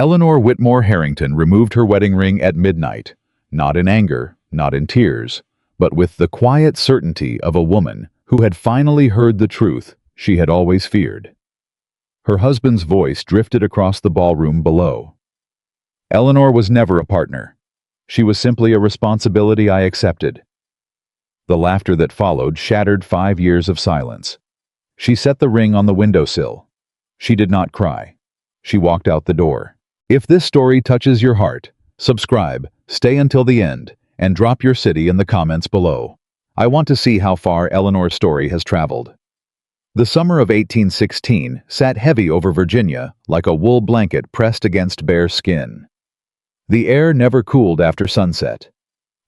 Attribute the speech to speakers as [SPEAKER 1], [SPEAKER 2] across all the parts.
[SPEAKER 1] Eleanor Whitmore Harrington removed her wedding ring at midnight, not in anger, not in tears, but with the quiet certainty of a woman who had finally heard the truth she had always feared. Her husband's voice drifted across the ballroom below. Eleanor was never a partner. She was simply a responsibility I accepted. The laughter that followed shattered 5 years of silence. She set the ring on the windowsill. She did not cry. She walked out the door. If this story touches your heart, subscribe, stay until the end, and drop your city in the comments below. I want to see how far Eleanor's story has traveled. The summer of 1816 sat heavy over Virginia like a wool blanket pressed against bare skin. The air never cooled after sunset.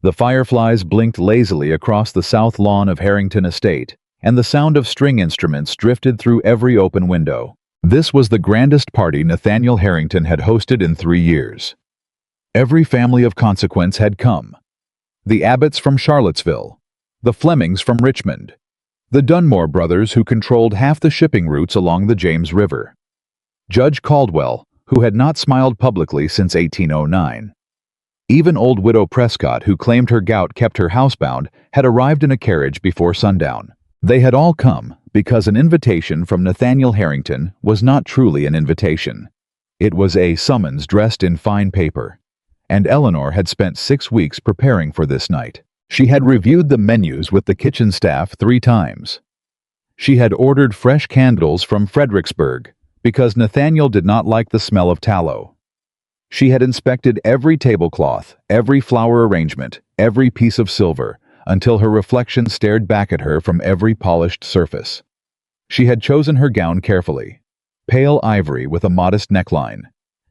[SPEAKER 1] The fireflies blinked lazily across the south lawn of Harrington Estate, and the sound of string instruments drifted through every open window. This was the grandest party Nathaniel Harrington had hosted in 3 years. Every family of consequence had come. The Abbotts from Charlottesville, the Flemings from Richmond, the Dunmore brothers who controlled half the shipping routes along the James River, Judge Caldwell, who had not smiled publicly since 1809. Even old widow Prescott, who claimed her gout kept her housebound, had arrived in a carriage before sundown. They had all come because an invitation from Nathaniel Harrington was not truly an invitation. It was a summons dressed in fine paper. And Eleanor had spent 6 weeks preparing for this night. She had reviewed the menus with the kitchen staff 3 times. She had ordered fresh candles from Fredericksburg because Nathaniel did not like the smell of tallow. She had inspected every tablecloth, every flower arrangement, every piece of silver, until her reflection stared back at her from every polished surface. She had chosen her gown carefully, pale ivory with a modest neckline,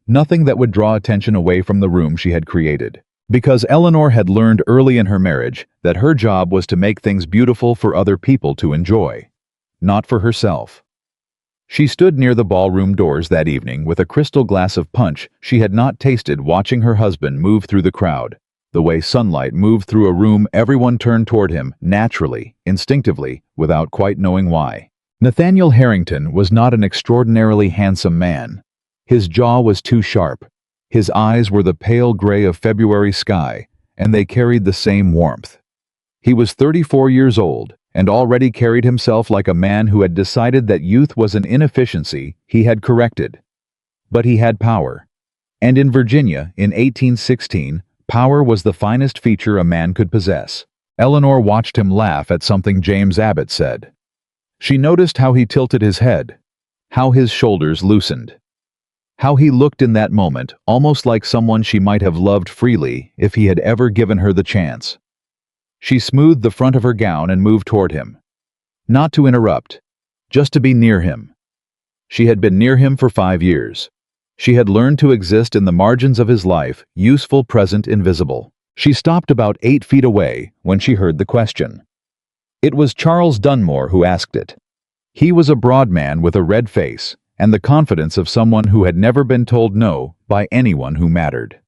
[SPEAKER 1] nothing that would draw attention away from the room she had created. Because Eleanor had learned early in her marriage that her job was to make things beautiful for other people to enjoy, not for herself. She stood near the ballroom doors that evening with a crystal glass of punch she had not tasted, watching her husband move through the crowd. The way sunlight moved through a room, everyone turned toward him, naturally, instinctively, without quite knowing why. Nathaniel Harrington was not an extraordinarily handsome man. His jaw was too sharp. His eyes were the pale gray of February sky, and they carried the same warmth. He was 34 years old, and already carried himself like a man who had decided that youth was an inefficiency he had corrected. But he had power. And in Virginia, in 1816, power was the finest feature a man could possess. Eleanor watched him laugh at something James Abbott said. She noticed how he tilted his head, how his shoulders loosened, how he looked in that moment almost like someone she might have loved freely if he had ever given her the chance. She smoothed the front of her gown and moved toward him. Not to interrupt, just to be near him. She had been near him for 5 years. She had learned to exist in the margins of his life, useful, present, invisible. She stopped about 8 feet away when she heard the question. It was Charles Dunmore who asked it. He was a broad man with a red face and the confidence of someone who had never been told no by anyone who mattered.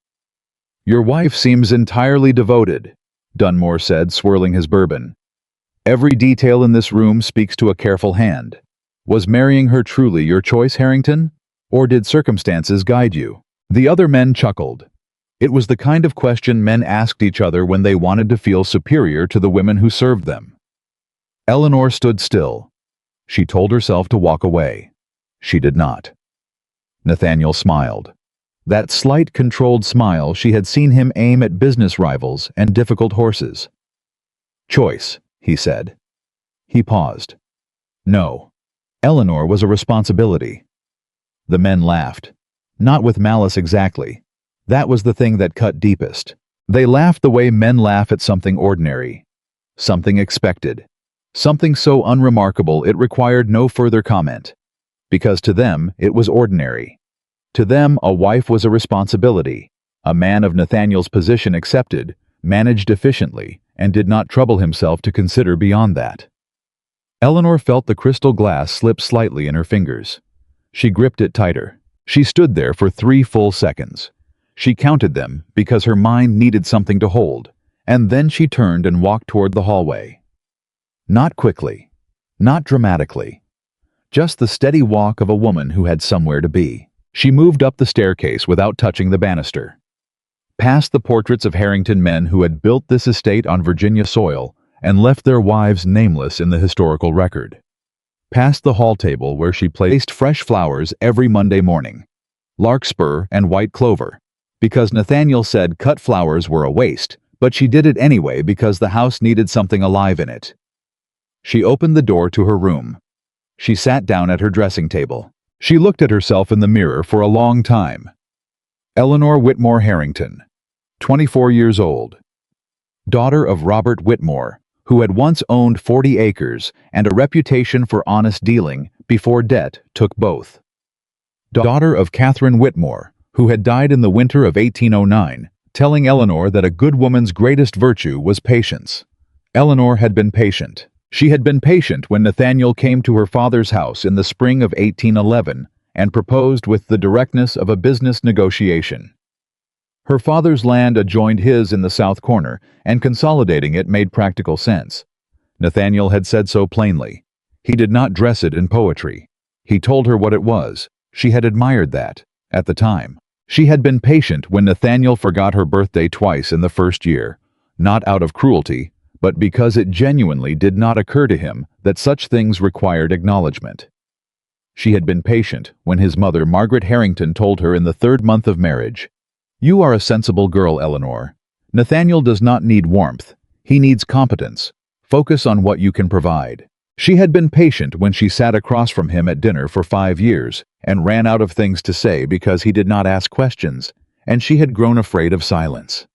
[SPEAKER 1] "Your wife seems entirely devoted," Dunmore said, swirling his bourbon. "Every detail in this room speaks to a careful hand. Was marrying her truly your choice, Harrington? Or did circumstances guide you?" The other men chuckled. It was the kind of question men asked each other when they wanted to feel superior to the women who served them. Eleanor stood still. She told herself to walk away. She did not. Nathaniel smiled. That slight, controlled smile she had seen him aim at business rivals and difficult horses. "Choice," he said. He paused. "No. Eleanor was a responsibility." The men laughed. Not with malice exactly. That was the thing that cut deepest. They laughed the way men laugh at something ordinary, something expected, something so unremarkable it required no further comment. Because to them, it was ordinary. To them, a wife was a responsibility. A man of Nathaniel's position accepted, managed efficiently, and did not trouble himself to consider beyond that. Eleanor felt the crystal glass slip slightly in her fingers. She gripped it tighter. She stood there for 3 full seconds. She counted them because her mind needed something to hold, and then she turned and walked toward the hallway. Not quickly, not dramatically. Just the steady walk of a woman who had somewhere to be. She moved up the staircase without touching the banister. Past the portraits of Harrington men who had built this estate on Virginia soil and left their wives nameless in the historical record. Past the hall table where she placed fresh flowers every Monday morning, larkspur and white clover, because Nathaniel said cut flowers were a waste, but she did it anyway because the house needed something alive in it. She opened the door to her room. She sat down at her dressing table. She looked at herself in the mirror for a long time. Eleanor Whitmore Harrington, 24 years old, daughter of Robert Whitmore, who had once owned 40 acres and a reputation for honest dealing before debt took both. Daughter of Catherine Whitmore, who had died in the winter of 1809, telling Eleanor that a good woman's greatest virtue was patience. Eleanor had been patient. She had been patient when Nathaniel came to her father's house in the spring of 1811 and proposed with the directness of a business negotiation. Her father's land adjoined his in the south corner, and consolidating it made practical sense. Nathaniel had said so plainly. He did not dress it in poetry. He told her what it was. She had admired that, at the time. She had been patient when Nathaniel forgot her birthday twice in the first year, not out of cruelty, but because it genuinely did not occur to him that such things required acknowledgement. She had been patient when his mother, Margaret Harrington, told her in the third month of marriage, "You are a sensible girl, Eleanor. Nathaniel does not need warmth. He needs competence. Focus on what you can provide." She had been patient when she sat across from him at dinner for 5 years and ran out of things to say because he did not ask questions, and she had grown afraid of silence.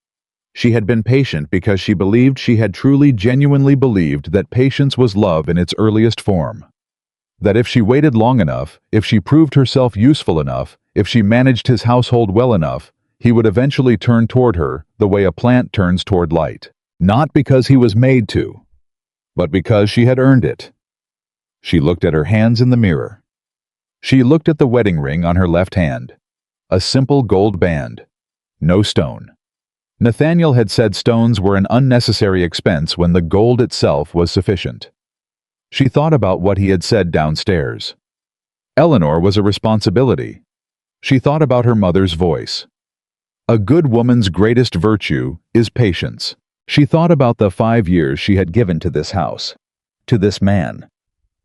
[SPEAKER 1] She had been patient because she believed she had truly, genuinely believed that patience was love in its earliest form. That if she waited long enough, if she proved herself useful enough, if she managed his household well enough, he would eventually turn toward her the way a plant turns toward light. Not because he was made to, but because she had earned it. She looked at her hands in the mirror. She looked at the wedding ring on her left hand. A simple gold band. No stone. Nathaniel had said stones were an unnecessary expense when the gold itself was sufficient. She thought about what he had said downstairs. Eleanor was a responsibility. She thought about her mother's voice. A good woman's greatest virtue is patience. She thought about the 5 years she had given to this house, to this man,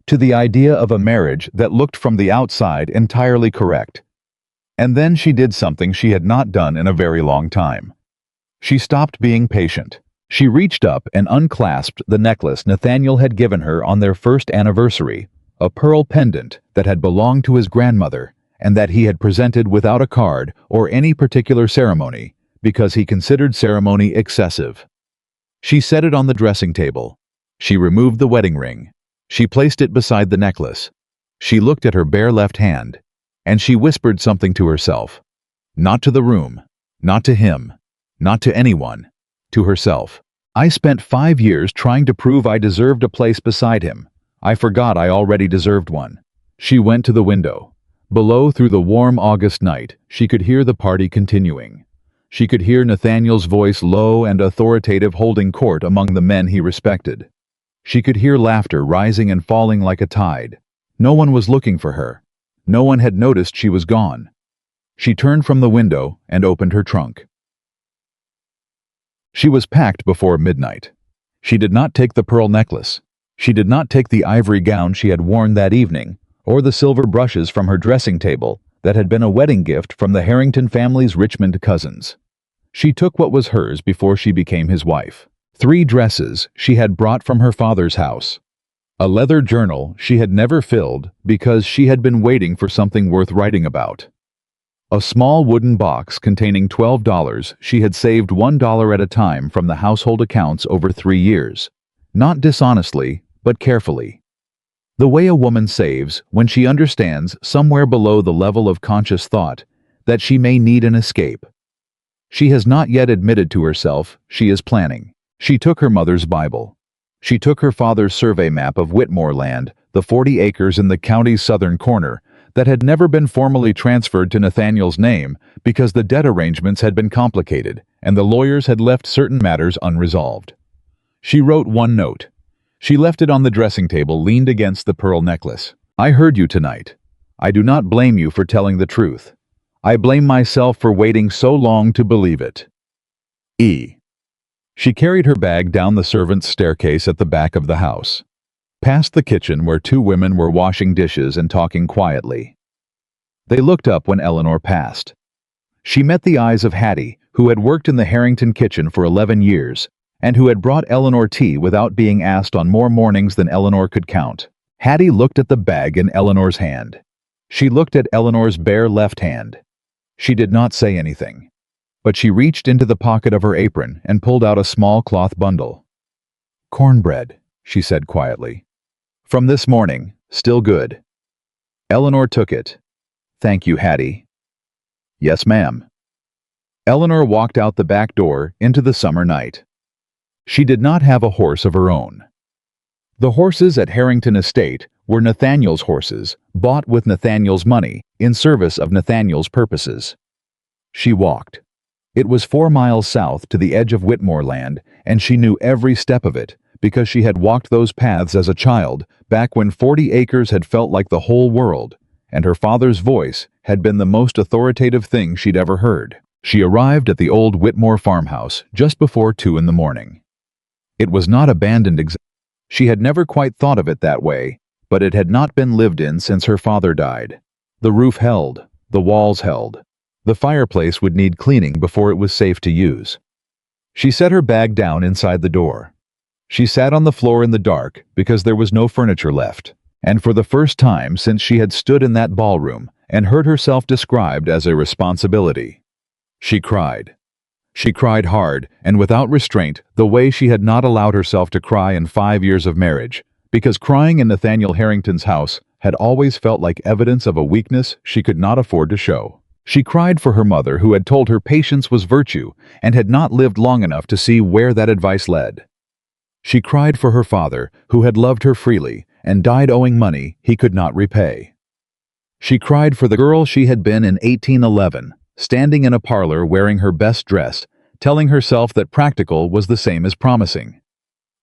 [SPEAKER 1] to the idea of a marriage that looked from the outside entirely correct. And then she did something she had not done in a very long time. She stopped being patient. She reached up and unclasped the necklace Nathaniel had given her on their first anniversary, a pearl pendant that had belonged to his grandmother and that he had presented without a card or any particular ceremony because he considered ceremony excessive. She set it on the dressing table. She removed the wedding ring. She placed it beside the necklace. She looked at her bare left hand, and she whispered something to herself. Not to the room, not to him, not to anyone, to herself. I spent 5 years trying to prove I deserved a place beside him. I forgot I already deserved one. She went to the window. Below, through the warm August night, she could hear the party continuing. She could hear Nathaniel's voice, low and authoritative, holding court among the men he respected. She could hear laughter rising and falling like a tide. No one was looking for her. No one had noticed she was gone. She turned from the window and opened her trunk. She was packed before midnight. She did not take the pearl necklace. She did not take the ivory gown she had worn that evening, or the silver brushes from her dressing table that had been a wedding gift from the Harrington family's Richmond cousins. She took what was hers before she became his wife. 3 dresses she had brought from her father's house. A leather journal she had never filled because she had been waiting for something worth writing about. A small wooden box containing $12 she had saved $1 at a time from the household accounts over 3 years. Not dishonestly, but carefully. The way a woman saves when she understands, somewhere below the level of conscious thought, that she may need an escape. She has not yet admitted to herself she is planning. She took her mother's Bible. She took her father's survey map of Whitmore land, the 40 acres in the county's southern corner, that had never been formally transferred to Nathaniel's name because the debt arrangements had been complicated and the lawyers had left certain matters unresolved. She wrote one note. She left it on the dressing table, leaned against the pearl necklace. I heard you tonight. I do not blame you for telling the truth. I blame myself for waiting so long to believe it. E. She carried her bag down the servants' staircase at the back of the house, past the kitchen where two women were washing dishes and talking quietly. They looked up when Eleanor passed. She met the eyes of Hattie, who had worked in the Harrington kitchen for 11 years, and who had brought Eleanor tea without being asked on more mornings than Eleanor could count. Hattie looked at the bag in Eleanor's hand. She looked at Eleanor's bare left hand. She did not say anything, but she reached into the pocket of her apron and pulled out a small cloth bundle. "Cornbread," she said quietly. "From this morning, still good." Eleanor took it. "Thank you, Hattie." "Yes, ma'am." Eleanor walked out the back door into the summer night. She did not have a horse of her own. The horses at Harrington Estate were Nathaniel's horses, bought with Nathaniel's money, in service of Nathaniel's purposes. She walked. It was 4 miles south to the edge of Whitmore land, and she knew every step of it, because she had walked those paths as a child, back when 40 acres had felt like the whole world, and her father's voice had been the most authoritative thing she'd ever heard. She arrived at the old Whitmore farmhouse just before 2 in the morning. It was not abandoned exactly. She had never quite thought of it that way, but it had not been lived in since her father died. The roof held, the walls held. The fireplace would need cleaning before it was safe to use. She set her bag down inside the door. She sat on the floor in the dark because there was no furniture left, and for the first time since she had stood in that ballroom and heard herself described as a responsibility, she cried. She cried hard and without restraint, the way she had not allowed herself to cry in 5 years of marriage, because crying in Nathaniel Harrington's house had always felt like evidence of a weakness she could not afford to show. She cried for her mother, who had told her patience was virtue and had not lived long enough to see where that advice led. She cried for her father, who had loved her freely and died owing money he could not repay. She cried for the girl she had been in 1811, standing in a parlor wearing her best dress, telling herself that practical was the same as promising.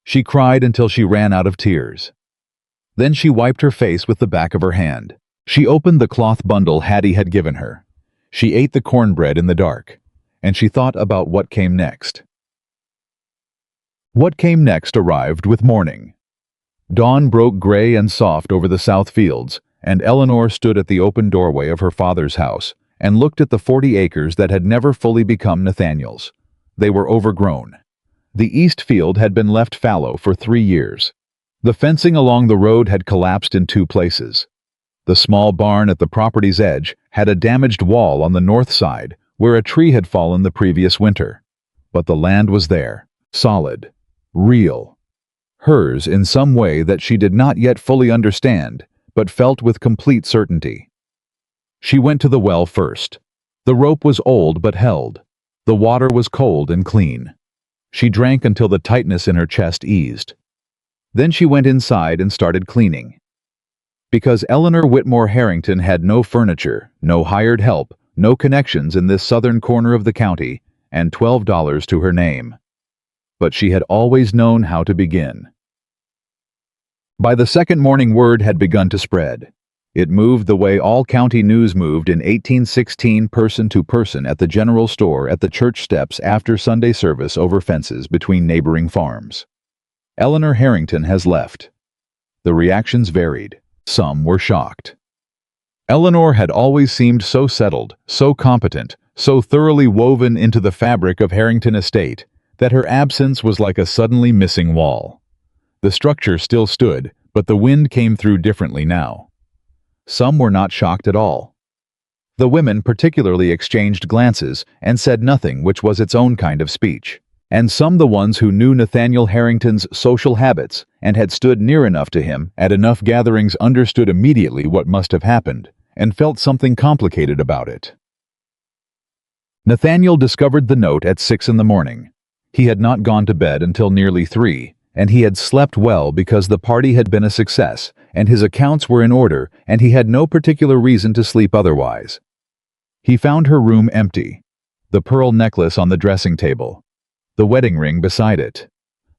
[SPEAKER 1] She cried until she ran out of tears. Then she wiped her face with the back of her hand. She opened the cloth bundle Hattie had given her. She ate the cornbread in the dark, and she thought about what came next. What came next arrived with morning. Dawn broke gray and soft over the south fields, and Eleanor stood at the open doorway of her father's house and looked at the 40 acres that had never fully become Nathaniel's. They were overgrown. The east field had been left fallow for 3 years. The fencing along the road had collapsed in 2 places. The small barn at the property's edge had a damaged wall on the north side where a tree had fallen the previous winter. But the land was there, solid, real. Hers in some way that she did not yet fully understand, but felt with complete certainty. She went to the well first. The rope was old but held. The water was cold and clean. She drank until the tightness in her chest eased. Then she went inside and started cleaning. Because Eleanor Whitmore Harrington had no furniture, no hired help, no connections in this southern corner of the county, and $12 to her name. But she had always known how to begin. By the second morning, word had begun to spread. It moved the way all county news moved in 1816, person to person at the general store at the church steps after Sunday service over fences between neighboring farms. Eleanor Harrington has left. The reactions varied. Some were shocked. Eleanor had always seemed so settled, so competent, so thoroughly woven into the fabric of Harrington Estate, that her absence was like a suddenly missing wall. The structure still stood, but the wind came through differently now. Some were not shocked at all. The women particularly exchanged glances and said nothing, which was its own kind of speech. And some, the ones who knew Nathaniel Harrington's social habits and had stood near enough to him at enough gatherings, understood immediately what must have happened and felt something complicated about it. Nathaniel discovered the note at 6 in the morning. He had not gone to bed until nearly 3, and he had slept well because the party had been a success, and his accounts were in order, and he had no particular reason to sleep otherwise. He found her room empty, the pearl necklace on the dressing table, the wedding ring beside it.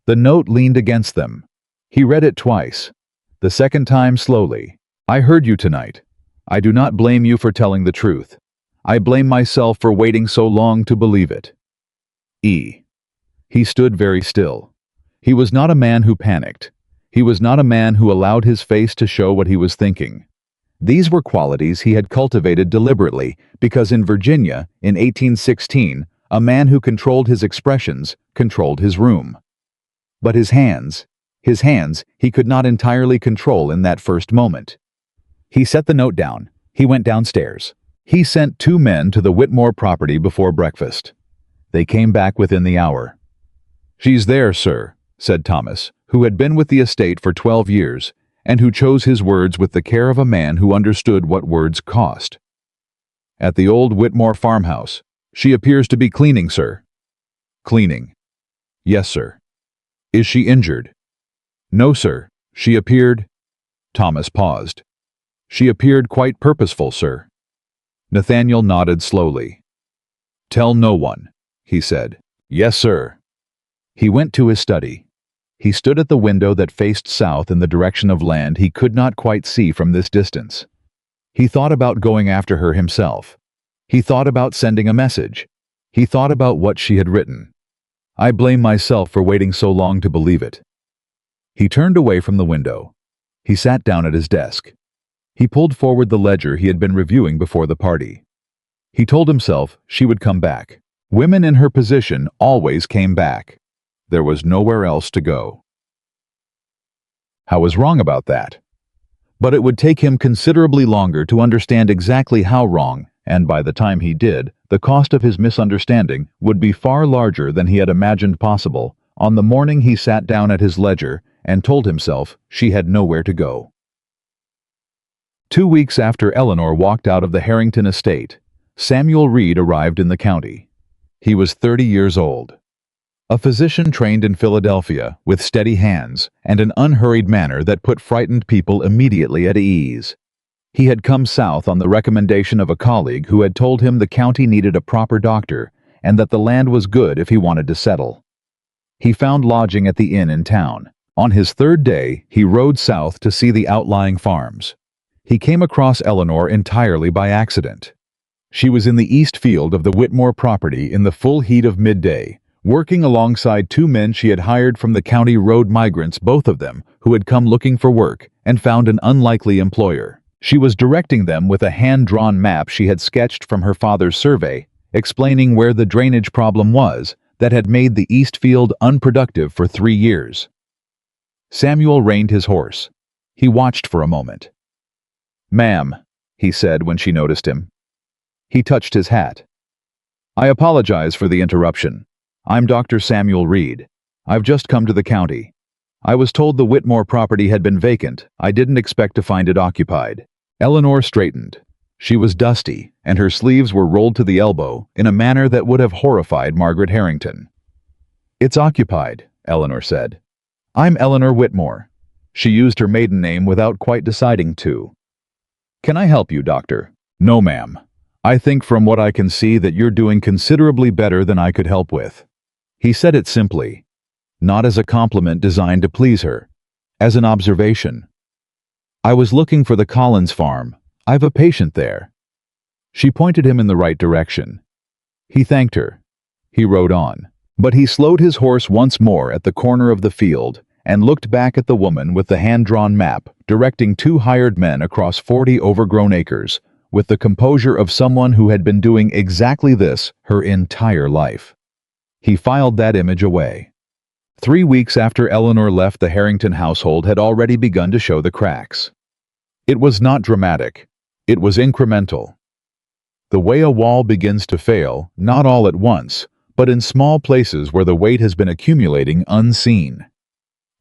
[SPEAKER 1] The note leaned against them. He read it twice. The second time slowly. "I heard you tonight. I do not blame you for telling the truth. I blame myself for waiting so long to believe it. E. He stood very still. He was not a man who panicked. He was not a man who allowed his face to show what he was thinking. These were qualities he had cultivated deliberately because in Virginia, in 1816, a man who controlled his expressions controlled his room. But his hands, he could not entirely control in that first moment. He set the note down. He went downstairs. He sent 2 men to the Whitmore property before breakfast. They came back within the hour. "She's there, sir," said Thomas, who had been with the estate for 12 years, and who chose his words with the care of a man who understood what words cost. "At the old Whitmore farmhouse. She appears to be cleaning, sir." "Cleaning?" "Yes, sir." "Is she injured?" "No, sir. She appeared—" Thomas paused. "She appeared quite purposeful, sir." Nathaniel nodded slowly. "Tell no one," he said. "Yes, sir." He went to his study. He stood at the window that faced south in the direction of land he could not quite see from this distance. He thought about going after her himself. He thought about sending a message. He thought about what she had written. "I blame myself for waiting so long to believe it." He turned away from the window. He sat down at his desk. He pulled forward the ledger he had been reviewing before the party. He told himself she would come back. Women in her position always came back. There was nowhere else to go. I was wrong about that. But it would take him considerably longer to understand exactly how wrong, and by the time he did, the cost of his misunderstanding would be far larger than he had imagined possible on the morning he sat down at his ledger and told himself she had nowhere to go. 2 weeks after Eleanor walked out of the Harrington estate, Samuel Reed arrived in the county. He was 30 years old. A physician trained in Philadelphia with steady hands and an unhurried manner that put frightened people immediately at ease. He had come south on the recommendation of a colleague who had told him the county needed a proper doctor and that the land was good if he wanted to settle. He found lodging at the inn in town. On his 3rd day, he rode south to see the outlying farms. He came across Eleanor entirely by accident. She was in the east field of the Whitmore property in the full heat of midday, working alongside 2 men she had hired from the county road migrants, both of them, who had come looking for work and found an unlikely employer. She was directing them with a hand-drawn map she had sketched from her father's survey, explaining where the drainage problem was that had made the east field unproductive for 3 years. Samuel reined his horse. He watched for a moment. "Ma'am," he said when she noticed him. He touched his hat. "I apologize for the interruption. I'm Dr. Samuel Reed. I've just come to the county. I was told the Whitmore property had been vacant. I didn't expect to find it occupied." Eleanor straightened. She was dusty, and her sleeves were rolled to the elbow in a manner that would have horrified Margaret Harrington. "It's occupied," Eleanor said. "I'm Eleanor Whitmore." She used her maiden name without quite deciding to. "Can I help you, doctor?" "No, ma'am. I think from what I can see that you're doing considerably better than I could help with." He said it simply, not as a compliment designed to please her, as an observation. "I was looking for the Collins farm. I've a patient there." She pointed him in the right direction. He thanked her. He rode on. But he slowed his horse once more at the corner of the field and looked back at the woman with the hand-drawn map, directing 2 hired men across 40 overgrown acres, with the composure of someone who had been doing exactly this her entire life. He filed that image away. 3 weeks after Eleanor left, the Harrington household had already begun to show the cracks. It was not dramatic. It was incremental. The way a wall begins to fail, not all at once, but in small places where the weight has been accumulating unseen.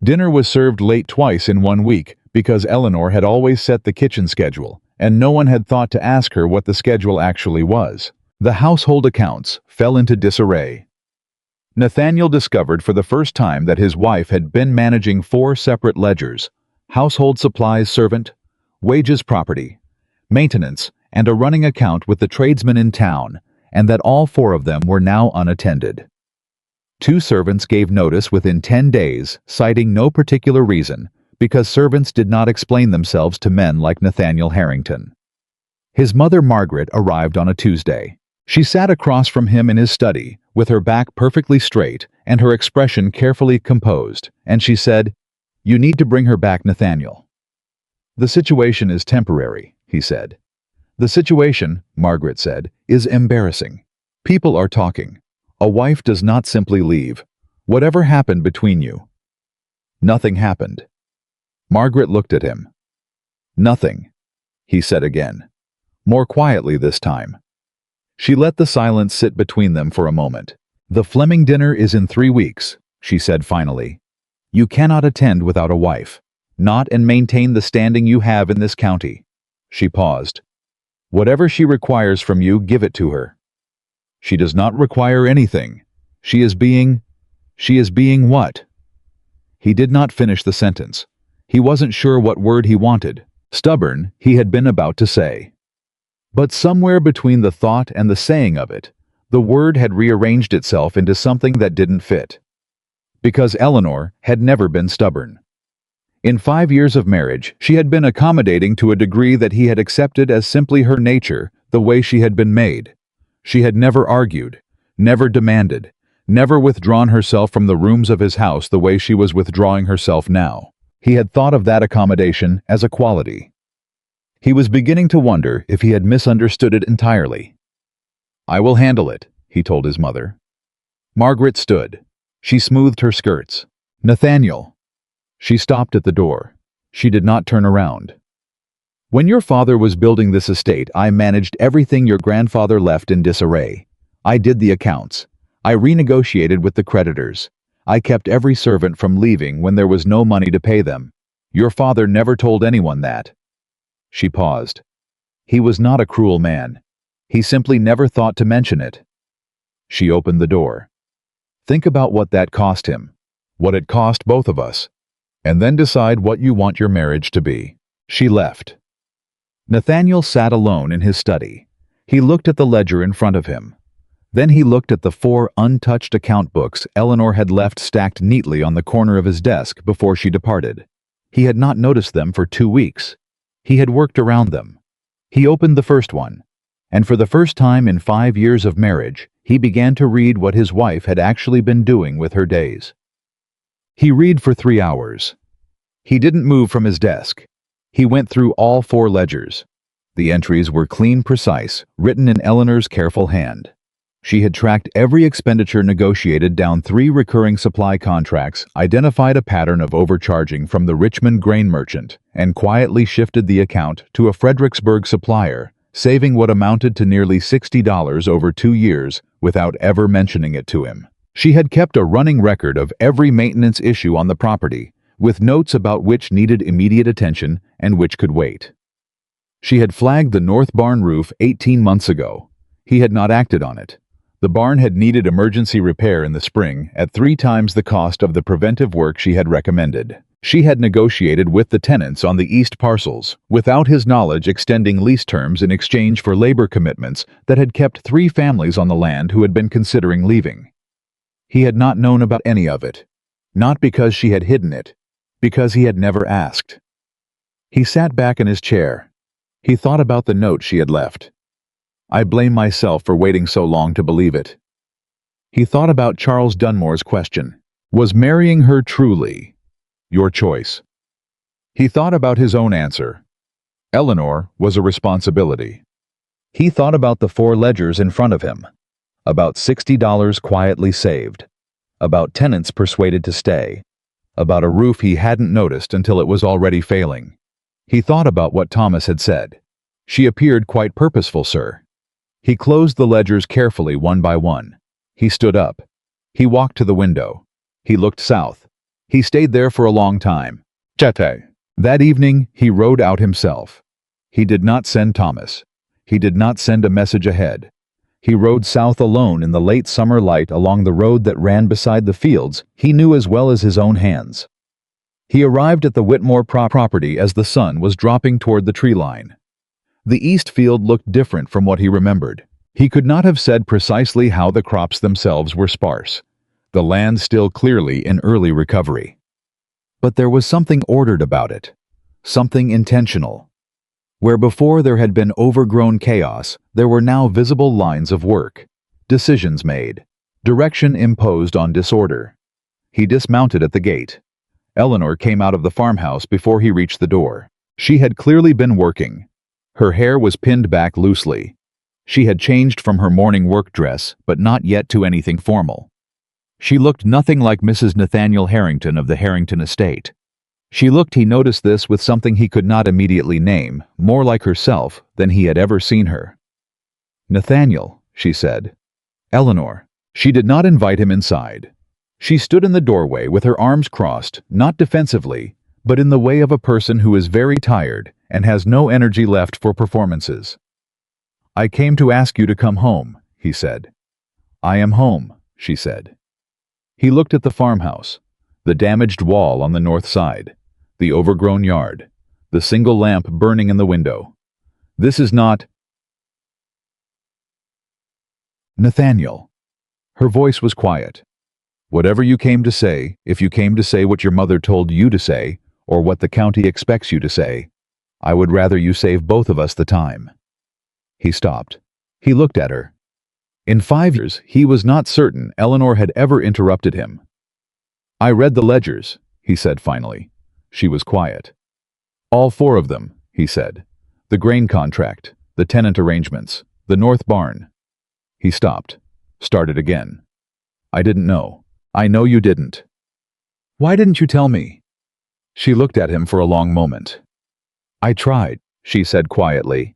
[SPEAKER 1] Dinner was served late twice in 1 week because Eleanor had always set the kitchen schedule, and no one had thought to ask her what the schedule actually was. The household accounts fell into disarray. Nathaniel discovered for the first time that his wife had been managing 4 separate ledgers: household supplies, servant, wages, property, maintenance, and a running account with the tradesmen in town, and that all 4 of them were now unattended. 2 servants gave notice within 10 days, citing no particular reason, because servants did not explain themselves to men like Nathaniel Harrington. His mother Margaret arrived on a Tuesday. She sat across from him in his study, with her back perfectly straight and her expression carefully composed, and she said, "You need to bring her back, Nathaniel." "The situation is temporary," he said. "The situation," Margaret said, "is embarrassing. People are talking. A wife does not simply leave. Whatever happened between you?" "Nothing happened." Margaret looked at him. "Nothing," he said again, more quietly this time. She let the silence sit between them for a moment. "The Fleming dinner is in 3 weeks," she said finally. "You cannot attend without a wife. Not and maintain the standing you have in this county." She paused. "Whatever she requires from you, give it to her." "She does not require anything. She is being what?" He did not finish the sentence. He wasn't sure what word he wanted. Stubborn, he had been about to say. But somewhere between the thought and the saying of it, the word had rearranged itself into something that didn't fit. Because Eleanor had never been stubborn. In 5 years of marriage, she had been accommodating to a degree that he had accepted as simply her nature, the way she had been made. She had never argued, never demanded, never withdrawn herself from the rooms of his house the way she was withdrawing herself now. He had thought of that accommodation as a quality. He was beginning to wonder if he had misunderstood it entirely. "I will handle it," he told his mother. Margaret stood. She smoothed her skirts. "Nathaniel." She stopped at the door. She did not turn around. "When your father was building this estate, I managed everything your grandfather left in disarray. I did the accounts. I renegotiated with the creditors. I kept every servant from leaving when there was no money to pay them. Your father never told anyone that." She paused. "He was not a cruel man. He simply never thought to mention it." She opened the door. "Think about what that cost him, what it cost both of us, and then decide what you want your marriage to be." She left. Nathaniel sat alone in his study. He looked at the ledger in front of him. Then he looked at the 4 untouched account books Eleanor had left stacked neatly on the corner of his desk before she departed. He had not noticed them for 2 weeks. He had worked around them. He opened the first one, and for the first time in 5 years of marriage, he began to read what his wife had actually been doing with her days. He read for 3 hours. He didn't move from his desk. He went through all 4 ledgers. The entries were clean, precise, written in Eleanor's careful hand. She had tracked every expenditure, negotiated down 3 recurring supply contracts, identified a pattern of overcharging from the Richmond grain merchant, and quietly shifted the account to a Fredericksburg supplier, saving what amounted to nearly $60 over 2 years without ever mentioning it to him. She had kept a running record of every maintenance issue on the property, with notes about which needed immediate attention and which could wait. She had flagged the north barn roof 18 months ago. He had not acted on it. The barn had needed emergency repair in the spring at 3 times the cost of the preventive work she had recommended. She had negotiated with the tenants on the east parcels, without his knowledge, extending lease terms in exchange for labor commitments that had kept 3 families on the land who had been considering leaving. He had not known about any of it. Not because she had hidden it, because he had never asked. He sat back in his chair. He thought about the note she had left. "I blame myself for waiting so long to believe it." He thought about Charles Dunmore's question. Was marrying her truly your choice? He thought about his own answer. Eleanor was a responsibility. He thought about the 4 ledgers in front of him. About $60 quietly saved. About tenants persuaded to stay. About a roof he hadn't noticed until it was already failing. He thought about what Thomas had said. "She appeared quite purposeful, sir." He closed the ledgers carefully one by one. He stood up. He walked to the window. He looked south. He stayed there for a long time. Chete. That evening, he rode out himself. He did not send Thomas. He did not send a message ahead. He rode south alone in the late summer light along the road that ran beside the fields he knew as well as his own hands. He arrived at the Whitmore property as the sun was dropping toward the tree line. The east field looked different from what he remembered. He could not have said precisely how the crops themselves were sparse, the land still clearly in early recovery. But there was something ordered about it, something intentional. Where before there had been overgrown chaos, there were now visible lines of work, decisions made, direction imposed on disorder. He dismounted at the gate. Eleanor came out of the farmhouse before he reached the door. She had clearly been working. Her hair was pinned back loosely. She had changed from her morning work dress, but not yet to anything formal. She looked nothing like Mrs. Nathaniel Harrington of the Harrington estate. She looked, he noticed this with something he could not immediately name, more like herself than he had ever seen her. "Nathaniel," she said. "Eleanor." She did not invite him inside. She stood in the doorway with her arms crossed, not defensively, but in the way of a person who is very tired and has no energy left for performances. "I came to ask you to come home," he said. "I am home," she said. He looked at the farmhouse, the damaged wall on the north side, the overgrown yard, the single lamp burning in the window. "This is not—" "Nathaniel." Her voice was quiet. "Whatever you came to say, if you came to say what your mother told you to say, or what the county expects you to say, I would rather you save both of us the time." He stopped. He looked at her. In 5 years, he was not certain Eleanor had ever interrupted him. "I read the ledgers," he said finally. She was quiet. "All 4 of them," he said. "The grain contract, the tenant arrangements, the north barn." He stopped, started again. "I didn't know. I know you didn't." "Why didn't you tell me?" She looked at him for a long moment. "I tried," she said quietly.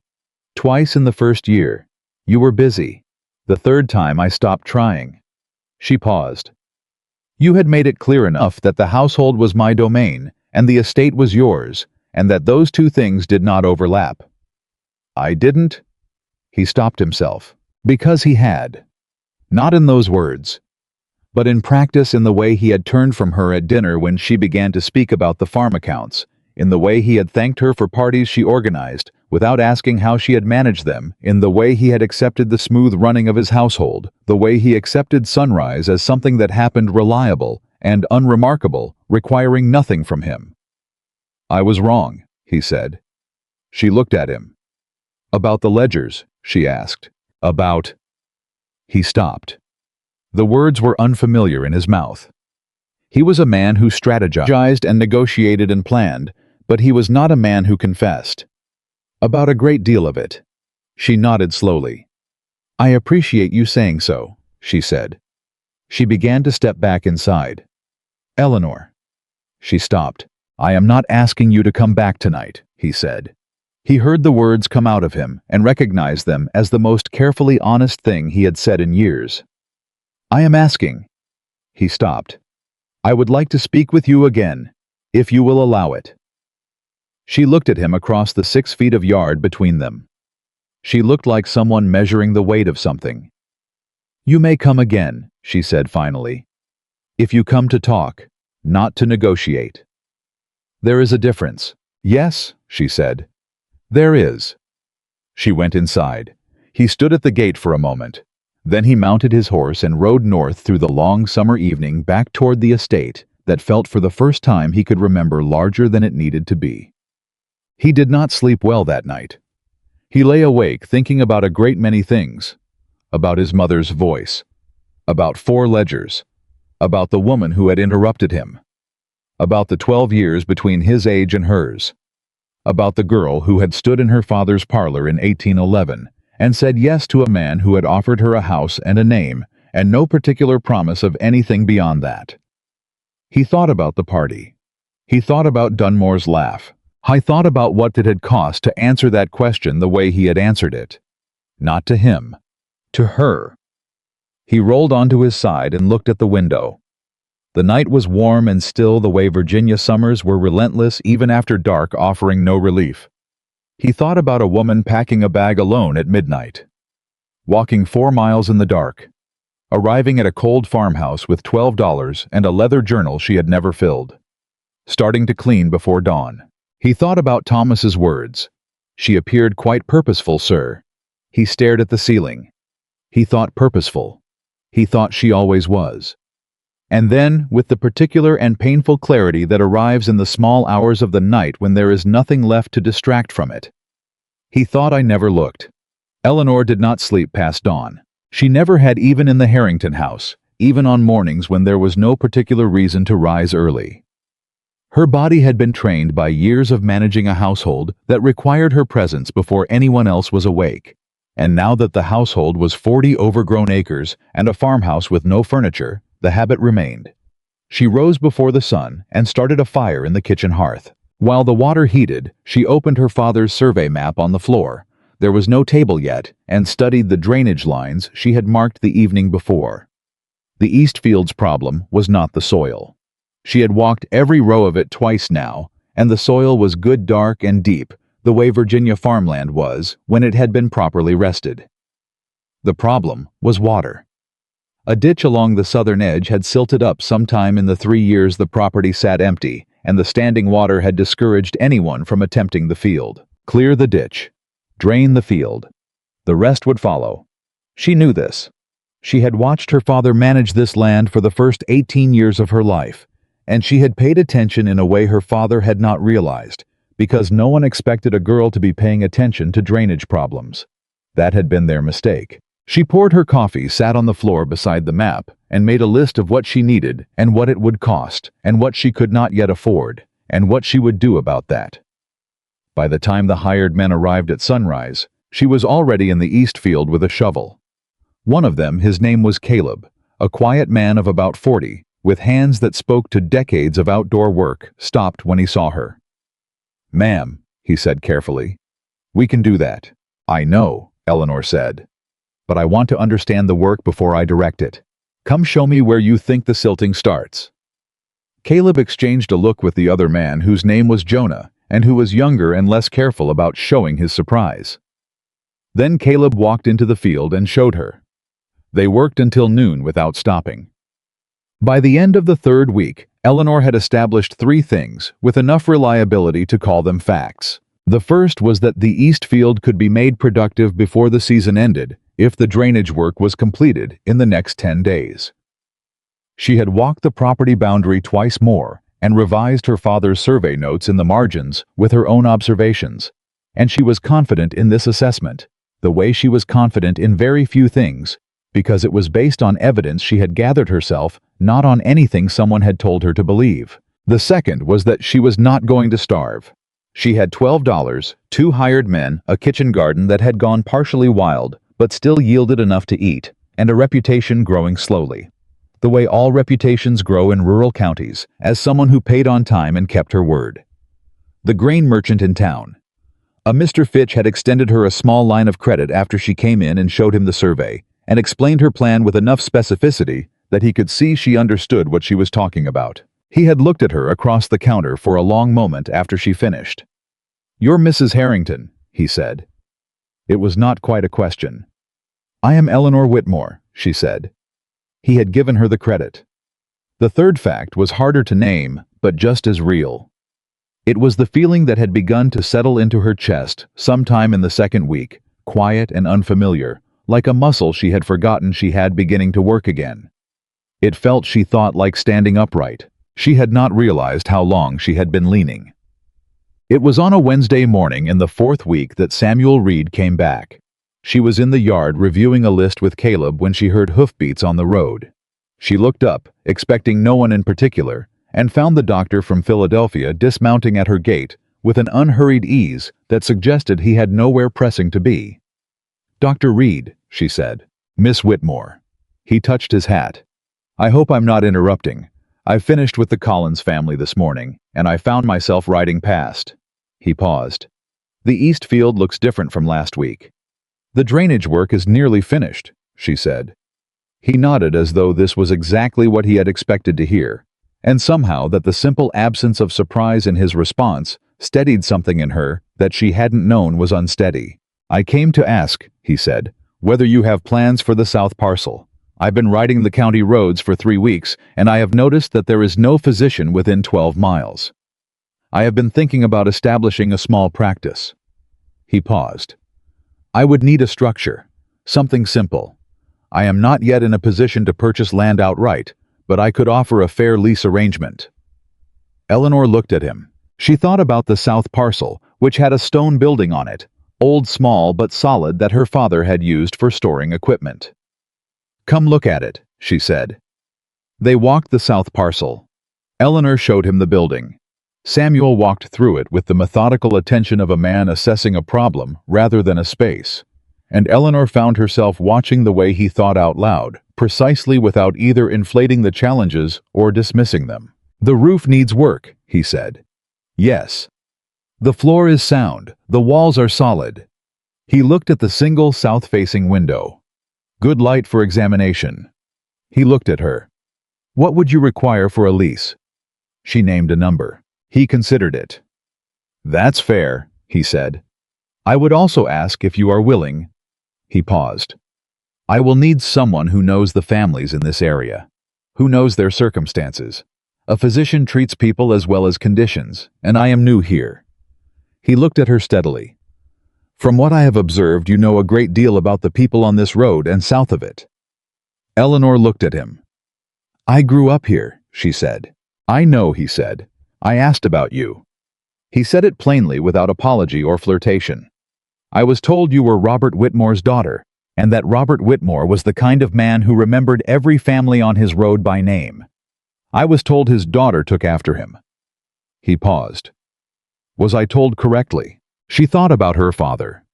[SPEAKER 1] "Twice in the first year. You were busy. The third time I stopped trying." She paused. "You had made it clear enough that the household was my domain and the estate was yours, and that those 2 things did not overlap." "I didn't—" He stopped himself. Because he had. Not in those words, but in practice, in the way he had turned from her at dinner when she began to speak about the farm accounts, in the way he had thanked her for parties she organized, without asking how she had managed them, in the way he had accepted the smooth running of his household, the way he accepted sunrise as something that happened reliable and unremarkable, requiring nothing from him. "I was wrong," he said. She looked at him. "About the ledgers?" she asked. "About—" He stopped. The words were unfamiliar in his mouth. He was a man who strategized and negotiated and planned, but he was not a man who confessed. "About a great deal of it." She nodded slowly. "I appreciate you saying so," she said. She began to step back inside. "Eleanor." She stopped. "I am not asking you to come back tonight," he said. He heard the words come out of him and recognized them as the most carefully honest thing he had said in years. "I am asking—" He stopped. "I would like to speak with you again, if you will allow it." She looked at him across the 6 feet of yard between them. She looked like someone measuring the weight of something. "You may come again," she said finally. "If you come to talk, not to negotiate." "There is a difference." "Yes," she said. "There is." She went inside. He stood at the gate for a moment. Then he mounted his horse and rode north through the long summer evening back toward the estate that felt for the first time he could remember larger than it needed to be. He did not sleep well that night. He lay awake thinking about a great many things. About his mother's voice. About 4 ledgers. About the woman who had interrupted him. About the 12 years between his age and hers. About the girl who had stood in her father's parlor in 1811 and said yes to a man who had offered her a house and a name and no particular promise of anything beyond that. He thought about the party. He thought about Dunmore's laugh. He thought about what it had cost to answer that question the way he had answered it. Not to him. To her. He rolled onto his side and looked at the window. The night was warm and still, the way Virginia summers were relentless even after dark, offering no relief. He thought about a woman packing a bag alone at midnight. Walking 4 miles in the dark. Arriving at a cold farmhouse with $12 and a leather journal she had never filled. Starting to clean before dawn. He thought about Thomas's words. "She appeared quite purposeful, sir." He stared at the ceiling. He thought purposeful. He thought she always was. And then, with the particular and painful clarity that arrives in the small hours of the night when there is nothing left to distract from it, He thought I never looked. Eleanor did not sleep past dawn. She never had, even in the Harrington house, even on mornings when there was no particular reason to rise early. Her body had been trained by years of managing a household that required her presence before anyone else was awake. And now that the household was 40 overgrown acres and a farmhouse with no furniture, the habit remained. She rose before the sun and started a fire in the kitchen hearth. While the water heated, she opened her father's survey map on the floor. There was no table yet, and studied the drainage lines she had marked the evening before. The East Field's problem was not the soil. She had walked every row of it twice now, and the soil was good, dark, and deep, the way Virginia farmland was when it had been properly rested. The problem was water. A ditch along the southern edge had silted up sometime in the 3 years the property sat empty, and the standing water had discouraged anyone from attempting the field. Clear the ditch. Drain the field. The rest would follow. She knew this. She had watched her father manage this land for the first 18 years of her life, and she had paid attention in a way her father had not realized, because no one expected a girl to be paying attention to drainage problems. That had been their mistake. She poured her coffee, sat on the floor beside the map, and made a list of what she needed and what it would cost and what she could not yet afford and what she would do about that. By the time the hired men arrived at sunrise, she was already in the East Field with a shovel. One of them, his name was Caleb, a quiet man of about 40, with hands that spoke to decades of outdoor work, stopped when he saw her. "Ma'am," he said carefully, "we can do that." "I know," Eleanor said, "but I want to understand the work before I direct it. Come show me where you think the silting starts." Caleb exchanged a look with the other man, whose name was Jonah, and who was younger and less careful about showing his surprise. Then Caleb walked into the field and showed her. They worked until noon without stopping. By the end of the 3rd week, Eleanor had established 3 things with enough reliability to call them facts. The first was that the East Field could be made productive before the season ended if the drainage work was completed in the next 10 days. She had walked the property boundary twice more and revised her father's survey notes in the margins with her own observations, and she was confident in this assessment, the way she was confident in very few things, because it was based on evidence she had gathered herself, not on anything someone had told her to believe. The second was that she was not going to starve. She had $12, 2 hired men, a kitchen garden that had gone partially wild, but still yielded enough to eat, and a reputation growing slowly. The way all reputations grow in rural counties, as someone who paid on time and kept her word. The grain merchant in town. A Mr. Fitch had extended her a small line of credit after she came in and showed him the survey, and explained her plan with enough specificity that he could see she understood what she was talking about. He had looked at her across the counter for a long moment after she finished. "You're Mrs. Harrington," he said. It was not quite a question. "I am Eleanor Whitmore," she said. He had given her the credit. The third fact was harder to name, but just as real. It was the feeling that had begun to settle into her chest sometime in the 2nd week, quiet and unfamiliar, like a muscle she had forgotten she had beginning to work again. It felt, she thought, like standing upright. She had not realized how long she had been leaning. It was on a Wednesday morning in the 4th week that Samuel Reed came back. She was in the yard reviewing a list with Caleb when she heard hoofbeats on the road. She looked up, expecting no one in particular, and found the doctor from Philadelphia dismounting at her gate with an unhurried ease that suggested he had nowhere pressing to be. "Dr. Reed," she said. "Miss Whitmore." He touched his hat. "I hope I'm not interrupting. I finished with the Collins family this morning, and I found myself riding past." He paused. "The East Field looks different from last week." "The drainage work is nearly finished," she said. He nodded as though this was exactly what he had expected to hear, and somehow that the simple absence of surprise in his response steadied something in her that she hadn't known was unsteady. "I came to ask," he said, "whether you have plans for the south parcel. I've been riding the county roads for 3 weeks, and I have noticed that there is no physician within 12 miles. I have been thinking about establishing a small practice." He paused. "I would need a structure, something simple. I am not yet in a position to purchase land outright, but I could offer a fair lease arrangement." Eleanor looked at him. She thought about the south parcel, which had a stone building on it, old small but solid that her father had used for storing equipment. "Come look at it," she said. They walked the south parcel. Eleanor showed him the building. Samuel walked through it with the methodical attention of a man assessing a problem rather than a space, and Eleanor found herself watching the way he thought out loud, precisely without either inflating the challenges or dismissing them. "The roof needs work," he said. "Yes. The floor is sound, the walls are solid." He looked at the single south-facing window. "Good light for examination." He looked at her. "What would you require for a lease?" She named a number. He considered it. "That's fair," he said. "I would also ask if you are willing." He paused. "I will need someone who knows the families in this area, who knows their circumstances. A physician treats people as well as conditions, and I am new here." He looked at her steadily. "From what I have observed, you know a great deal about the people on this road and south of it." Eleanor looked at him. "I grew up here," she said. "I know," he said. "I asked about you." He said it plainly without apology or flirtation. "I was told you were Robert Whitmore's daughter, and that Robert Whitmore was the kind of man who remembered every family on his road by name. I was told his daughter took after him." He paused. Was I told correctly? She thought about her father,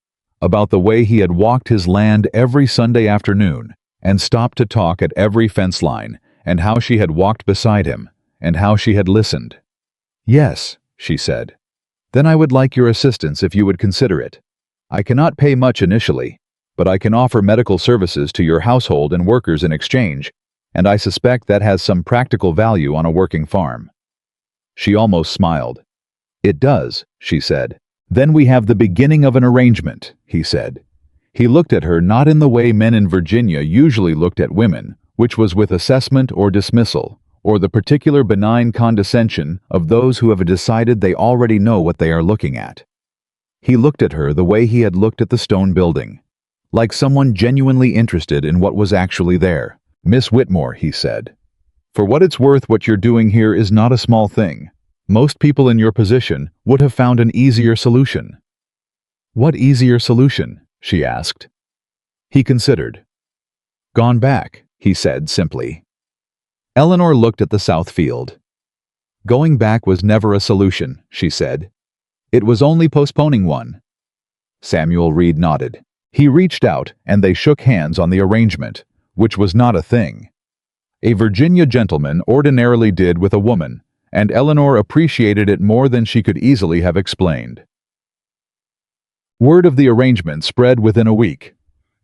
[SPEAKER 1] about the way he had walked his land every Sunday afternoon and stopped to talk at every fence line, and how she had walked beside him, and how she had listened. "Yes," she said. "Then I would like your assistance if you would consider it. I cannot pay much initially, but I can offer medical services to your household and workers in exchange, and I suspect that has some practical value on a working farm." She almost smiled. "It does," she said. "Then we have the beginning of an arrangement," he said. He looked at her not in the way men in Virginia usually looked at women, which was with assessment or dismissal, or the particular benign condescension of those who have decided they already know what they are looking at. He looked at her the way he had looked at the stone building, like someone genuinely interested in what was actually there. "Miss Whitmore," he said, "for what it's worth, what you're doing here is not a small thing. Most people in your position would have found an easier solution." "What easier solution?" she asked. He considered. "Gone back," he said simply. Eleanor looked at the south field. "Going back was never a solution," she said. "It was only postponing one." Samuel Reed nodded. He reached out, and they shook hands on the arrangement, which was not a thing a Virginia gentleman ordinarily did with a woman, and Eleanor appreciated it more than she could easily have explained. Word of the arrangement spread within a week.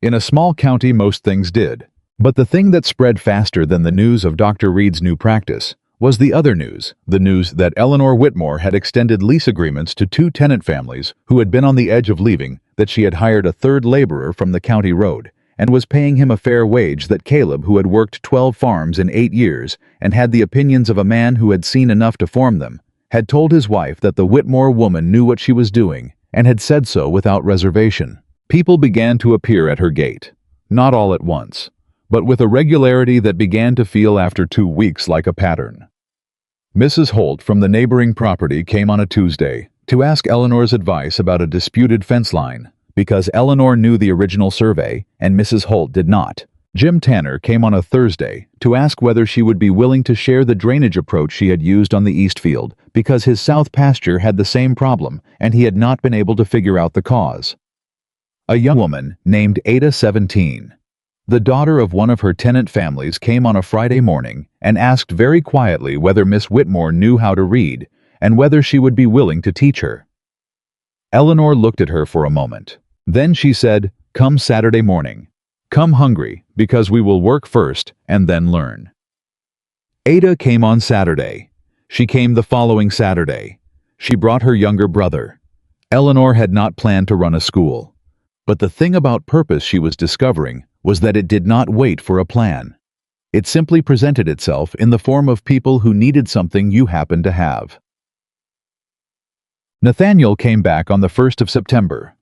[SPEAKER 1] In a small county, most things did. But the thing that spread faster than the news of Dr. Reed's new practice was the other news, the news that Eleanor Whitmore had extended lease agreements to 2 tenant families who had been on the edge of leaving, that she had hired a 3rd laborer from the county road, and was paying him a fair wage, that Caleb, who had worked 12 farms in 8 years and had the opinions of a man who had seen enough to form them, had told his wife that the Whitmore woman knew what she was doing, and had said so without reservation. People began to appear at her gate, not all at once, but with a regularity that began to feel after 2 weeks like a pattern. Mrs. Holt from the neighboring property came on a Tuesday to ask Eleanor's advice about a disputed fence line, because Eleanor knew the original survey and Mrs. Holt did not. Jim Tanner came on a Thursday to ask whether she would be willing to share the drainage approach she had used on the east field, because his south pasture had the same problem and he had not been able to figure out the cause. A young woman named Ada, 17, the daughter of one of her tenant families, came on a Friday morning and asked very quietly whether Miss Whitmore knew how to read and whether she would be willing to teach her. Eleanor looked at her for a moment. Then she said, "Come Saturday morning. Come hungry, because we will work first and then learn." Ada came on Saturday. She came the following Saturday. She brought her younger brother. Eleanor had not planned to run a school. But the thing about purpose she was discovering was that it did not wait for a plan. It simply presented itself in the form of people who needed something you happened to have. Nathaniel came back on the 1st of September.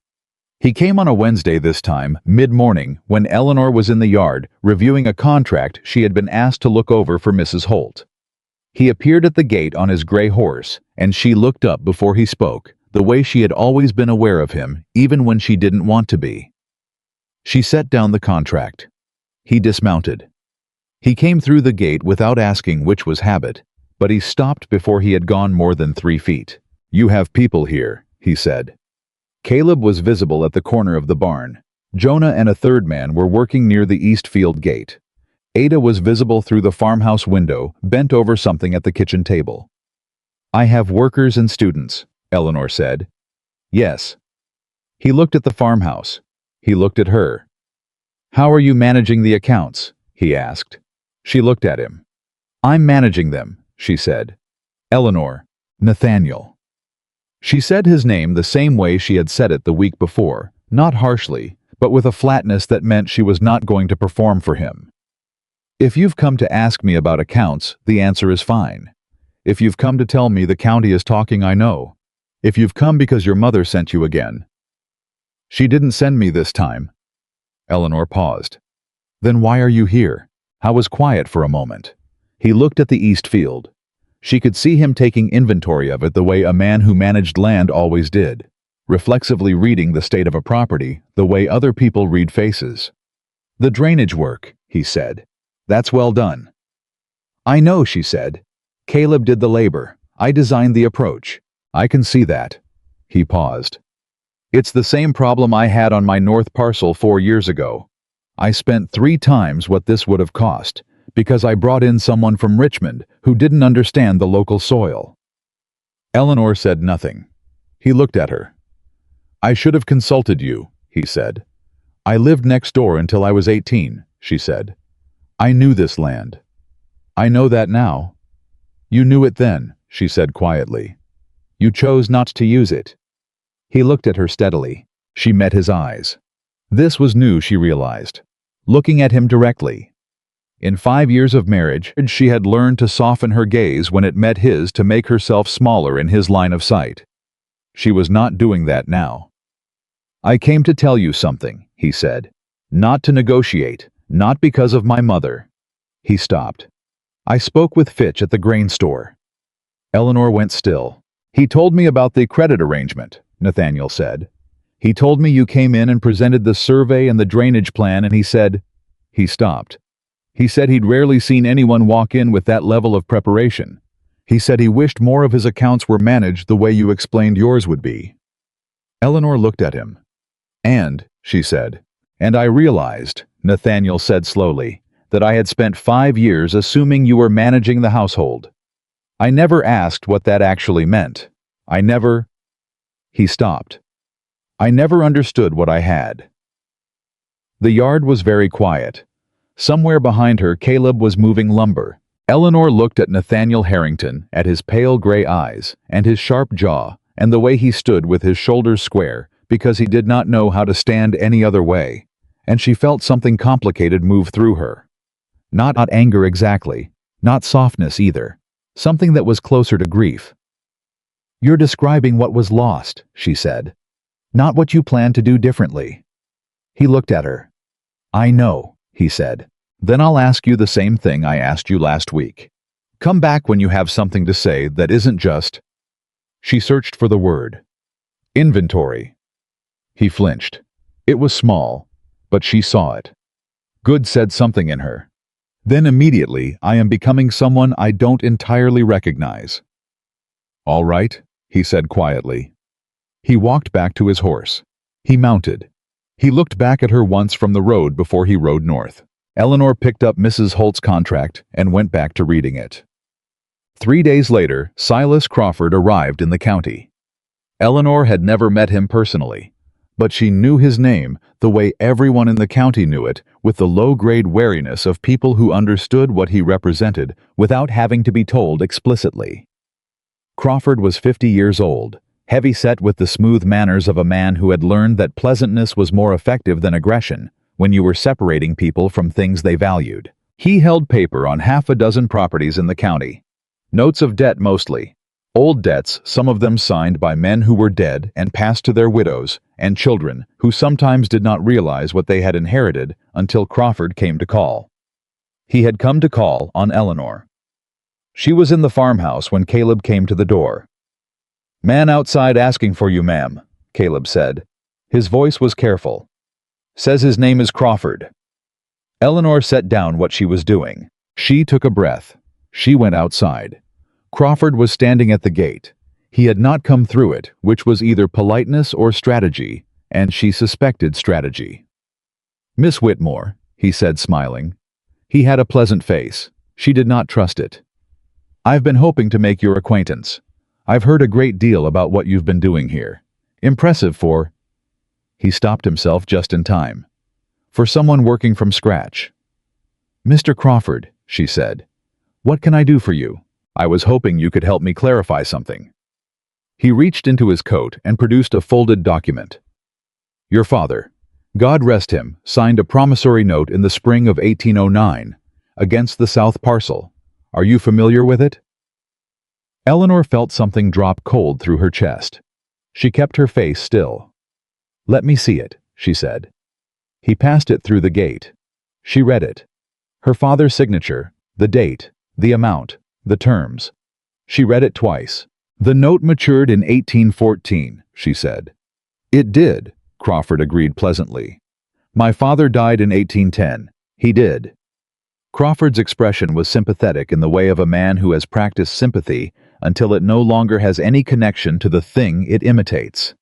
[SPEAKER 1] He came on a Wednesday this time, mid-morning, when Eleanor was in the yard reviewing a contract she had been asked to look over for Mrs. Holt. He appeared at the gate on his gray horse, and she looked up before he spoke, the way she had always been aware of him, even when she didn't want to be. She set down the contract. He dismounted. He came through the gate without asking which was habit, but he stopped before he had gone more than 3 feet. "You have people here," he said. Caleb was visible at the corner of the barn. Jonah and a third man were working near the east field gate. Ada was visible through the farmhouse window, bent over something at the kitchen table. "I have workers and students," Eleanor said. "Yes." He looked at the farmhouse. He looked at her. "How are you managing the accounts?" he asked. She looked at him. "I'm managing them," she said. "Eleanor, Nathaniel." She said his name the same way she had said it the week before, not harshly, but with a flatness that meant she was not going to perform for him. "If you've come to ask me about accounts, the answer is fine. If you've come to tell me the county is talking, I know. If you've come because your mother sent you again." "She didn't send me this time." Eleanor paused. "Then why are you here?" Howe was quiet for a moment. He looked at the east field. She could see him taking inventory of it the way a man who managed land always did, reflexively reading the state of a property the way other people read faces. "The drainage work," he said. "That's well done." "I know," she said. "Caleb did the labor. I designed the approach. I can see that." He paused. "It's the same problem I had on my north parcel 4 years ago. I spent 3 times what this would have cost, because I brought in someone from Richmond who didn't understand the local soil." Eleanor said nothing. He looked at her. "I should have consulted you," he said. "I lived next door until I was 18, she said. "I knew this land." "I know that now." "You knew it then," she said quietly. "You chose not to use it." He looked at her steadily. She met his eyes. This was new, she realized. Looking at him directly. In 5 years of marriage, she had learned to soften her gaze when it met his to make herself smaller in his line of sight. She was not doing that now. "I came to tell you something," he said. "Not to negotiate, not because of my mother." He stopped. "I spoke with Fitch at the grain store." Eleanor went still. "He told me about the credit arrangement," Nathaniel said. "He told me you came in and presented the survey and the drainage plan, and he said—" He stopped. "He said he'd rarely seen anyone walk in with that level of preparation. He said he wished more of his accounts were managed the way you explained yours would be." Eleanor looked at him. "And," she said, "and I realized," Nathaniel said slowly, "that I had spent 5 years assuming you were managing the household. I never asked what that actually meant. I never—" He stopped. "I never understood what I had." The yard was very quiet. Somewhere behind her, Caleb was moving lumber. Eleanor looked at Nathaniel Harrington, at his pale gray eyes, and his sharp jaw, and the way he stood with his shoulders square, because he did not know how to stand any other way, and she felt something complicated move through her. Not anger exactly, not softness either, something that was closer to grief. "You're describing what was lost," she said, "not what you plan to do differently." He looked at her. "I know," he said. "Then I'll ask you the same thing I asked you last week. Come back when you have something to say that isn't just—" She searched for the word. "Inventory." He flinched. It was small, but she saw it. Good said something in her. Then immediately, "I am becoming someone I don't entirely recognize." "All right," he said quietly. He walked back to his horse. He mounted. He looked back at her once from the road before he rode north. Eleanor picked up Mrs. Holt's contract and went back to reading it. 3 days later, Silas Crawford arrived in the county. Eleanor had never met him personally, but she knew his name the way everyone in the county knew it, with the low-grade wariness of people who understood what he represented without having to be told explicitly. Crawford was 50 years old, heavy-set with the smooth manners of a man who had learned that pleasantness was more effective than aggression when you were separating people from things they valued. He held paper on 6 properties in the county. Notes of debt mostly. Old debts, some of them signed by men who were dead and passed to their widows, and children who sometimes did not realize what they had inherited until Crawford came to call. He had come to call on Eleanor. She was in the farmhouse when Caleb came to the door. Man outside asking for you, ma'am, Caleb said. His voice was careful. Says his name is Crawford. Eleanor set down what she was doing. She took a breath. She went outside. Crawford was standing at the gate. He had not come through it, which was either politeness or strategy, and she suspected strategy. Miss Whitmore, he said, smiling. He had a pleasant face. She did not trust it. I've been hoping to make your acquaintance. I've heard a great deal about what you've been doing here. Impressive for... He stopped himself just in time. For someone working from scratch. Mr. Crawford, she said. What can I do for you? I was hoping you could help me clarify something. He reached into his coat and produced a folded document. Your father, God rest him, signed a promissory note in the spring of 1809 against the South Parcel. Are you familiar with it? Eleanor felt something drop cold through her chest. She kept her face still. Let me see it, she said. He passed it through the gate. She read it. Her father's signature, the date, the amount, the terms. She read it twice. The note matured in 1814, she said. It did, Crawford agreed pleasantly. My father died in 1810. He did. Crawford's expression was sympathetic in the way of a man who has practiced sympathy until it no longer has any connection to the thing it imitates.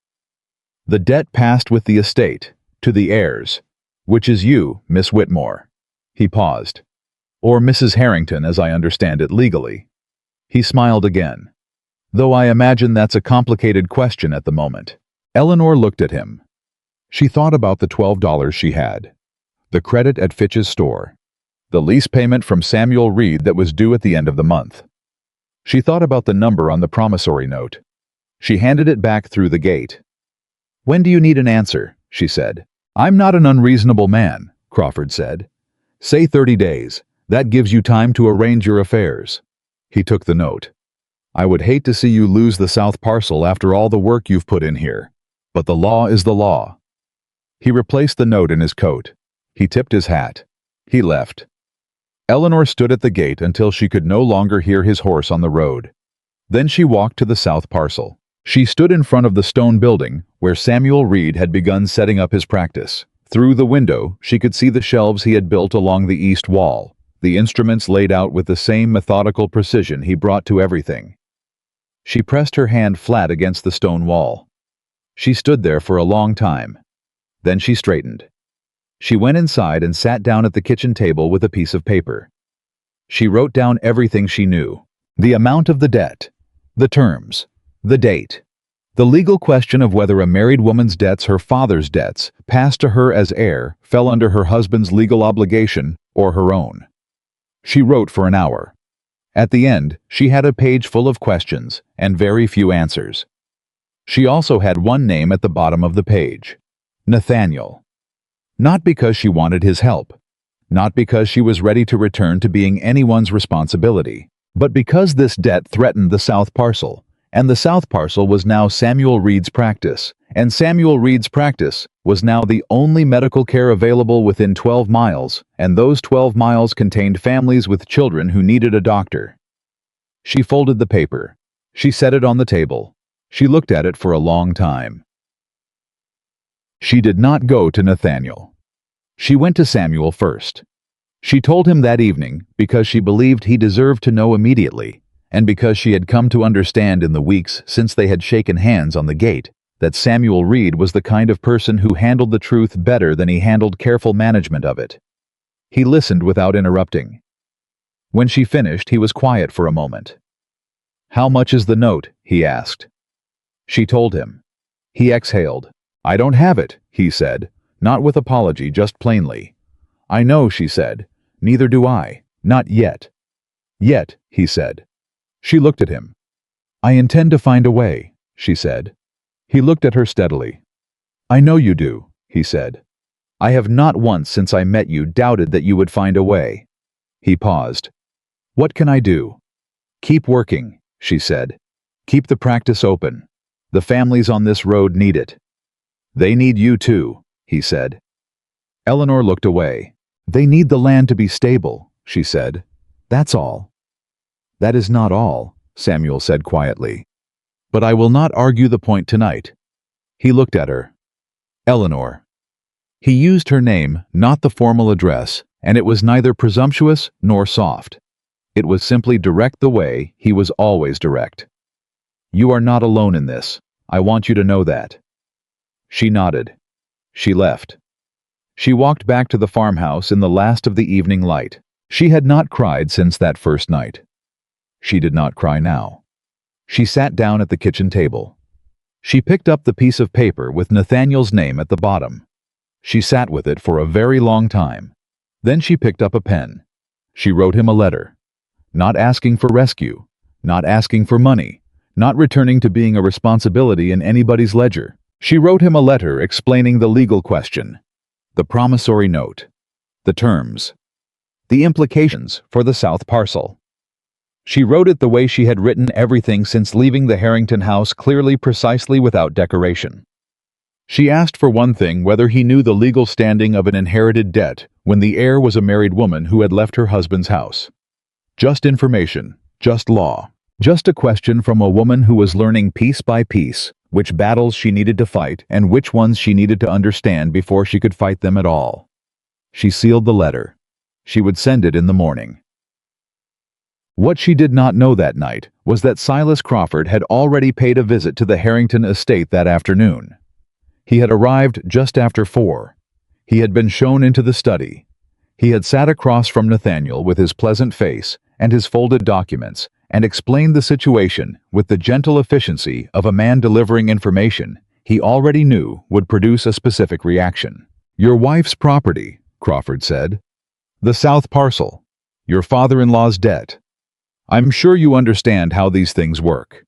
[SPEAKER 1] The debt passed with the estate, to the heirs, which is you, Miss Whitmore. He paused. Or Mrs. Harrington, as I understand it legally. He smiled again. Though I imagine that's a complicated question at the moment. Eleanor looked at him. She thought about the $12 she had. The credit at Fitch's store. The lease payment from Samuel Reed that was due at the end of the month. She thought about the number on the promissory note. She handed it back through the gate. When do you need an answer? She said. I'm not an unreasonable man, Crawford said. Say 30 days. That gives you time to arrange your affairs. He took the note. I would hate to see you lose the South Parcel after all the work you've put in here. But the law is the law. He replaced the note in his coat. He tipped his hat. He left. Eleanor stood at the gate until she could no longer hear his horse on the road. Then she walked to the South Parcel. She stood in front of the stone building where Samuel Reed had begun setting up his practice. Through the window, she could see the shelves he had built along the east wall, the instruments laid out with the same methodical precision he brought to everything. She pressed her hand flat against the stone wall. She stood there for a long time. Then she straightened. She went inside and sat down at the kitchen table with a piece of paper. She wrote down everything she knew. The amount of the debt, the terms, the date, the legal question of whether a married woman's debts, her father's debts, passed to her as heir, fell under her husband's legal obligation or her own. She wrote for an hour. At the end, she had a page full of questions and very few answers. She also had one name at the bottom of the page. Nathaniel. Not because she wanted his help, not because she was ready to return to being anyone's responsibility, but because this debt threatened the South Parcel, and the South Parcel was now Samuel Reed's practice, and Samuel Reed's practice was now the only medical care available within 12 miles, and those 12 miles contained families with children who needed a doctor. She folded the paper. She set it on the table. She looked at it for a long time. She did not go to Nathaniel. She went to Samuel first. She told him that evening because she believed he deserved to know immediately, and because she had come to understand in the weeks since they had shaken hands on the gate that Samuel Reed was the kind of person who handled the truth better than he handled careful management of it. He listened without interrupting. When she finished, he was quiet for a moment. How much is the note? He asked. She told him. He exhaled. I don't have it, he said, not with apology, just plainly. I know, she said. Neither do I. Not yet. Yet, he said. She looked at him. I intend to find a way, she said. He looked at her steadily. I know you do, he said. I have not once since I met you doubted that you would find a way. He paused. What can I do? Keep working, she said. Keep the practice open. The families on this road need it. They need you too, he said. Eleanor looked away. They need the land to be stable, she said. That's all. That is not all, Samuel said quietly. But I will not argue the point tonight. He looked at her. Eleanor. He used her name, not the formal address, and it was neither presumptuous nor soft. It was simply direct the way he was always direct. You are not alone in this. I want you to know that. She nodded. She left. She walked back to the farmhouse in the last of the evening light. She had not cried since that first night. She did not cry now. She sat down at the kitchen table. She picked up the piece of paper with Nathaniel's name at the bottom. She sat with it for a very long time. Then she picked up a pen. She wrote him a letter. Not asking for rescue, not asking for money, not returning to being a responsibility in anybody's ledger. She wrote him a letter explaining the legal question, the promissory note, the terms, the implications for the South parcel. She wrote it the way she had written everything since leaving the Harrington house, clearly, precisely, without decoration. She asked for one thing: whether he knew the legal standing of an inherited debt when the heir was a married woman who had left her husband's house. Just information, just law, just a question from a woman who was learning piece by piece which battles she needed to fight and which ones she needed to understand before she could fight them at all. She sealed the letter. She would send it in the morning. What she did not know that night was that Silas Crawford had already paid a visit to the Harrington estate that afternoon. He had arrived just after 4. He had been shown into the study. He had sat across from Nathaniel with his pleasant face and his folded documents and explained the situation with the gentle efficiency of a man delivering information he already knew would produce a specific reaction. Your wife's property, Crawford said. The South parcel. Your father-in-law's debt. I'm sure you understand how these things work.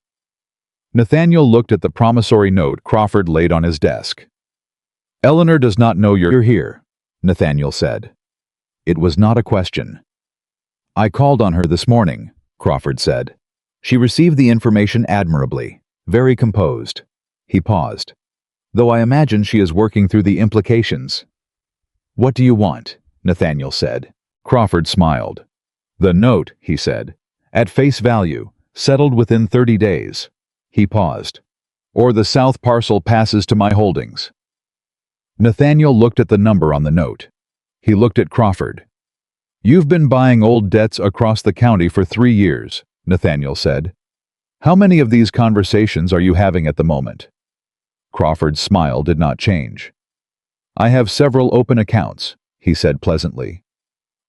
[SPEAKER 1] Nathaniel looked at the promissory note Crawford laid on his desk. Eleanor does not know you're here, Nathaniel said. It was not a question. I called on her this morning, Crawford said. She received the information admirably, very composed. He paused. Though I imagine she is working through the implications. What do you want? Nathaniel said. Crawford smiled. The note, he said. At face value, settled within 30 days. He paused. Or the South parcel passes to my holdings. Nathaniel looked at the number on the note. He looked at Crawford. You've been buying old debts across the county for 3 years, Nathaniel said. How many of these conversations are you having at the moment? Crawford's smile did not change. I have several open accounts, he said pleasantly.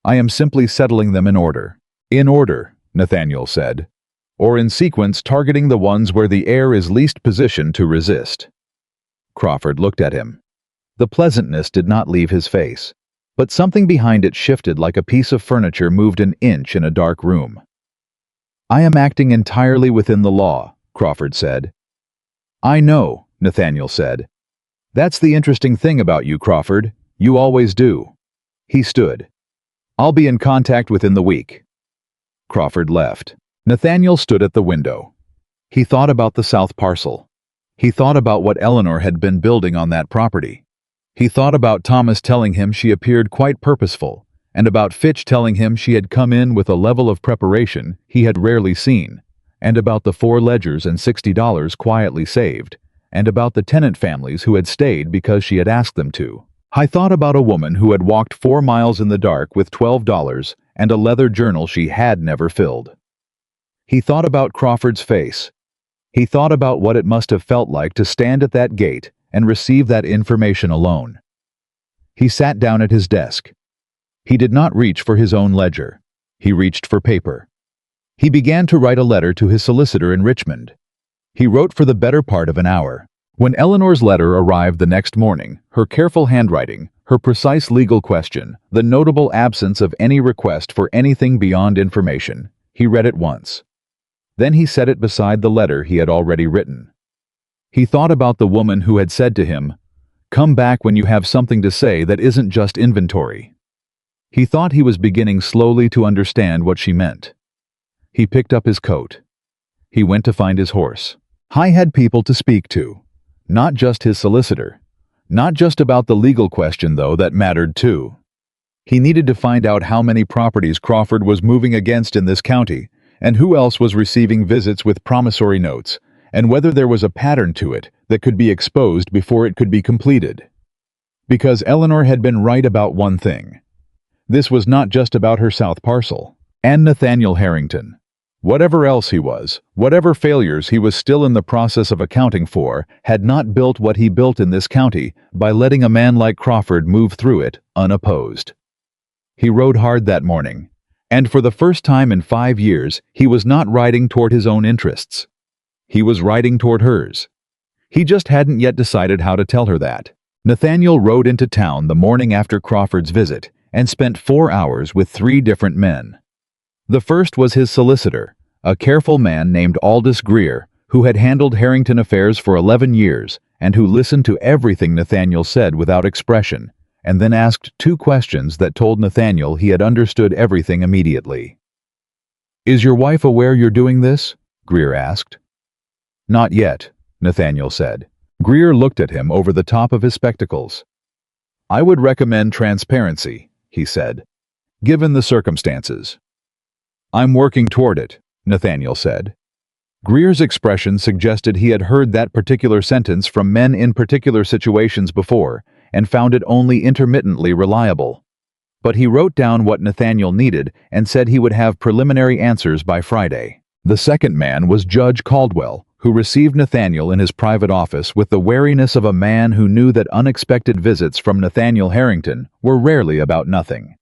[SPEAKER 1] I am simply settling them in order. In order, Nathaniel said. Or in sequence, targeting the ones where the heir is least positioned to resist. Crawford looked at him. The pleasantness did not leave his face, but something behind it shifted like a piece of furniture moved an inch in a dark room. I am acting entirely within the law, Crawford said. I know, Nathaniel said. That's the interesting thing about you, Crawford. You always do. He stood. I'll be in contact within the week. Crawford left. Nathaniel stood at the window. He thought about the South parcel. He thought about what Eleanor had been building on that property. He thought about Thomas telling him she appeared quite purposeful, and about Fitch telling him she had come in with a level of preparation he had rarely seen, and about the 4 ledgers and $60 quietly saved, and about the tenant families who had stayed because she had asked them to. I thought about a woman who had walked 4 miles in the dark with $12 and a leather journal she had never filled. He thought about Crawford's face. He thought about what it must have felt like to stand at that gate and receive that information alone. He sat down at his desk. He did not reach for his own ledger. He reached for paper. He began to write a letter to his solicitor in Richmond. He wrote for the better part of an hour. When Eleanor's letter arrived the next morning, her careful handwriting, her precise legal question, the notable absence of any request for anything beyond information, he read it once. Then he set it beside the letter he had already written. He thought about the woman who had said to him, "Come back when you have something to say that isn't just inventory." He thought he was beginning slowly to understand what she meant. He picked up his coat. He went to find his horse. He had people to speak to. Not just his solicitor. Not just about the legal question, though, that mattered too. He needed to find out how many properties Crawford was moving against in this county, and who else was receiving visits with promissory notes, and whether there was a pattern to it that could be exposed before it could be completed. Because Eleanor had been right about one thing. This was not just about her South Parcel and Nathaniel Harrington. Whatever else he was, whatever failures he was still in the process of accounting for, had not built what he built in this county by letting a man like Crawford move through it unopposed. He rode hard that morning, and for the first time in 5 years, he was not riding toward his own interests. He was riding toward hers. He just hadn't yet decided how to tell her that. Nathaniel rode into town the morning after Crawford's visit and spent 4 hours with 3 different men. The first was his solicitor, a careful man named Aldous Greer, who had handled Harrington affairs for 11 years and who listened to everything Nathaniel said without expression, and then asked 2 questions that told Nathaniel he had understood everything immediately. "Is your wife aware you're doing this?" Greer asked. "Not yet," Nathaniel said. Greer looked at him over the top of his spectacles. "I would recommend transparency," he said, "given the circumstances." "I'm working toward it," Nathaniel said. Greer's expression suggested he had heard that particular sentence from men in particular situations before and found it only intermittently reliable. But he wrote down what Nathaniel needed and said he would have preliminary answers by Friday. The second man was Judge Caldwell, who received Nathaniel in his private office with the wariness of a man who knew that unexpected visits from Nathaniel Harrington were rarely about nothing.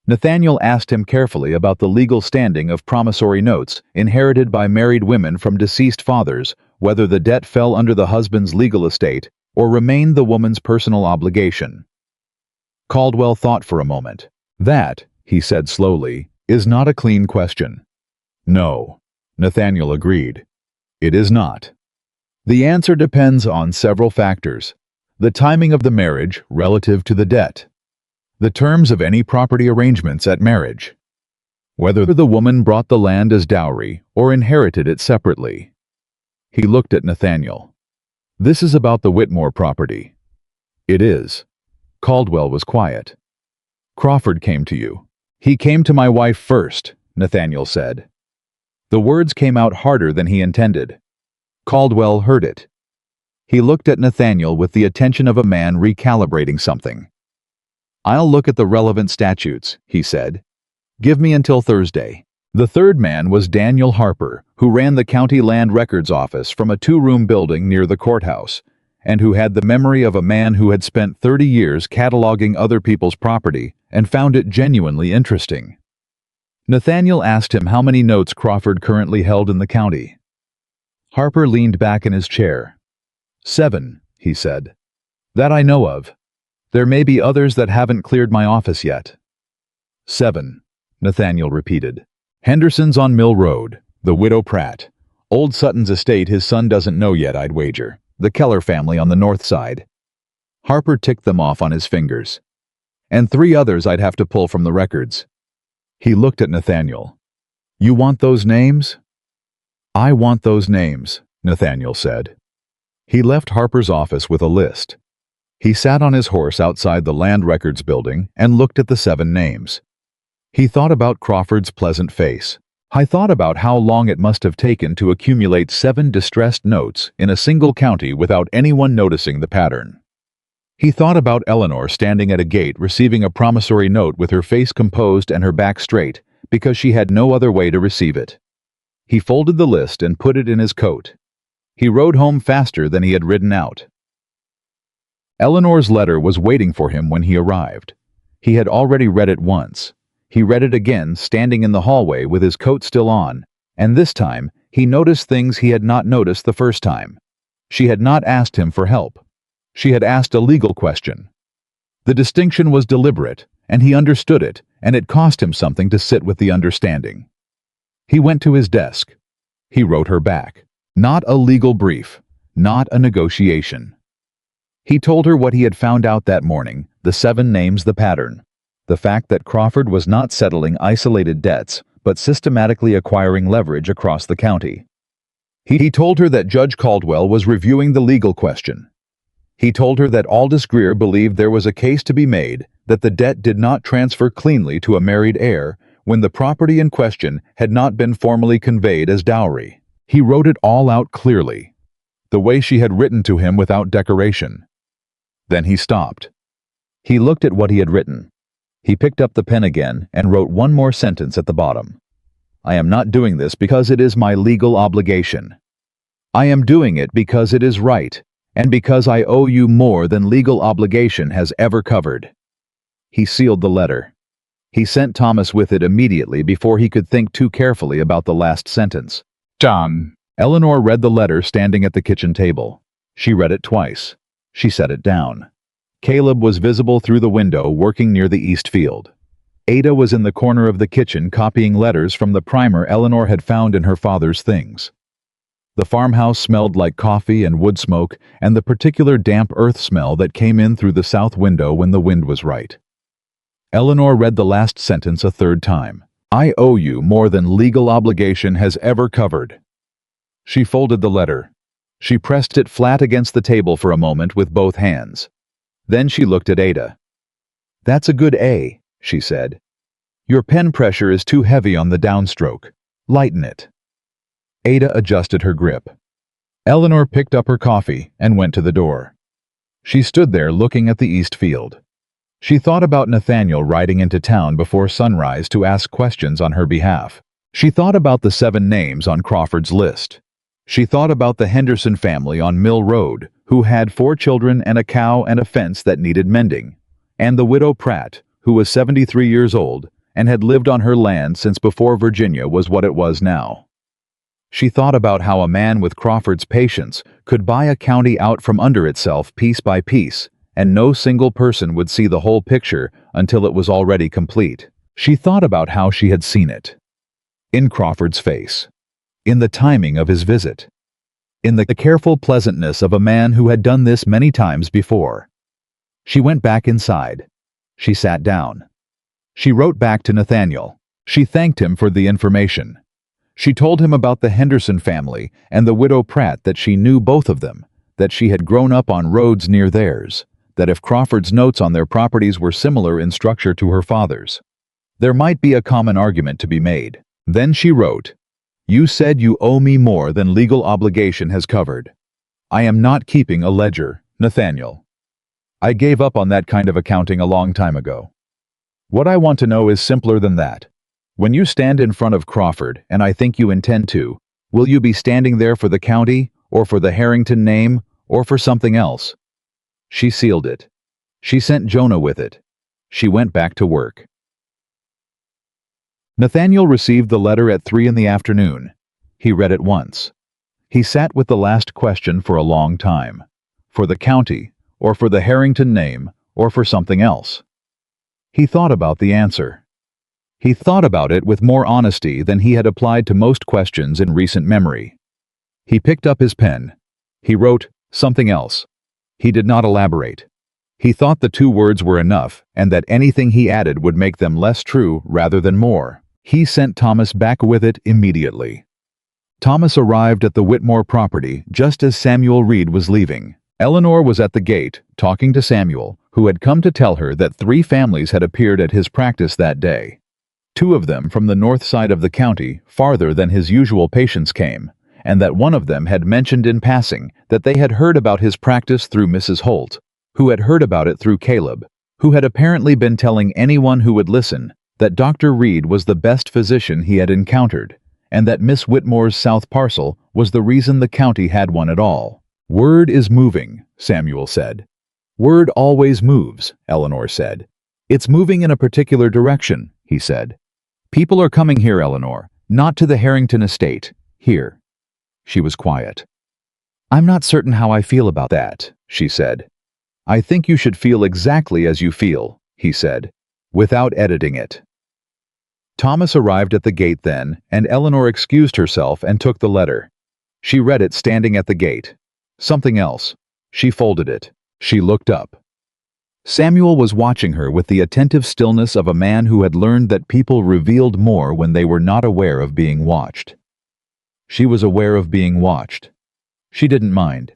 [SPEAKER 1] Nathaniel asked him carefully about the legal standing of promissory notes inherited by married women from deceased fathers, whether the debt fell under the husband's legal estate or remained the woman's personal obligation. Caldwell thought for a moment. "That," he said slowly, "is not a clean question." "No," Nathaniel agreed. "It is not. The answer depends on several factors. The timing of the marriage relative to the debt. The terms of any property arrangements at marriage. Whether the woman brought the land as dowry or inherited it separately." He looked at Nathaniel. "This is about the Whitmore property." "It is." Caldwell was quiet. "Crawford came to you." "He came to my wife first," Nathaniel said. The words came out harder than he intended. Caldwell heard it. He looked at Nathaniel with the attention of a man recalibrating something. "I'll look at the relevant statutes," he said. "Give me until Thursday." The third man was Daniel Harper, who ran the county land records office from a 2-room building near the courthouse, and who had the memory of a man who had spent 30 years cataloging other people's property and found it genuinely interesting. Nathaniel asked him how many notes Crawford currently held in the county. Harper leaned back in his chair. 7, he said. "That I know of. There may be others that haven't cleared my office yet." 7, Nathaniel repeated. "Henderson's on Mill Road, the widow Pratt. Old Sutton's estate his son doesn't know yet, I'd wager. The Keller family on the north side." Harper ticked them off on his fingers. "And 3 others I'd have to pull from the records." He looked at Nathaniel. "You want those names?" "I want those names," Nathaniel said. He left Harper's office with a list. He sat on his horse outside the land records building and looked at the 7 names. He thought about Crawford's pleasant face. He thought about how long it must have taken to accumulate 7 distressed notes in a single county without anyone noticing the pattern. He thought about Eleanor standing at a gate receiving a promissory note with her face composed and her back straight because she had no other way to receive it. He folded the list and put it in his coat. He rode home faster than he had ridden out. Eleanor's letter was waiting for him when he arrived. He had already read it once. He read it again standing in the hallway with his coat still on, and this time he noticed things he had not noticed the first time. She had not asked him for help. She had asked a legal question. The distinction was deliberate, and he understood it, and it cost him something to sit with the understanding. He went to his desk. He wrote her back. Not a legal brief, not a negotiation. He told her what he had found out that morning, the 7 names, the pattern. The fact that Crawford was not settling isolated debts, but systematically acquiring leverage across the county. He told her that Judge Caldwell was reviewing the legal question. He told her that Aldous Greer believed there was a case to be made that the debt did not transfer cleanly to a married heir when the property in question had not been formally conveyed as dowry. He wrote it all out clearly, the way she had written to him without decoration. Then he stopped. He looked at what he had written. He picked up the pen again and wrote one more sentence at the bottom. I am not doing this because it is my legal obligation. I am doing it because it is right, and because I owe you more than legal obligation has ever covered. He sealed the letter. He sent Thomas with it immediately before he could think too carefully about the last sentence.
[SPEAKER 2] Done.
[SPEAKER 1] Eleanor read the letter standing at the kitchen table. She read it twice. She set it down. Caleb was visible through the window working near the east field. Ada was in the corner of the kitchen copying letters from the primer Eleanor had found in her father's things. The farmhouse smelled like coffee and wood smoke and the particular damp earth smell that came in through the south window when the wind was right. Eleanor read the last sentence a third time. I owe you more than legal obligation has ever covered. She folded the letter. She pressed it flat against the table for a moment with both hands. Then she looked at Ada. That's a good A, she said. Your pen pressure is too heavy on the downstroke. Lighten it. Ada adjusted her grip. Eleanor picked up her coffee and went to the door. She stood there looking at the east field. She thought about Nathaniel riding into town before sunrise to ask questions on her behalf. She thought about the 7 names on Crawford's list. She thought about the Henderson family on Mill Road, who had 4 children and a cow and a fence that needed mending, and the widow Pratt, who was 73 years old and had lived on her land since before Virginia was what it was now. She thought about how a man with Crawford's patience could buy a county out from under itself piece by piece, and no single person would see the whole picture until it was already complete. She thought about how she had seen it. In Crawford's face. In the timing of his visit. In the careful pleasantness of a man who had done this many times before. She went back inside. She sat down. She wrote back to Nathaniel. She thanked him for the information. She told him about the Henderson family and the widow Pratt, that she knew both of them, that she had grown up on roads near theirs, that if Crawford's notes on their properties were similar in structure to her father's, there might be a common argument to be made. Then she wrote, You said you owe me more than legal obligation has covered. I am not keeping a ledger, Nathaniel. I gave up on that kind of accounting a long time ago. What I want to know is simpler than that. When you stand in front of Crawford, and I think you intend to, will you be standing there for the county, or for the Harrington name, or for something else? She sealed it. She sent Jonah with it. She went back to work. Nathaniel received the letter at 3 in the afternoon. He read it once. He sat with the last question for a long time. For the county, or for the Harrington name, or for something else. He thought about the answer. He thought about it with more honesty than he had applied to most questions in recent memory. He picked up his pen. He wrote something else. He did not elaborate. He thought the 2 words were enough, and that anything he added would make them less true rather than more. He sent Thomas back with it immediately. Thomas arrived at the Whitmore property just as Samuel Reed was leaving. Eleanor was at the gate, talking to Samuel, who had come to tell her that 3 families had appeared at his practice that day. 2 of them from the north side of the county, farther than his usual patients came, and that one of them had mentioned in passing that they had heard about his practice through Mrs. Holt, who had heard about it through Caleb, who had apparently been telling anyone who would listen that Dr. Reed was the best physician he had encountered, and that Miss Whitmore's south parcel was the reason the county had one at all. Word is moving, Samuel said. Word always moves, Eleanor said. It's moving in a particular direction, he said. People are coming here, Eleanor, not to the Harrington estate, here. She was quiet. I'm not certain how I feel about that, she said. I think you should feel exactly as you feel, he said, without editing it. Thomas arrived at the gate then, and Eleanor excused herself and took the letter. She read it standing at the gate. Something else. She folded it. She looked up. Samuel was watching her with the attentive stillness of a man who had learned that people revealed more when they were not aware of being watched. She was aware of being watched. She didn't mind.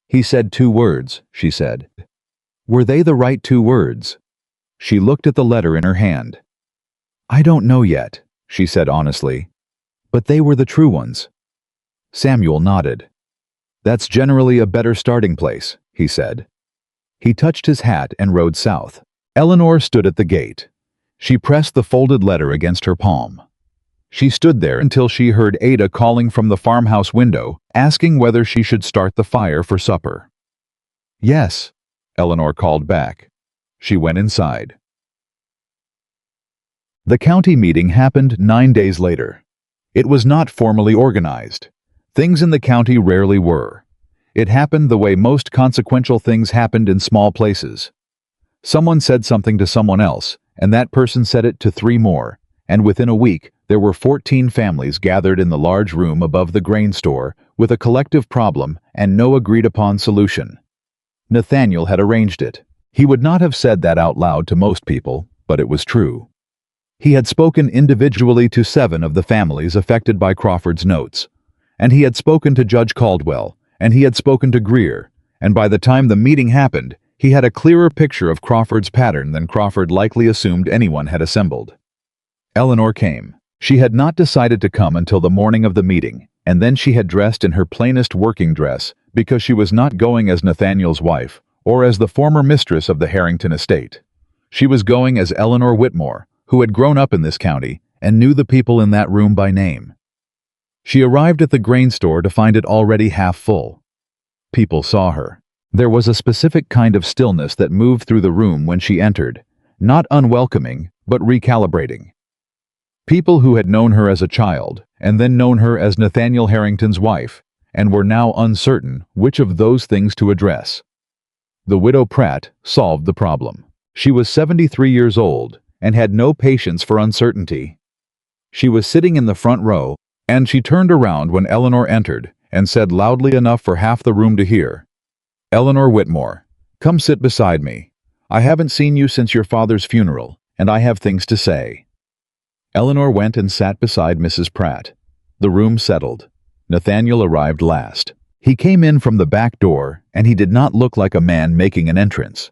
[SPEAKER 1] He said 2 words, she said. Were they the right 2 words? She looked at the letter in her hand. I don't know yet, she said honestly, but they were the true ones. Samuel nodded. That's generally a better starting place, he said. He touched his hat and rode south. Eleanor stood at the gate. She pressed the folded letter against her palm. She stood there until she heard Ada calling from the farmhouse window, asking whether she should start the fire for supper. Yes, Eleanor called back. She went inside. The county meeting happened 9 days later. It was not formally organized. Things in the county rarely were. It happened the way most consequential things happened in small places. Someone said something to someone else, and that person said it to 3 more, and within a week, there were 14 families gathered in the large room above the grain store with a collective problem and no agreed-upon solution. Nathaniel had arranged it. He would not have said that out loud to most people, but it was true. He had spoken individually to 7 of the families affected by Crawford's notes, and he had spoken to Judge Caldwell, and he had spoken to Greer, and by the time the meeting happened, he had a clearer picture of Crawford's pattern than Crawford likely assumed anyone had assembled. Eleanor came. She had not decided to come until the morning of the meeting, and then she had dressed in her plainest working dress because she was not going as Nathaniel's wife or as the former mistress of the Harrington estate. She was going as Eleanor Whitmore, who had grown up in this county and knew the people in that room by name. She arrived at the grain store to find it already half full. People saw her. There was a specific kind of stillness that moved through the room when she entered, not unwelcoming, but recalibrating. People who had known her as a child, and then known her as Nathaniel Harrington's wife, and were now uncertain which of those things to address. The widow Pratt solved the problem. She was 73 years old, and had no patience for uncertainty. She was sitting in the front row, and she turned around when Eleanor entered, and said loudly enough for half the room to hear, "Eleanor Whitmore, come sit beside me. I haven't seen you since your father's funeral, and I have things to say." Eleanor went and sat beside Mrs. Pratt. The room settled. Nathaniel arrived last. He came in from the back door, and he did not look like a man making an entrance.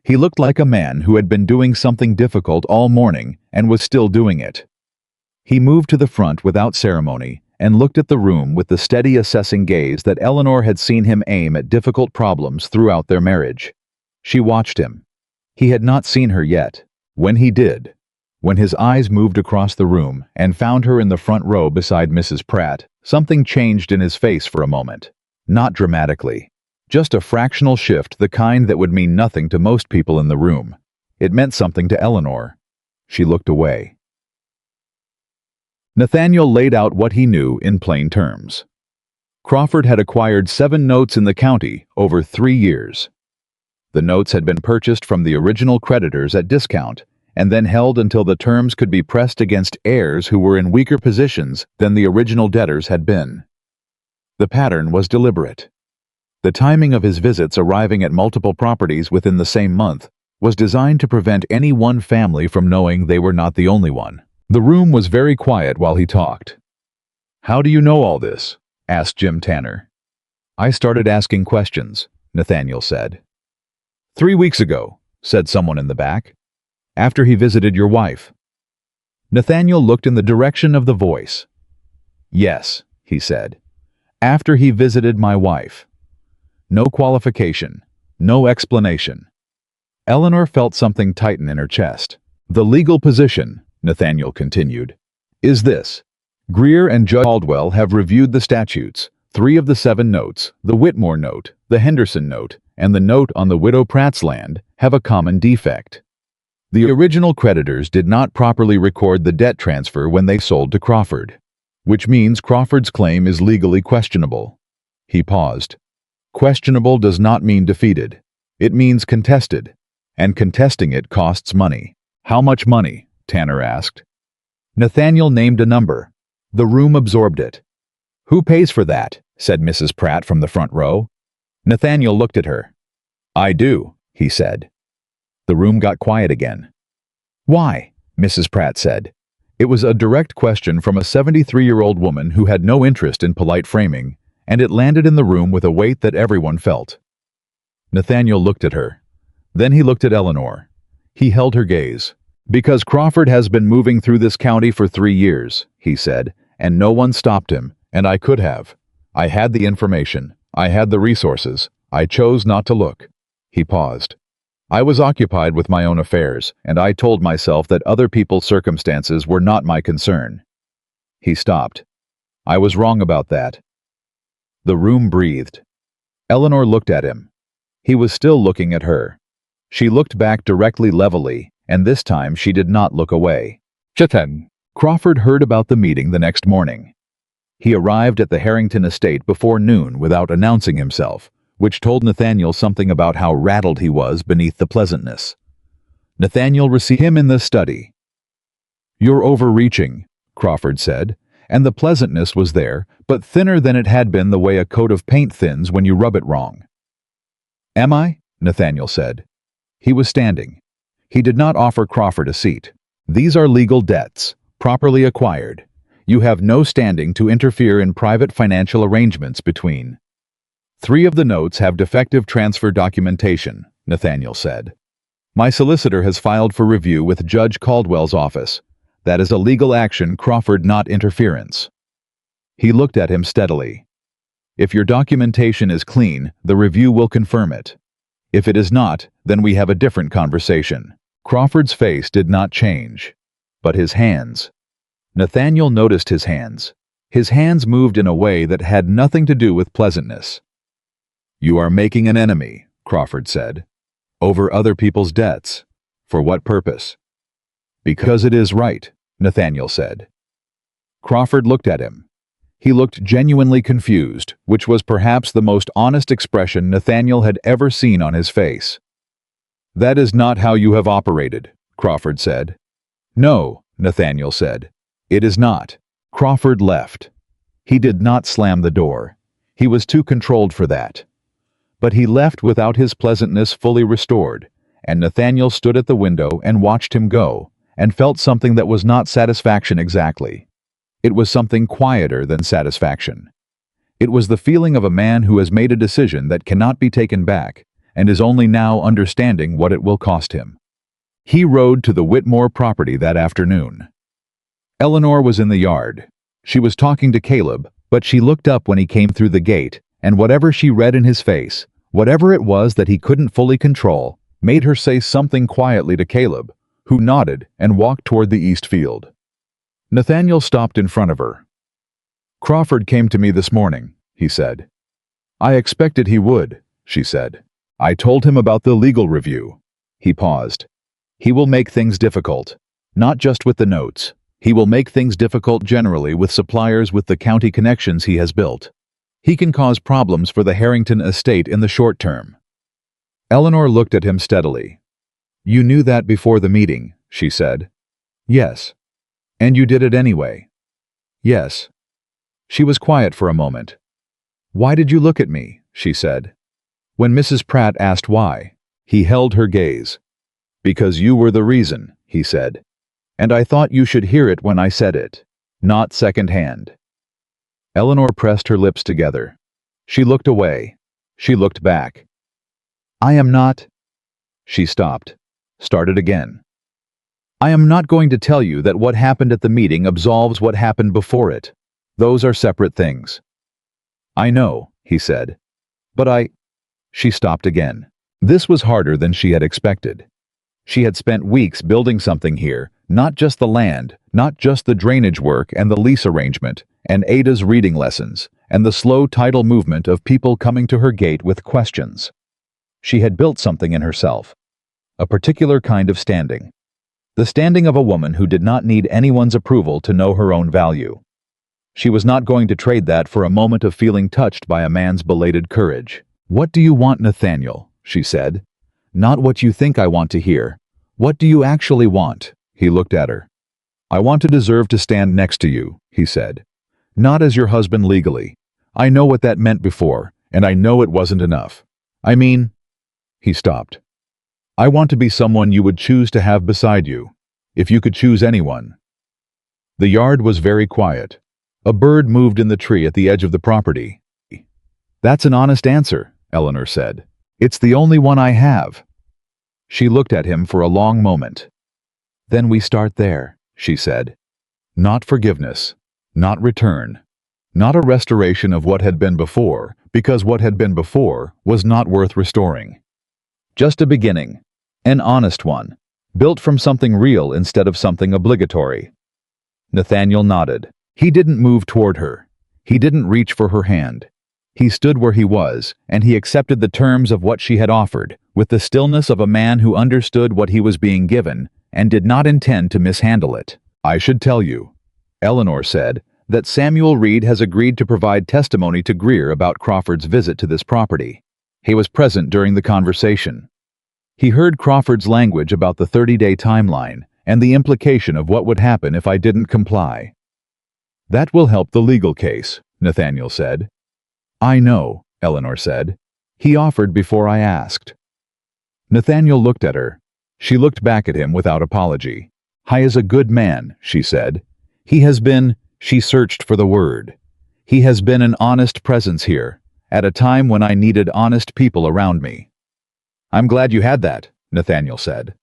[SPEAKER 1] He looked like a man who had been doing something difficult all morning and was still doing it. He moved to the front without ceremony and looked at the room with the steady assessing gaze that Eleanor had seen him aim at difficult problems throughout their marriage. She watched him. He had not seen her yet. When he did, when his eyes moved across the room and found her in the front row beside Mrs. Pratt, something changed in his face for a moment. Not dramatically. Just a fractional shift, the kind that would mean nothing to most people in the room. It meant something to Eleanor. She looked away. Nathaniel laid out what he knew in plain terms. Crawford had acquired 7 notes in the county over 3 years. The notes had been purchased from the original creditors at discount, and then held until the terms could be pressed against heirs who were in weaker positions than the original debtors had been. The pattern was deliberate. The timing of his visits arriving at multiple properties within the same month was designed to prevent any one family from knowing they were not the only one. The room was very quiet while he talked. "How do you know all this?" asked Jim Tanner. "I started asking questions," Nathaniel said. "3 weeks ago," said someone in the back. "After he visited your wife." Nathaniel looked in the direction of the voice. "Yes," he said. "After he visited my wife." No qualification, no explanation. Eleanor felt something tighten in her chest. "The legal position," Nathaniel continued, "is this. Greer and Judge Caldwell have reviewed the statutes. 3 of the 7 notes, the Whitmore note, the Henderson note, and the note on the widow Pratt's land, have a common defect. The original creditors did not properly record the debt transfer when they sold to Crawford, which means Crawford's claim is legally questionable." He paused. Questionable does not mean defeated. It means contested, and contesting it costs money. "How much money?" Tanner asked. Nathaniel named a number. The room absorbed it. "Who pays for that?" said Mrs. Pratt from the front row. Nathaniel looked at her. "I do," he said. The room got quiet again. "Why?" Mrs. Pratt said. It was a direct question from a 73-year-old woman who had no interest in polite framing, and it landed in the room with a weight that everyone felt. Nathaniel looked at her. Then he looked at Eleanor. He held her gaze. "Because Crawford has been moving through this county for 3 years," he said, "and no one stopped him, and I could have. I had the information. I had the resources. I chose not to look. He paused. I was occupied with my own affairs, and I told myself that other people's circumstances were not my concern. He stopped. I was wrong about that. The room breathed. Eleanor looked at him. He was still looking at her. She looked back directly levelly, and this time she did not look away. Chetan. Crawford heard about the meeting the next morning. He arrived at the Harrington estate before noon without announcing himself, which told Nathaniel something about how rattled he was beneath the pleasantness. Nathaniel received him in the study. "You're overreaching," Crawford said, and the pleasantness was there, but thinner than it had been the way a coat of paint thins when you rub it wrong. "Am I?" Nathaniel said. He was standing. He did not offer Crawford a seat. "These are legal debts, properly acquired. You have no standing to interfere in private financial arrangements between." "3 of the notes have defective transfer documentation," Nathaniel said. "My solicitor has filed for review with Judge Caldwell's office. That is a legal action, Crawford, not interference." He looked at him steadily. "If your documentation is clean, the review will confirm it. If it is not, then we have a different conversation." Crawford's face did not change, but his hands. Nathaniel noticed his hands. His hands moved in a way that had nothing to do with pleasantness. "You are making an enemy," Crawford said. "Over other people's debts. For what purpose?" "Because it is right," Nathaniel said. Crawford looked at him. He looked genuinely confused, which was perhaps the most honest expression Nathaniel had ever seen on his face. "That is not how you have operated," Crawford said. "No," Nathaniel said. "It is not." Crawford left. He did not slam the door. He was too controlled for that. But he left without his pleasantness fully restored, and Nathaniel stood at the window and watched him go, and felt something that was not satisfaction exactly. It was something quieter than satisfaction. It was the feeling of a man who has made a decision that cannot be taken back, and is only now understanding what it will cost him. He rode to the Whitmore property that afternoon. Eleanor was in the yard. She was talking to Caleb, but she looked up when he came through the gate, and whatever she read in his face, whatever it was that he couldn't fully control, made her say something quietly to Caleb, who nodded and walked toward the east field. Nathaniel stopped in front of her. "Crawford came to me this morning," he said. "I expected he would," she said. "I told him about the legal review." He paused. "He will make things difficult, not just with the notes. He will make things difficult generally with suppliers with the county connections he has built. He can cause problems for the Harrington estate in the short term." Eleanor looked at him steadily. "You knew that before the meeting," she said. "Yes." "And you did it anyway?" "Yes." She was quiet for a moment. "Why did you look at me?" she said. When Mrs. Pratt asked why, he held her gaze. "Because you were the reason," he said. "And I thought you should hear it when I said it, not second-hand." Eleanor pressed her lips together. She looked away. She looked back. "I am not—" She stopped, started again. "I am not going to tell you that what happened at the meeting absolves what happened before it. Those are separate things." "I know," he said. "But She stopped again. This was harder than she had expected. She had spent weeks building something here, not just the land, not just the drainage work and the lease arrangement, and Ada's reading lessons, and the slow tidal movement of people coming to her gate with questions. She had built something in herself. A particular kind of standing. The standing of a woman who did not need anyone's approval to know her own value. She was not going to trade that for a moment of feeling touched by a man's belated courage. "What do you want, Nathaniel?" she said. "Not what you think I want to hear. What do you actually want?" He looked at her. "I want to deserve to stand next to you," he said. "Not as your husband legally. I know what that meant before, and I know it wasn't enough. I mean—" He stopped. "I want to be someone you would choose to have beside you, if you could choose anyone." The yard was very quiet. A bird moved in the tree at the edge of the property. "That's an honest answer," Eleanor said. "It's the only one I have." She looked at him for a long moment. "Then we start there," she said. "Not forgiveness, not return, Not a restoration of what had been before, because what had been before was not worth restoring. Just a beginning. An honest one. Built from something real instead of something obligatory. Nathaniel nodded. He didn't move toward her. He didn't reach for her hand. He stood where he was, and he accepted the terms of what she had offered, with the stillness of a man who understood what he was being given, and did not intend to mishandle it. "I should tell you," Eleanor said, "that Samuel Reed has agreed to provide testimony to Greer about Crawford's visit to this property. He was present during the conversation. He heard Crawford's language about the 30-day timeline, and the implication of what would happen if I didn't comply." "That will help the legal case," Nathaniel said. "I know," Eleanor said. "He offered before I asked." Nathaniel looked at her. She looked back at him without apology. "He is a good man," she said. "He has been," she searched for the word. "He has been an honest presence here, at a time when I needed honest people around me." "I'm glad you had that," Nathaniel said.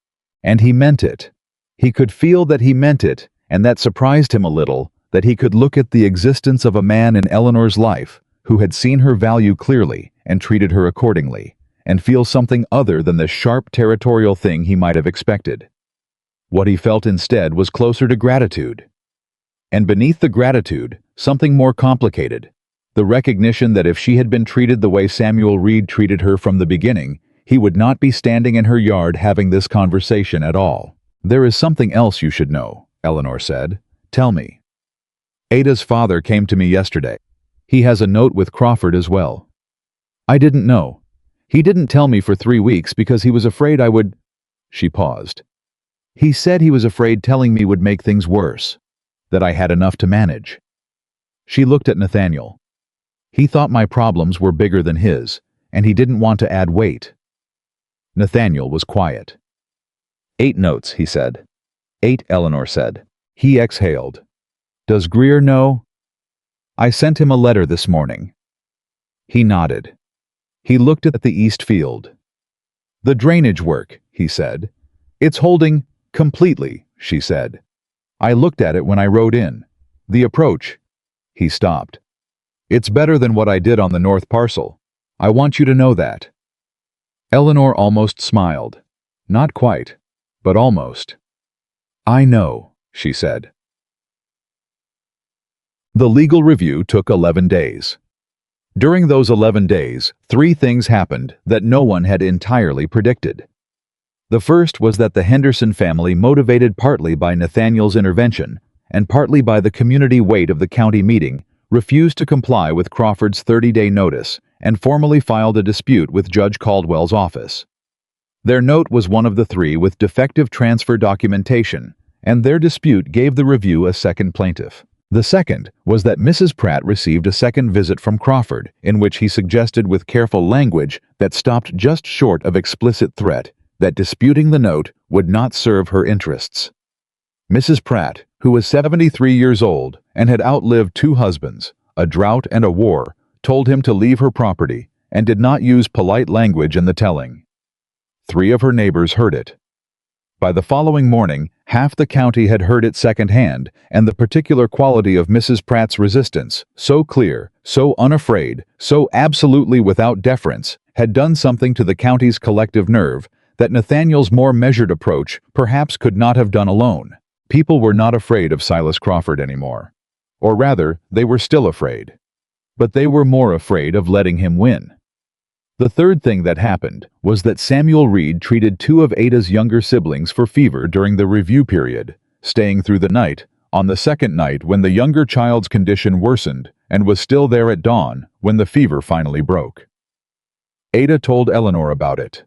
[SPEAKER 1] And he meant it. He could feel that he meant it, and that surprised him a little, that he could look at the existence of a man in Eleanor's life who had seen her value clearly and treated her accordingly, and feel something other than the sharp territorial thing he might have expected. What he felt instead was closer to gratitude. And beneath the gratitude, something more complicated. The recognition that if she had been treated the way Samuel Reed treated her from the beginning, he would not be standing in her yard having this conversation at all. "There is something else you should know," Eleanor said. "Tell me." "Ada's father came to me yesterday. He has a note with Crawford as well." "I didn't know. He didn't tell me for 3 weeks because he was afraid I would—" She paused. "He said he was afraid telling me would make things worse, that I had enough to manage." She looked at Nathaniel. He thought my problems were bigger than his, and he didn't want to add weight. Nathaniel was quiet. "8 notes," he said. "8, Eleanor said. He exhaled. "Does Greer know?" "I sent him a letter this morning." He nodded. He looked at the east field. "The drainage work," he said. "It's holding completely," she said. "I looked at it when I rode in. The approach—" He stopped. "It's better than what I did on the north parcel. I want you to know that." Eleanor almost smiled. Not quite, but almost. "I know," she said. The legal review took 11 days. During those 11 days, 3 things happened that no one had entirely predicted. The first was that the Henderson family, motivated partly by Nathaniel's intervention and partly by the community weight of the county meeting, refused to comply with Crawford's 30-day notice and formally filed a dispute with Judge Caldwell's office. Their note was one of the 3 with defective transfer documentation, and their dispute gave the review a second plaintiff. The second was that Mrs. Pratt received a second visit from Crawford, in which he suggested with careful language that stopped just short of explicit threat that disputing the note would not serve her interests. Mrs. Pratt, who was 73 years old and had outlived 2 husbands, a drought and a war, told him to leave her property and did not use polite language in the telling. 3 of her neighbors heard it. By the following morning, half the county had heard it secondhand, and the particular quality of Mrs. Pratt's resistance, so clear, so unafraid, so absolutely without deference, had done something to the county's collective nerve that Nathaniel's more measured approach perhaps could not have done alone. People were not afraid of Silas Crawford anymore. Or rather, they were still afraid. But they were more afraid of letting him win. The third thing that happened was that Samuel Reed treated 2 of Ada's younger siblings for fever during the review period, staying through the night, on the second night when the younger child's condition worsened and was still there at dawn when the fever finally broke. Ada told Eleanor about it.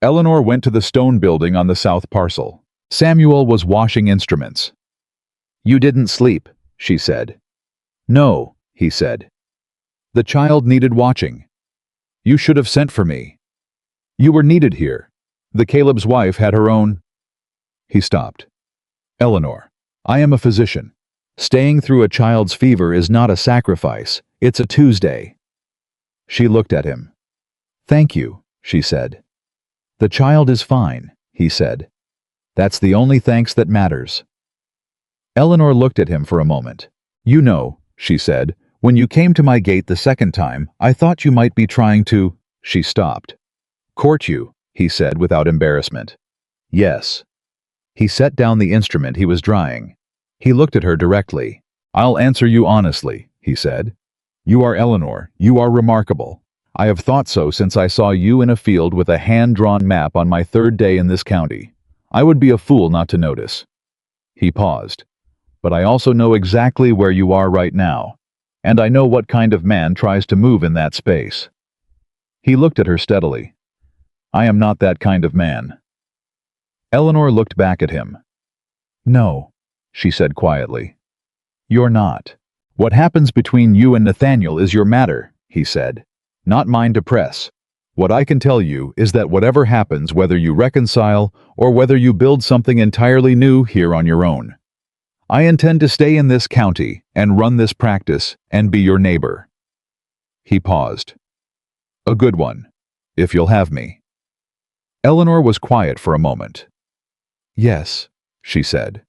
[SPEAKER 1] Eleanor went to the stone building on the south parcel. Samuel was washing instruments. "You didn't sleep," she said. "No," he said. "The child needed watching. You should have sent for me. You were needed here. The Caleb's wife had her own—" He stopped. "Eleanor, I am a physician. Staying through a child's fever is not a sacrifice. It's a Tuesday." She looked at him. "Thank you," she said. "The child is fine," he said. "That's the only thanks that matters." Eleanor looked at him for a moment. "You know," she said. "When you came to my gate the second time, I thought you might be trying to—" She stopped. "Court you," he said without embarrassment. "Yes." He set down the instrument he was drying. He looked at her directly. "I'll answer you honestly," he said. "You are Eleanor. You are remarkable. I have thought so since I saw you in a field with a hand-drawn map on my third day in this county. I would be a fool not to notice." He paused. "But I also know exactly where you are right now. And I know what kind of man tries to move in that space." He looked at her steadily. "I am not that kind of man." Eleanor looked back at him. "No," she said quietly. "You're not. What happens between you and Nathaniel is your matter," he said. "Not mine to press. What I can tell you is that whatever happens, whether you reconcile or whether you build something entirely new here on your own, I intend to stay in this county and run this practice and be your neighbor." He paused. "A good one, if you'll have me." Eleanor was quiet for a moment. "Yes," she said.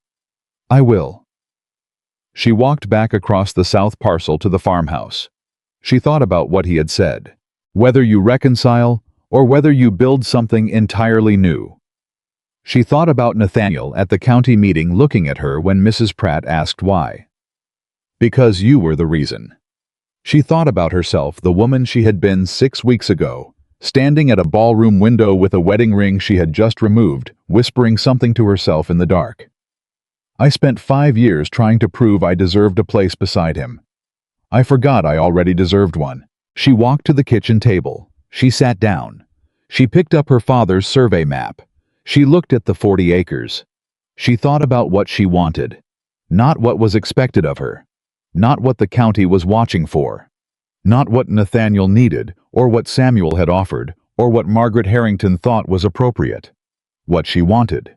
[SPEAKER 1] "I will." She walked back across the south parcel to the farmhouse. She thought about what he had said. Whether you reconcile or whether you build something entirely new. She thought about Nathaniel at the county meeting looking at her when Mrs. Pratt asked why. "Because you were the reason." She thought about herself, the woman she had been 6 weeks ago, standing at a ballroom window with a wedding ring she had just removed, whispering something to herself in the dark. "I spent 5 years trying to prove I deserved a place beside him. I forgot I already deserved one." She walked to the kitchen table. She sat down. She picked up her father's survey map. She looked at the 40 acres. She thought about what she wanted, not what was expected of her, not what the county was watching for, not what Nathaniel needed, or what Samuel had offered, or what Margaret Harrington thought was appropriate. What she wanted.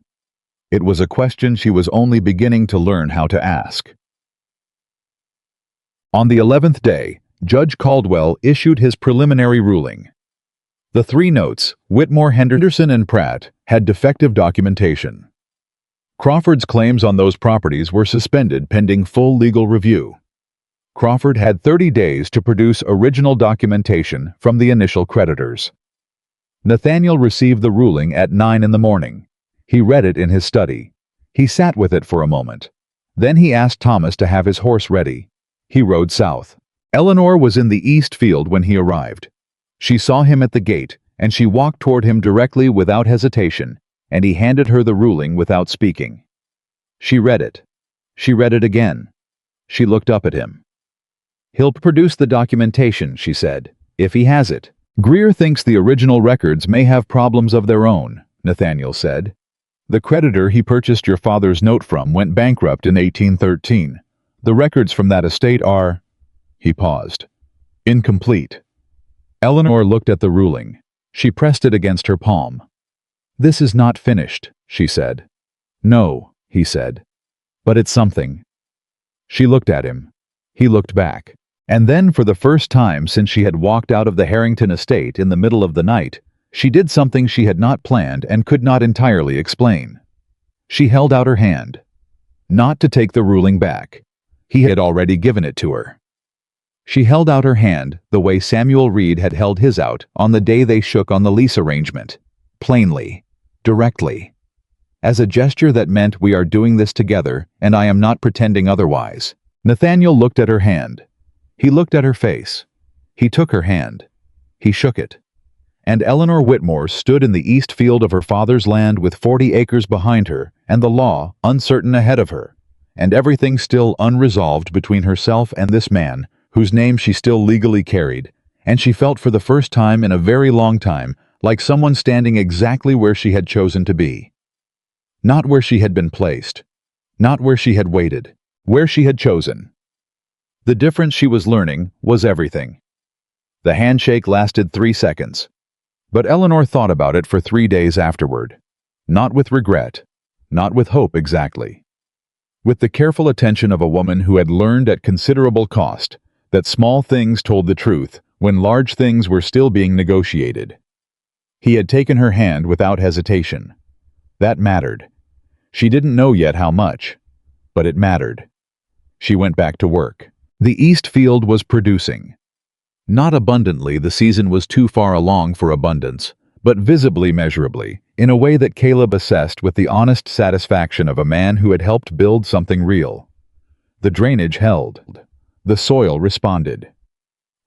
[SPEAKER 1] It was a question she was only beginning to learn how to ask. On the 11th day, Judge Caldwell issued his preliminary ruling. The 3 notes, Whitmore, Henderson, and Pratt, had defective documentation. Crawford's claims on those properties were suspended pending full legal review. Crawford had 30 days to produce original documentation from the initial creditors. Nathaniel received the ruling at 9 in the morning. He read it in his study. He sat with it for a moment. Then he asked Thomas to have his horse ready. He rode south. Eleanor was in the east field when he arrived. She saw him at the gate, and she walked toward him directly without hesitation, and he handed her the ruling without speaking. She read it. She read it again. She looked up at him. "He'll produce the documentation," she said, "if he has it." "Greer thinks the original records may have problems of their own," Nathaniel said. "The creditor he purchased your father's note from went bankrupt in 1813. The records from that estate are—" He paused. "Incomplete." Eleanor looked at the ruling. She pressed it against her palm. "This is not finished," she said. "No," he said. "But it's something." She looked at him. He looked back. And then, for the first time since she had walked out of the Harrington estate in the middle of the night, she did something she had not planned and could not entirely explain. She held out her hand. Not to take the ruling back. He had already given it to her. She held out her hand the way Samuel Reed had held his out on the day they shook on the lease arrangement. Plainly. Directly. As a gesture that meant, "We are doing this together, and I am not pretending otherwise." Nathaniel looked at her hand. He looked at her face. He took her hand. He shook it. And Eleanor Whitmore stood in the east field of her father's land with 40 acres behind her, and the law uncertain ahead of her, and everything still unresolved between herself and this man, whose name she still legally carried, and she felt for the first time in a very long time like someone standing exactly where she had chosen to be. Not where she had been placed. Not where she had waited. Where she had chosen. The difference she was learning was everything. The handshake lasted 3 seconds. But Eleanor thought about it for 3 days afterward. Not with regret. Not with hope exactly. With the careful attention of a woman who had learned at considerable cost that small things told the truth when large things were still being negotiated. He had taken her hand without hesitation. That mattered. She didn't know yet how much, but it mattered. She went back to work. The East field was producing. Not abundantly, the season was too far along for abundance, but visibly measurably, in a way that Caleb assessed with the honest satisfaction of a man who had helped build something real. The drainage held. The soil responded.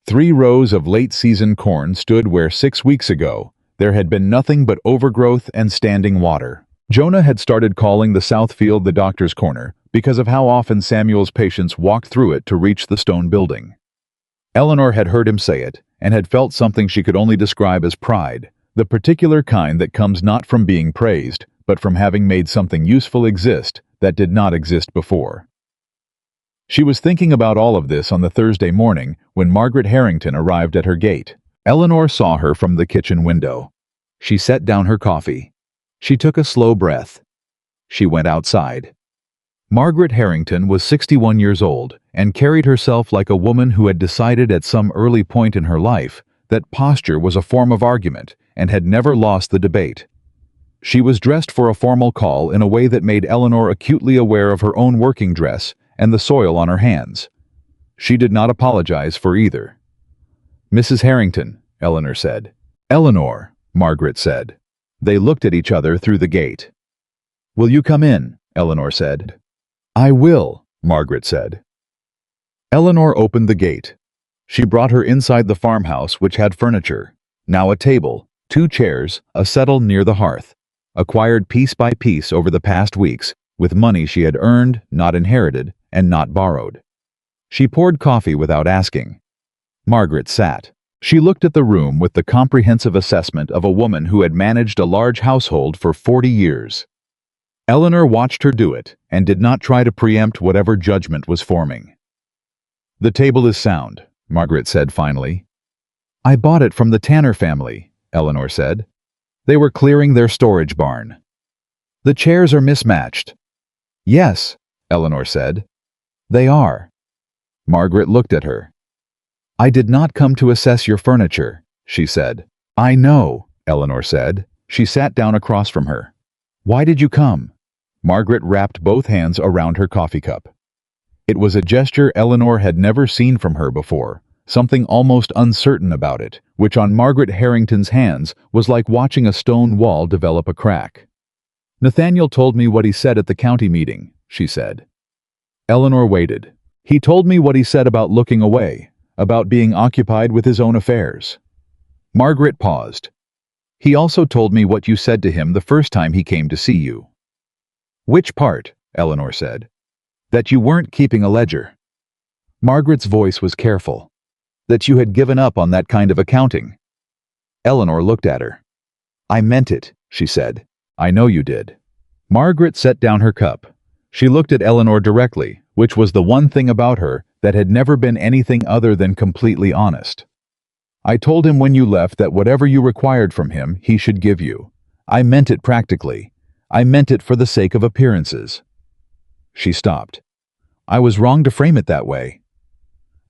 [SPEAKER 1] 3 rows of late-season corn stood where 6 weeks ago there had been nothing but overgrowth and standing water. Jonah had started calling the south field the doctor's corner because of how often Samuel's patients walked through it to reach the stone building. Eleanor had heard him say it and had felt something she could only describe as pride, the particular kind that comes not from being praised, but from having made something useful exist that did not exist before. She was thinking about all of this on the Thursday morning when Margaret Harrington arrived at her gate. Eleanor saw her from the kitchen window. She set down her coffee. She took a slow breath. She went outside. Margaret Harrington was 61 years old and carried herself like a woman who had decided at some early point in her life that posture was a form of argument and had never lost the debate. She was dressed for a formal call in a way that made Eleanor acutely aware of her own working dress and the soil on her hands. She did not apologize for either. "Mrs. Harrington," Eleanor said. "Eleanor," Margaret said. They looked at each other through the gate. "Will you come in?" Eleanor said. "I will," Margaret said. Eleanor opened the gate. She brought her inside the farmhouse, which had furniture. Now a table, 2 chairs, a settle near the hearth, acquired piece by piece over the past weeks, with money she had earned, not inherited, and not borrowed. She poured coffee without asking. Margaret sat. She looked at the room with the comprehensive assessment of a woman who had managed a large household for 40 years. Eleanor watched her do it and did not try to preempt whatever judgment was forming. "The table is sound," Margaret said finally. "I bought it from the Tanner family," Eleanor said. "They were clearing their storage barn." "The chairs are mismatched." "Yes," Eleanor said. "They are." Margaret looked at her. "I did not come to assess your furniture," she said. "I know," Eleanor said. She sat down across from her. "Why did you come?" Margaret wrapped both hands around her coffee cup. It was a gesture Eleanor had never seen from her before, something almost uncertain about it, which on Margaret Harrington's hands was like watching a stone wall develop a crack. "Nathaniel told me what he said at the county meeting," she said. Eleanor waited. "He told me what he said about looking away, about being occupied with his own affairs." Margaret paused. "He also told me what you said to him the first time he came to see you." "Which part?" Eleanor said. "That you weren't keeping a ledger." Margaret's voice was careful. "That you had given up on that kind of accounting." Eleanor looked at her. "I meant it," she said. "I know you did." Margaret set down her cup. She looked at Eleanor directly, which was the one thing about her that had never been anything other than completely honest. "I told him when you left that whatever you required from him, he should give you. I meant it practically. I meant it for the sake of appearances." She stopped. "I was wrong to frame it that way."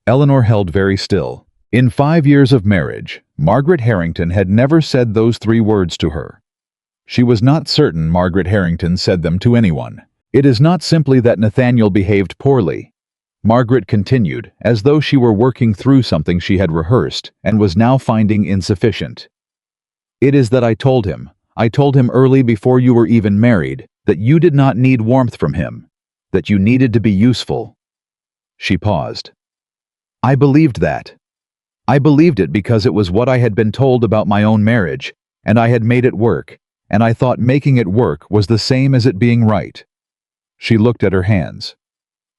[SPEAKER 1] Eleanor held very still. In 5 years of marriage, Margaret Harrington had never said those 3 words to her. She was not certain Margaret Harrington said them to anyone. "It is not simply that Nathaniel behaved poorly," Margaret continued, as though she were working through something she had rehearsed and was now finding insufficient. "It is that I told him early before you were even married, that you did not need warmth from him, that you needed to be useful." She paused. "I believed that. I believed it because it was what I had been told about my own marriage, and I had made it work, and I thought making it work was the same as it being right." She looked at her hands.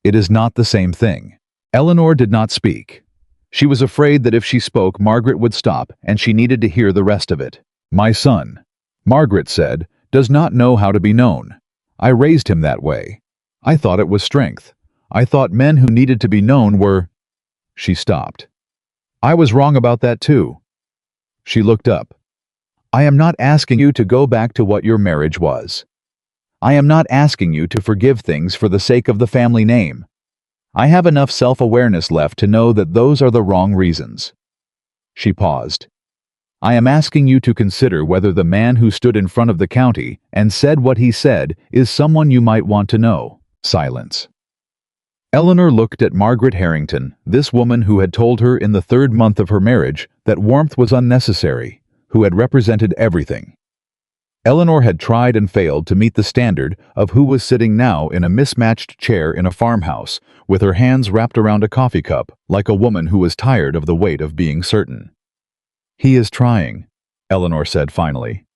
[SPEAKER 1] "It is not the same thing." Eleanor did not speak. She was afraid that if she spoke, Margaret would stop, and she needed to hear the rest of it. "My son," Margaret said, "does not know how to be known. I raised him that way. I thought it was strength. I thought men who needed to be known were—" She stopped. "I was wrong about that too." She looked up. "I am not asking you to go back to what your marriage was. I am not asking you to forgive things for the sake of the family name. I have enough self-awareness left to know that those are the wrong reasons." She paused. "I am asking you to consider whether the man who stood in front of the county and said what he said is someone you might want to know." Silence. Eleanor looked at Margaret Harrington, this woman who had told her in the 3rd month of her marriage that warmth was unnecessary, who had represented everything. Eleanor had tried and failed to meet the standard of who was sitting now in a mismatched chair in a farmhouse, with her hands wrapped around a coffee cup, like a woman who was tired of the weight of being certain. "He is trying," Eleanor said finally.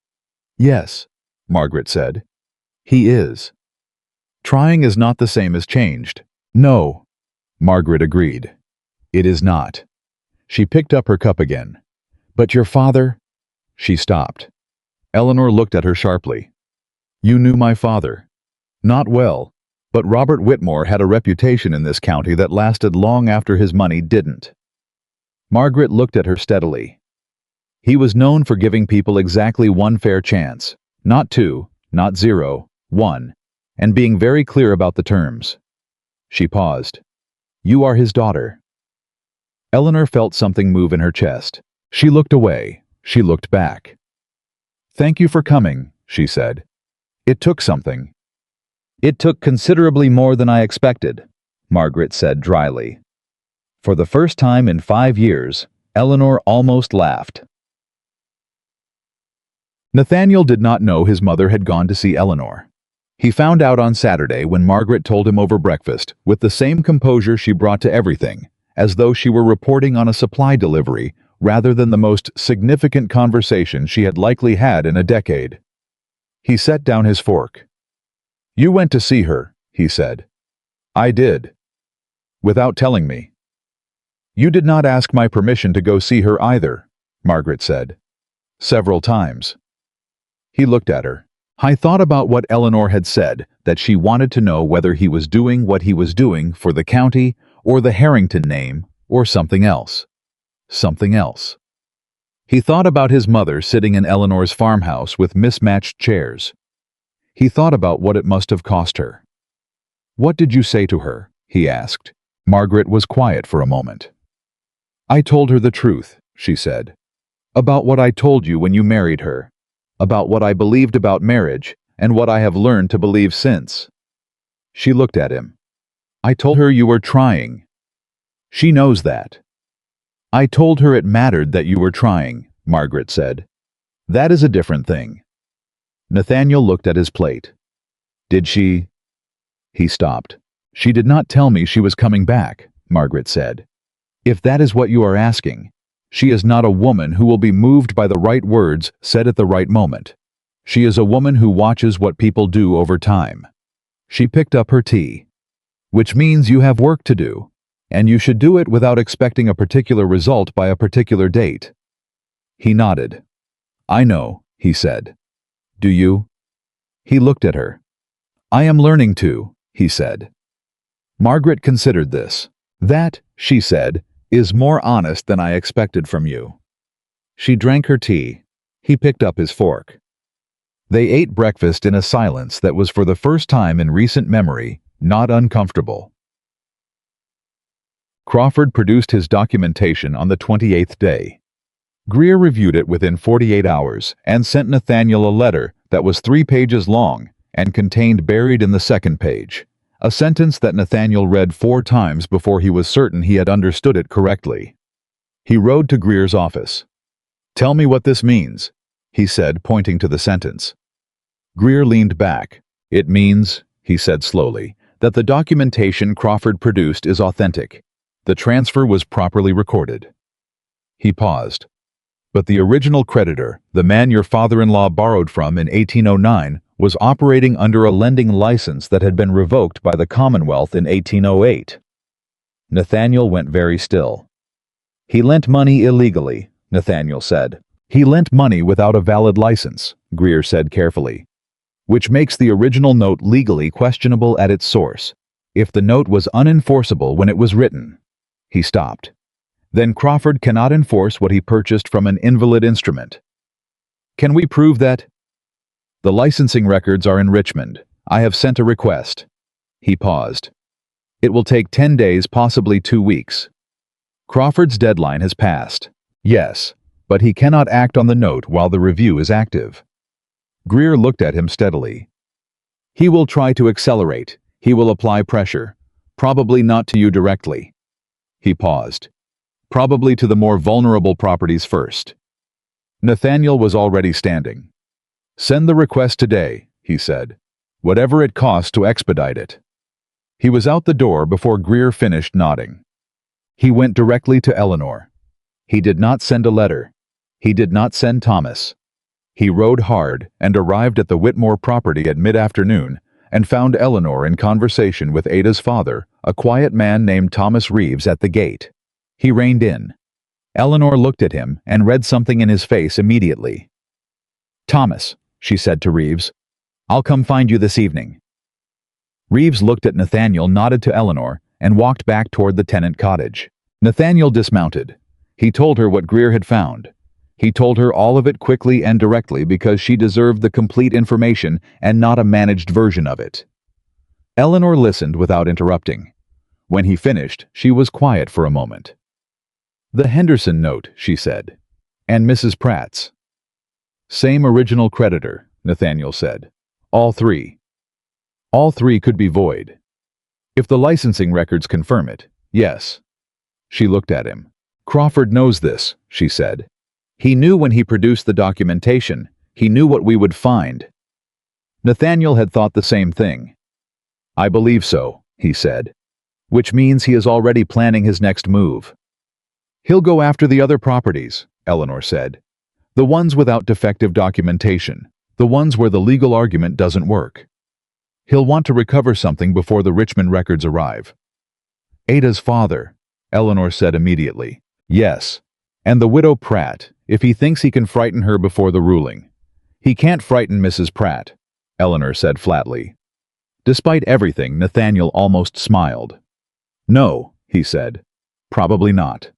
[SPEAKER 1] "Yes," Margaret said. "He is. Trying is not the same as changed." "No," Margaret agreed. "It is not." She picked up her cup again. "But your father—" She stopped. Eleanor looked at her sharply. "You knew my father." "Not well, but Robert Whitmore had a reputation in this county that lasted long after his money didn't." Margaret looked at her steadily. "He was known for giving people exactly one fair chance, not two, not zero, one, and being very clear about the terms." She paused. "You are his daughter." Eleanor felt something move in her chest. She looked away. She looked back. "Thank you for coming," she said. "It took something." "It took considerably more than I expected," Margaret said dryly. For the first time in 5 years, Eleanor almost laughed. Nathaniel did not know his mother had gone to see Eleanor. He found out on Saturday when Margaret told him over breakfast, with the same composure she brought to everything, as though she were reporting on a supply delivery rather than the most significant conversation she had likely had in a decade. He set down his fork. "You went to see her," he said. "I did. Without telling me." "You did not ask my permission to go see her either," Margaret said. "Several times." He looked at her. "I thought about what Eleanor had said, that she wanted to know whether he was doing what he was doing for the county or the Harrington name or something else. Something else." He thought about his mother sitting in Eleanor's farmhouse with mismatched chairs. He thought about what it must have cost her. "What did you say to her?" he asked. Margaret was quiet for a moment. "I told her the truth," she said. "About what I told you when you married her. About what I believed about marriage and what I have learned to believe since." She looked at him. "I told her you were trying. She knows that." "I told her it mattered that you were trying," Margaret said. "That is a different thing." Nathaniel looked at his plate. "Did she—" He stopped. "She did not tell me she was coming back," Margaret said. "If that is what you are asking, she is not a woman who will be moved by the right words said at the right moment. She is a woman who watches what people do over time." She picked up her tea. "Which means you have work to do. And you should do it without expecting a particular result by a particular date." He nodded. "I know," he said. "Do you?" He looked at her. "I am learning to," he said. Margaret considered this. "That," she said, "is more honest than I expected from you." She drank her tea. He picked up his fork. They ate breakfast in a silence that was for the first time in recent memory not uncomfortable. Crawford produced his documentation on the 28th day. Greer reviewed it within 48 hours and sent Nathaniel a letter that was 3 pages long and contained buried in the second page a sentence that Nathaniel read 4 times before he was certain he had understood it correctly. He rode to Greer's office. "Tell me what this means," he said, pointing to the sentence. Greer leaned back. "It means," he said slowly, "that the documentation Crawford produced is authentic. The transfer was properly recorded." He paused. "But the original creditor, the man your father-in-law borrowed from in 1809, was operating under a lending license that had been revoked by the Commonwealth in 1808. Nathaniel went very still. "He lent money illegally," Nathaniel said. "He lent money without a valid license," Greer said carefully, "which makes the original note legally questionable at its source, if the note was unenforceable when it was written." He stopped. "Then Crawford cannot enforce what he purchased from an invalid instrument. Can we prove that?" "The licensing records are in Richmond. I have sent a request." He paused. "It will take 10 days, possibly 2 weeks. Crawford's deadline has passed." "Yes, but he cannot act on the note while the review is active." Greer looked at him steadily. "He will try to accelerate. He will apply pressure. Probably not to you directly. He paused. Probably to the more vulnerable properties first. Nathaniel was already standing. Send the request today, he said. Whatever it costs to expedite it. He was out the door before Greer finished nodding. He went directly to Eleanor. He did not send a letter. He did not send Thomas. He rode hard and arrived at the Whitmore property at mid-afternoon and found Eleanor in conversation with Ada's father, a quiet man named Thomas Reeves, at the gate. He reined in. Eleanor looked at him and read something in his face immediately. "Thomas," she said to Reeves, "I'll come find you this evening." Reeves looked at Nathaniel, nodded to Eleanor, and walked back toward the tenant cottage. Nathaniel dismounted. He told her what Greer had found. He told her all of it quickly and directly because she deserved the complete information and not a managed version of it. Eleanor listened without interrupting. When he finished, she was quiet for a moment. "The Henderson note," she said. "And Mrs. Pratt's." "Same original creditor," Nathaniel said. "All three." "All three could be void." "If the licensing records confirm it, yes." She looked at him. "Crawford knows this," she said. "He knew when he produced the documentation. He knew what we would find." Nathaniel had thought the same thing. "I believe so," he said. "Which means he is already planning his next move." "He'll go after the other properties," Eleanor said. "The ones without defective documentation. The ones where the legal argument doesn't work. He'll want to recover something before the Richmond records arrive." "Ada's father," Eleanor said immediately. "Yes. And the widow Pratt, if he thinks he can frighten her before the ruling." "He can't frighten Mrs. Pratt," Eleanor said flatly. Despite everything, Nathaniel almost smiled. "No," he said. "Probably not."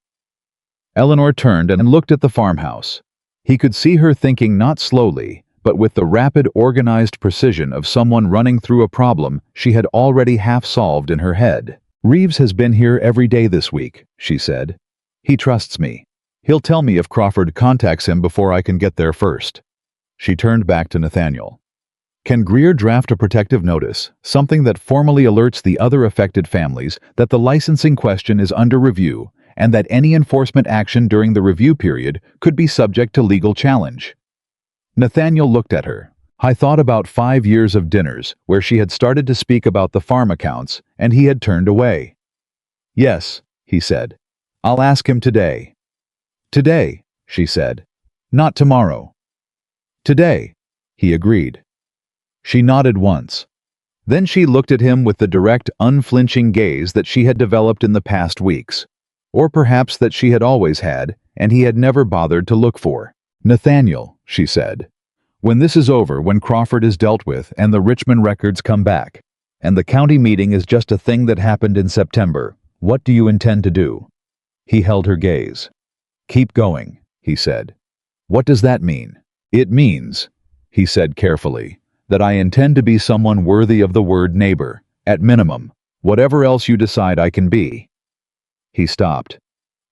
[SPEAKER 1] Eleanor turned and looked at the farmhouse. He could see her thinking, not slowly, but with the rapid, organized precision of someone running through a problem she had already half solved in her head. "Reeves has been here every day this week," she said. "He trusts me. He'll tell me if Crawford contacts him before I can get there first." She turned back to Nathaniel. "Can Greer draft a protective notice, something that formally alerts the other affected families that the licensing question is under review and that any enforcement action during the review period could be subject to legal challenge?" Nathaniel looked at her. I thought about 5 years of dinners where she had started to speak about the farm accounts and he had turned away. "Yes," he said. "I'll ask him today." "Today," she said. "Not tomorrow." "Today," he agreed. She nodded once. Then she looked at him with the direct, unflinching gaze that she had developed in the past weeks, or perhaps that she had always had and he had never bothered to look for. "Nathaniel," she said, "when this is over, when Crawford is dealt with and the Richmond records come back, and the county meeting is just a thing that happened in September, what do you intend to do?" He held her gaze. "Keep going," he said. "What does that mean?" "It means," he said carefully, "that I intend to be someone worthy of the word neighbor, at minimum, whatever else you decide I can be." He stopped.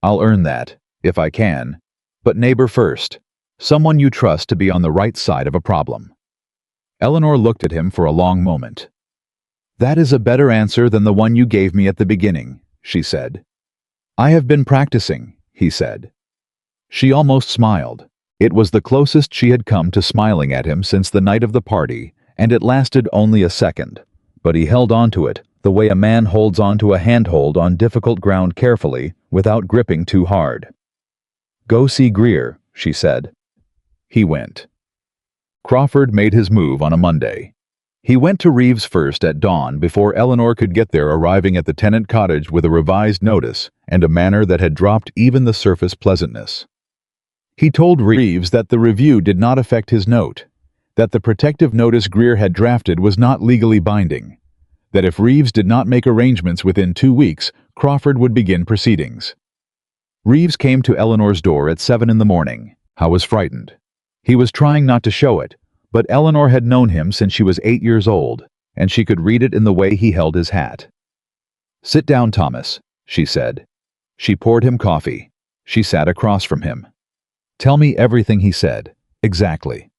[SPEAKER 1] "I'll earn that, if I can. But neighbor first. Someone you trust to be on the right side of a problem." Eleanor looked at him for a long moment. "That is a better answer than the one you gave me at the beginning," she said. "I have been practicing," he said. She almost smiled. It was the closest she had come to smiling at him since the night of the party, and it lasted only a second. But he held on to it, the way a man holds on to a handhold on difficult ground carefully, without gripping too hard. "Go see Greer," she said. He went. Crawford made his move on a Monday. He went to Reeves first at dawn before Eleanor could get there, arriving at the tenant cottage with a revised notice and a manner that had dropped even the surface pleasantness. He told Reeves that the review did not affect his note, that the protective notice Greer had drafted was not legally binding, that if Reeves did not make arrangements within 2 weeks, Crawford would begin proceedings. Reeves came to Eleanor's door at 7 in the morning. I was frightened. He was trying not to show it, but Eleanor had known him since she was 8 years old, and she could read it in the way he held his hat. "Sit down, Thomas," she said. She poured him coffee. She sat across from him. "Tell me everything he said, exactly."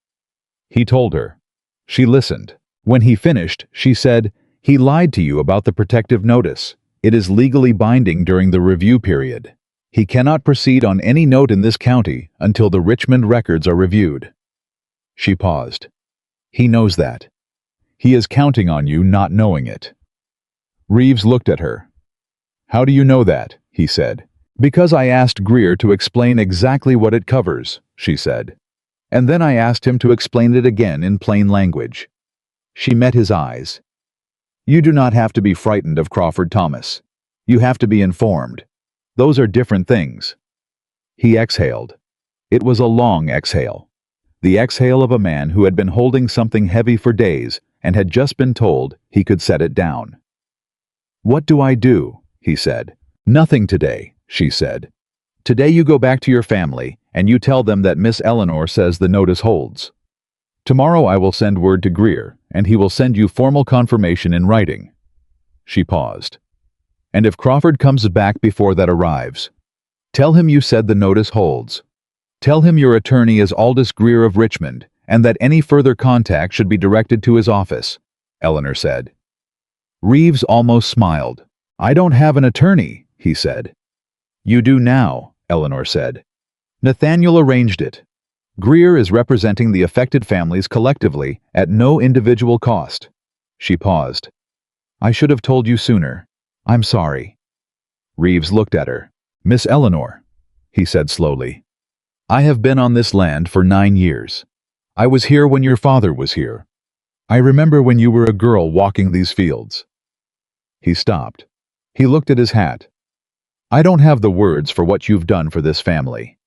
[SPEAKER 1] He told her. She listened. When he finished, she said, He lied to you about the protective notice. It is legally binding during the review period. He cannot proceed on any note in this county until the Richmond records are reviewed." She paused. "He knows that. He is counting on you not knowing it." Reeves looked at her. "How do you know that?" he said. "Because I asked Greer to explain exactly what it covers," she said. "And then I asked him to explain it again in plain language." She met his eyes. "You do not have to be frightened of Crawford Thomas. You have to be informed. Those are different things." He exhaled. It was a long exhale. The exhale of a man who had been holding something heavy for days and had just been told he could set it down. "What do I do?" he said. "Nothing today," she said. "Today you go back to your family and you tell them that Miss Eleanor says the notice holds. Tomorrow I will send word to Greer, and he will send you formal confirmation in writing." She paused. "And if Crawford comes back before that arrives, tell him you said the notice holds. Tell him your attorney is Aldous Greer of Richmond, and that any further contact should be directed to his office," Eleanor said. Reeves almost smiled. "I don't have an attorney," he said. "You do now," Eleanor said. "Nathaniel arranged it. Greer is representing the affected families collectively at no individual cost." She paused. "I should have told you sooner. I'm sorry." Reeves looked at her. "Miss Eleanor," he said slowly, "I have been on this land for 9 years. I was here when your father was here. I remember when you were a girl walking these fields." He stopped. He looked at his hat. "I don't have the words for what you've done for this family."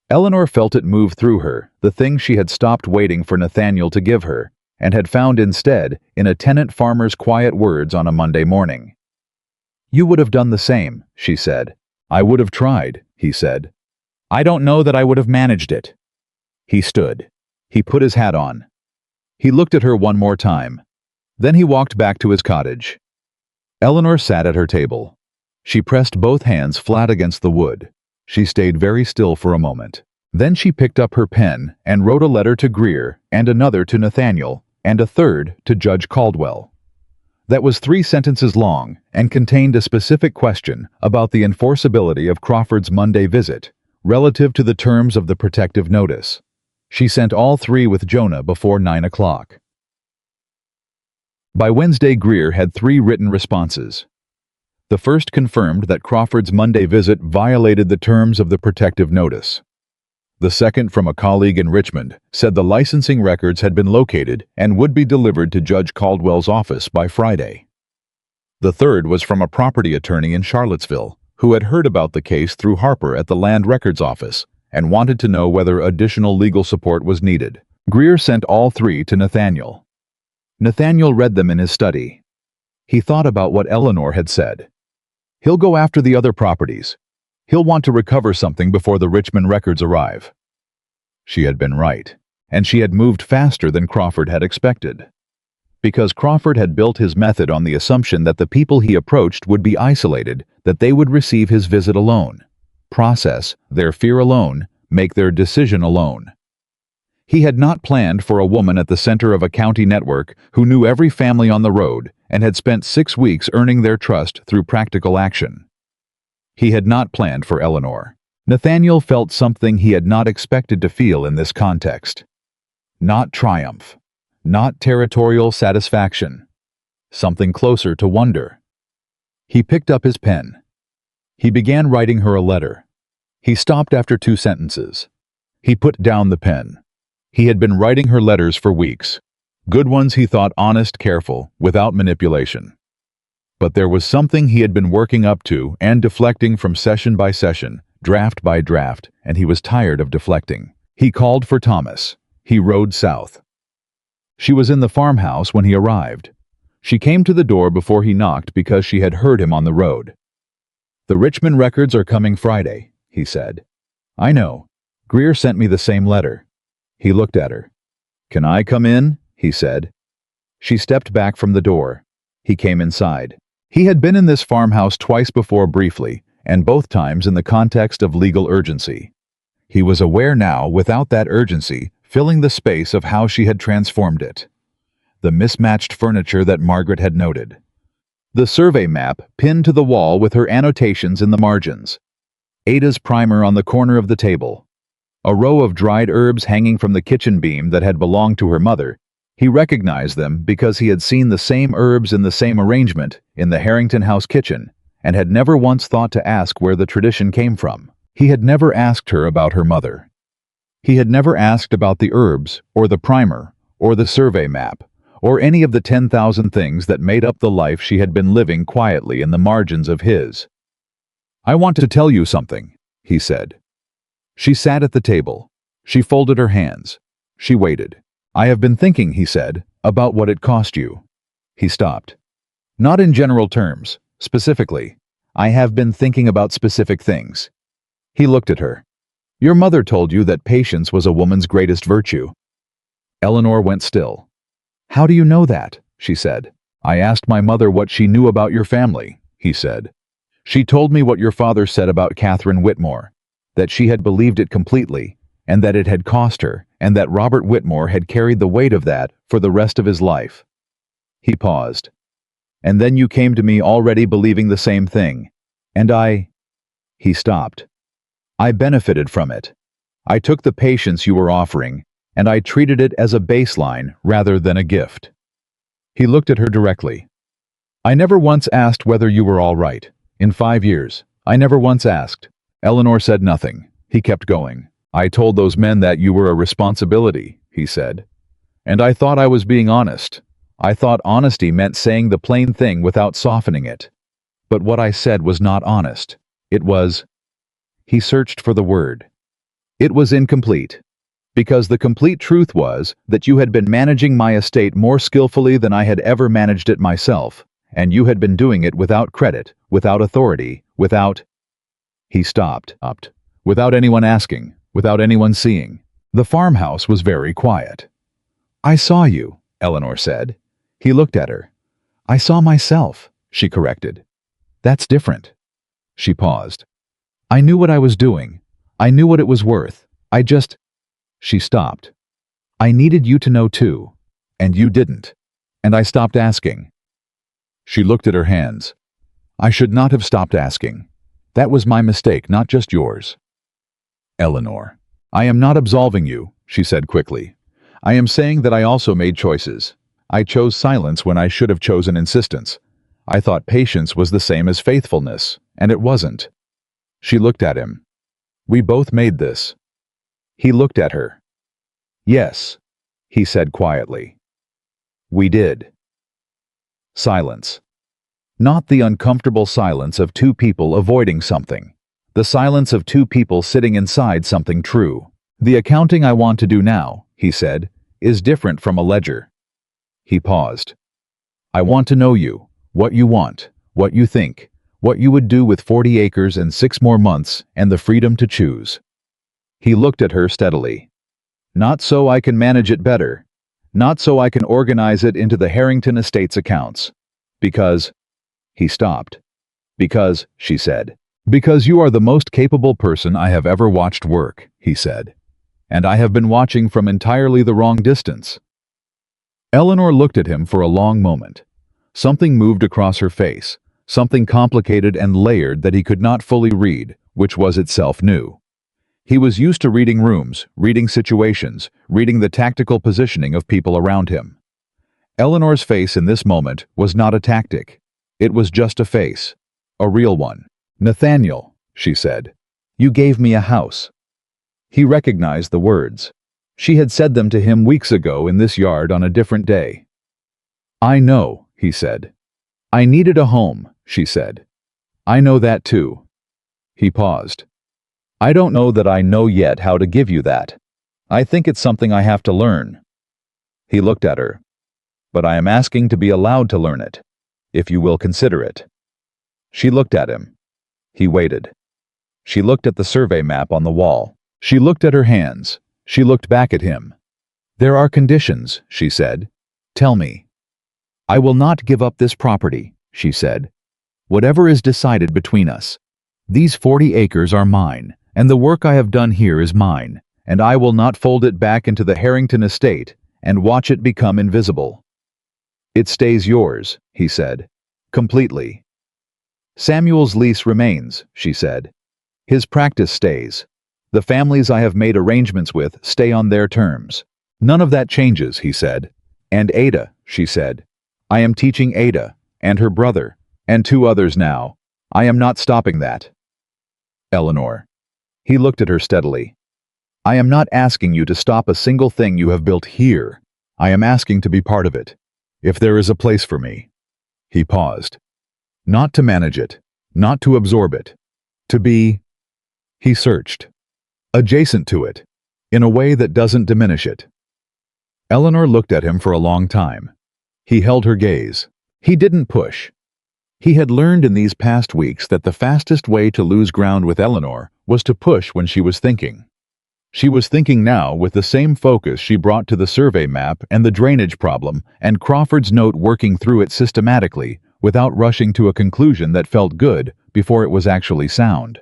[SPEAKER 1] Eleanor felt it move through her, the thing she had stopped waiting for Nathaniel to give her, and had found instead in a tenant farmer's quiet words on a Monday morning. "You would have done the same," she said. "I would have tried," he said. "I don't know that I would have managed it." He stood. He put his hat on. He looked at her one more time. Then he walked back to his cottage. Eleanor sat at her table. She pressed both hands flat against the wood. She stayed very still for a moment. Then she picked up her pen and wrote a letter to Greer, and another to Nathaniel, and a third to Judge Caldwell. That was 3 sentences long and contained a specific question about the enforceability of Crawford's Monday visit, relative to the terms of the protective notice. She sent all 3 with Jonah before 9 o'clock. By Wednesday, Greer had 3 written responses. The first confirmed that Crawford's Monday visit violated the terms of the protective notice. The second, from a colleague in Richmond, said the licensing records had been located and would be delivered to Judge Caldwell's office by Friday. The third was from a property attorney in Charlottesville, who had heard about the case through Harper at the Land Records Office and wanted to know whether additional legal support was needed. Greer sent all 3 to Nathaniel. Nathaniel read them in his study. He thought about what Eleanor had said. He'll go after the other properties. He'll want to recover something before the Richmond records arrive. She had been right, and she had moved faster than Crawford had expected. Because Crawford had built his method on the assumption that the people he approached would be isolated, that they would receive his visit alone, process their fear alone, make their decision alone. He had not planned for a woman at the center of a county network who knew every family on the road and had spent 6 weeks earning their trust through practical action. He had not planned for Eleanor. Nathaniel felt something he had not expected to feel in this context. Not triumph. Not territorial satisfaction. Something closer to wonder. He picked up his pen. He began writing her a letter. He stopped after 2 sentences. He put down the pen. He had been writing her letters for weeks. Good ones, he thought, honest, careful, without manipulation. But there was something he had been working up to and deflecting from session by session, draft by draft, and he was tired of deflecting. He called for Thomas. He rode south. She was in the farmhouse when he arrived. She came to the door before he knocked because she had heard him on the road. "The Richmond records are coming Friday," he said. "I know. Greer sent me the same letter." He looked at her. "Can I come in?" he said. She stepped back from the door. He came inside. He had been in this farmhouse twice before briefly, and both times in the context of legal urgency. He was aware now, without that urgency, filling the space of how she had transformed it. the mismatched furniture that Margaret had noted. The survey map pinned to the wall with her annotations in the margins. Ada's primer on the corner of the table. A row of dried herbs hanging from the kitchen beam that had belonged to her mother. He recognized them because he had seen the same herbs in the same arrangement in the Harrington house kitchen, and had never once thought to ask where the tradition came from. He had never asked her about her mother. He had never asked about the herbs, or the primer, or the survey map, or any of the 10,000 things that made up the life she had been living quietly in the margins of his. "I want to tell you something," he said. She sat at the table. She folded her hands. She waited. "I have been thinking," he said, "about what it cost you." He stopped. "Not in general terms, specifically. I have been thinking about specific things." He looked at her. "Your mother told you that patience was a woman's greatest virtue." Eleanor went still. "How do you know that?" she said. "I asked my mother what she knew about your family," he said. "She told me what your father said about Catherine Whitmore, that she had believed it completely, and that it had cost her, and that Robert Whitmore had carried the weight of that for the rest of his life." He paused. "And then you came to me already believing the same thing, and He stopped. "I benefited from it. I took the patience you were offering, and I treated it as a baseline rather than a gift." He looked at her directly. "I never once asked whether you were all right. In 5 years, I never once asked." Eleanor said nothing. He kept going. "I told those men that you were a responsibility," he said. "And I thought I was being honest. I thought honesty meant saying the plain thing without softening it. But what I said was not honest. It was—" He searched for the word. "It was incomplete. Because the complete truth was that you had been managing my estate more skillfully than I had ever managed it myself, and you had been doing it without credit, without authority, without—" He stopped. "Without anyone asking, without anyone seeing." The farmhouse was very quiet. "I saw you," Eleanor said. He looked at her. "I saw myself," she corrected. "That's different." She paused. "I knew what I was doing. I knew what it was worth. I just—" She stopped. "I needed you to know too. And you didn't. And I stopped asking." She looked at her hands. "I should not have stopped asking. That was my mistake, not just yours." "Eleanor, I am not absolving you," she said quickly. "I am saying that I also made choices. I chose silence when I should have chosen insistence. I thought patience was the same as faithfulness, and it wasn't." She looked at him. "We both made this." He looked at her. "Yes," he said quietly. "We did." Silence. Not the uncomfortable silence of two people avoiding something. The silence of two people sitting inside something true. "The accounting I want to do now," he said, "is different from a ledger." He paused. "I want to know you, what you want, what you think, what you would do with 40 acres and 6 more months and the freedom to choose." He looked at her steadily. "Not so I can manage it better. Not so I can organize it into the Harrington Estates accounts. Because—" He stopped. "Because," she said. "Because you are the most capable person I have ever watched work," he said. "And I have been watching from entirely the wrong distance." Eleanor looked at him for a long moment. Something moved across her face, something complicated and layered that he could not fully read, which was itself new. He was used to reading rooms, reading situations, reading the tactical positioning of people around him. Eleanor's face in this moment was not a tactic. It was just a face. A real one. "Nathaniel," she said, "you gave me a house." He recognized the words. She had said them to him weeks ago in this yard on a different day. "I know," he said. "I needed a home," she said. "I know that too." He paused. "I don't know that I know yet how to give you that. I think it's something I have to learn." He looked at her. "But I am asking to be allowed to learn it, if you will consider it." She looked at him. He waited. She looked at the survey map on the wall. She looked at her hands. She looked back at him. "There are conditions," she said. "Tell me." "I will not give up this property," she said. "Whatever is decided between us. These 40 acres are mine, and the work I have done here is mine, and I will not fold it back into the Harrington estate and watch it become invisible." It stays yours, he said. Completely. Samuel's lease remains, she said. His practice stays. The families I have made arrangements with stay on their terms. None of that changes, he said. And Ada, she said. I am teaching Ada, and her brother, and 2 others now. I am not stopping that. Eleanor. He looked at her steadily. I am not asking you to stop a single thing you have built here. I am asking to be part of it. If there is a place for me. He paused. Not to manage it, not to absorb it. To be... He searched. Adjacent to it, in a way that doesn't diminish it. Eleanor looked at him for a long time. He held her gaze. He didn't push. He had learned in these past weeks that the fastest way to lose ground with Eleanor was to push when she was thinking. She was thinking now with the same focus she brought to the survey map and the drainage problem and Crawford's note, working through it systematically without rushing to a conclusion that felt good before it was actually sound.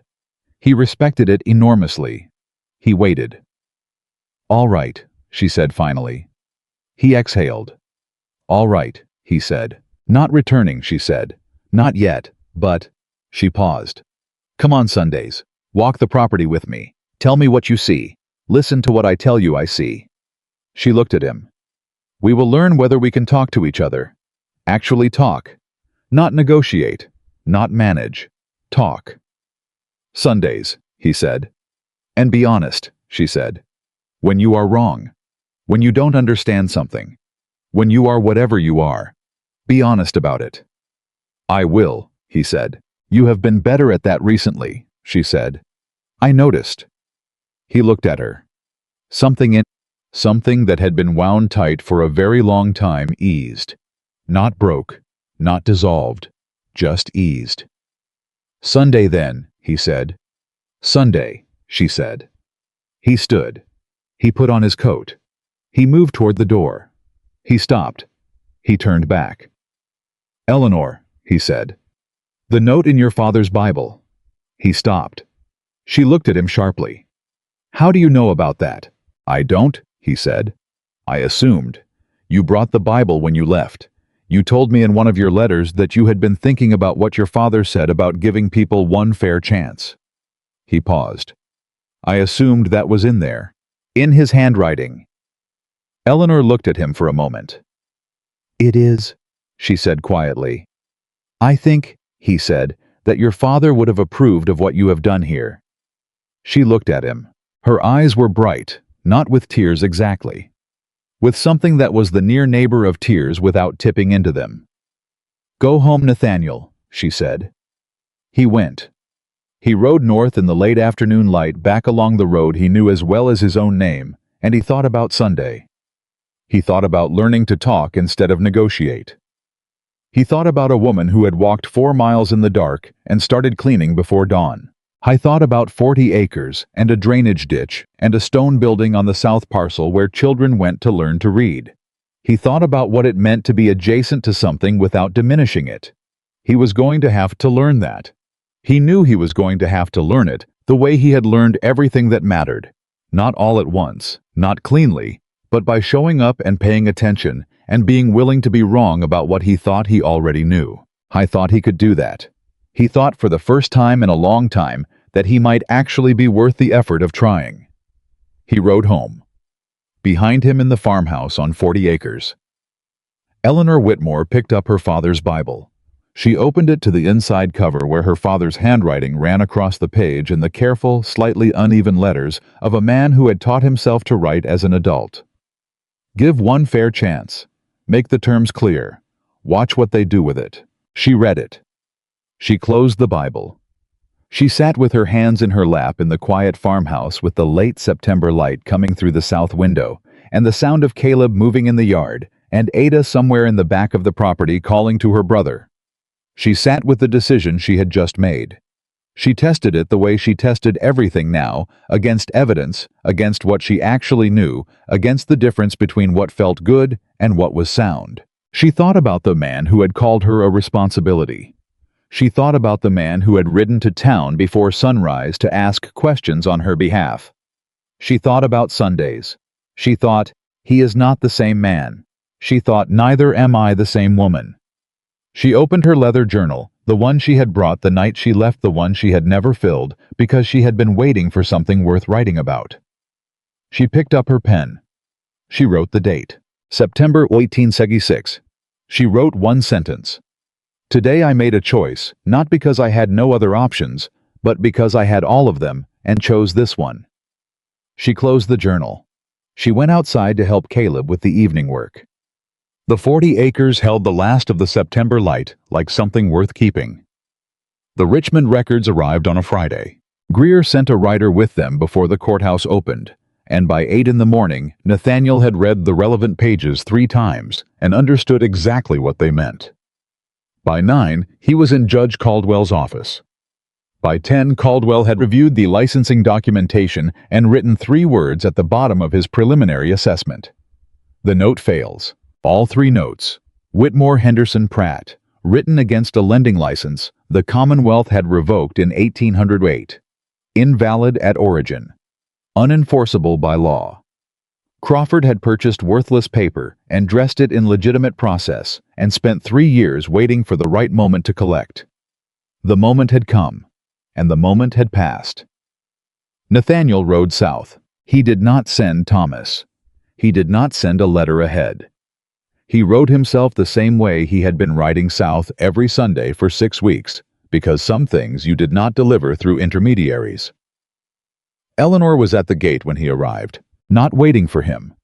[SPEAKER 1] He respected it enormously. He waited. All right, she said finally. He exhaled. All right, he said. Not returning, she said. Not yet, but... She paused. Come on Sundays. Walk the property with me. Tell me what you see. Listen to what I tell you I see. She looked at him. We will learn whether we can talk to each other. Actually talk. Not negotiate. Not manage. Talk. Sundays, he said. And be honest, she said. When you are wrong. When you don't understand something. When you are whatever you are. Be honest about it. I will, he said. You have been better at that recently, she said. I noticed. He looked at her. Something that had been wound tight for a very long time eased. Not broke, not dissolved, just eased. Sunday then, he said. Sunday, she said. He stood. He put on his coat. He moved toward the door. He stopped. He turned back. Eleanor, he said. The note in your father's Bible. He stopped. She looked at him sharply. How do you know about that? I don't, he said. I assumed. You brought the Bible when you left. You told me in one of your letters that you had been thinking about what your father said about giving people one fair chance. He paused. I assumed that was in there. In his handwriting. Eleanor looked at him for a moment. It is, she said quietly. I think, he said, that your father would have approved of what you have done here. She looked at him. Her eyes were bright, not with tears exactly. With something that was the near neighbor of tears without tipping into them. Go home, Nathaniel, she said. He went. He rode north in the late afternoon light back along the road he knew as well as his own name, and he thought about Sunday. He thought about learning to talk instead of negotiate. He thought about a woman who had walked 4 miles in the dark and started cleaning before dawn. I thought about 40 acres and a drainage ditch and a stone building on the south parcel where children went to learn to read. He thought about what it meant to be adjacent to something without diminishing it. He was going to have to learn that. He knew he was going to have to learn it the way he had learned everything that mattered. Not all at once, not cleanly, but by showing up and paying attention and being willing to be wrong about what he thought he already knew. I thought he could do that. He thought for the first time in a long time that he might actually be worth the effort of trying. He rode home. Behind him in the farmhouse on 40 acres. Eleanor Whitmore picked up her father's Bible. She opened it to the inside cover where her father's handwriting ran across the page in the careful, slightly uneven letters of a man who had taught himself to write as an adult. Give one fair chance. Make the terms clear. Watch what they do with it. She read it. She closed the Bible. She sat with her hands in her lap in the quiet farmhouse with the late September light coming through the south window, and the sound of Caleb moving in the yard, and Ada somewhere in the back of the property calling to her brother. She sat with the decision she had just made. She tested it the way she tested everything now, against evidence, against what she actually knew, against the difference between what felt good and what was sound. She thought about the man who had called her a responsibility. She thought about the man who had ridden to town before sunrise to ask questions on her behalf. She thought about Sundays. She thought, he is not the same man. She thought, neither am I the same woman. She opened her leather journal, the one she had brought the night she left, the one she had never filled because she had been waiting for something worth writing about. She picked up her pen. She wrote the date. September 1876. She wrote one sentence. Today I made a choice, not because I had no other options, but because I had all of them and chose this one. She closed the journal. She went outside to help Caleb with the evening work. The 40 acres held the last of the September light like something worth keeping. The Richmond records arrived on a Friday. Greer sent a writer with them before the courthouse opened, and by 8 in the morning, Nathaniel had read the relevant pages 3 times and understood exactly what they meant. By 9, he was in Judge Caldwell's office. By 10, Caldwell had reviewed the licensing documentation and written 3 words at the bottom of his preliminary assessment. The note fails. All 3 notes. Whitmore Henderson Pratt, written against a lending license the Commonwealth had revoked in 1808. Invalid at origin. Unenforceable by law. Crawford had purchased worthless paper and dressed it in legitimate process and spent 3 years waiting for the right moment to collect. The moment had come, and the moment had passed. Nathaniel rode south. He did not send Thomas. He did not send a letter ahead. He rode himself the same way he had been riding south every Sunday for 6 weeks, because some things you did not deliver through intermediaries. Eleanor was at the gate when he arrived, not waiting for him.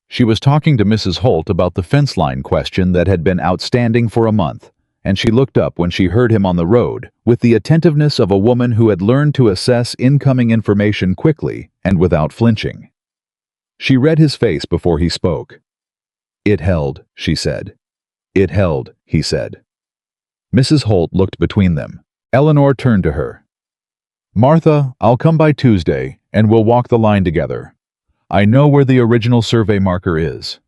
[SPEAKER 1] She was talking to Mrs. Holt about the fence line question that had been outstanding for a month, and she looked up when she heard him on the road with the attentiveness of a woman who had learned to assess incoming information quickly and without flinching. She read his face before he spoke. "It held," she said. "It held," he said. Mrs. Holt looked between them. Eleanor turned to her. "Martha, I'll come by Tuesday, and we'll walk the line together. I know where the original survey marker is."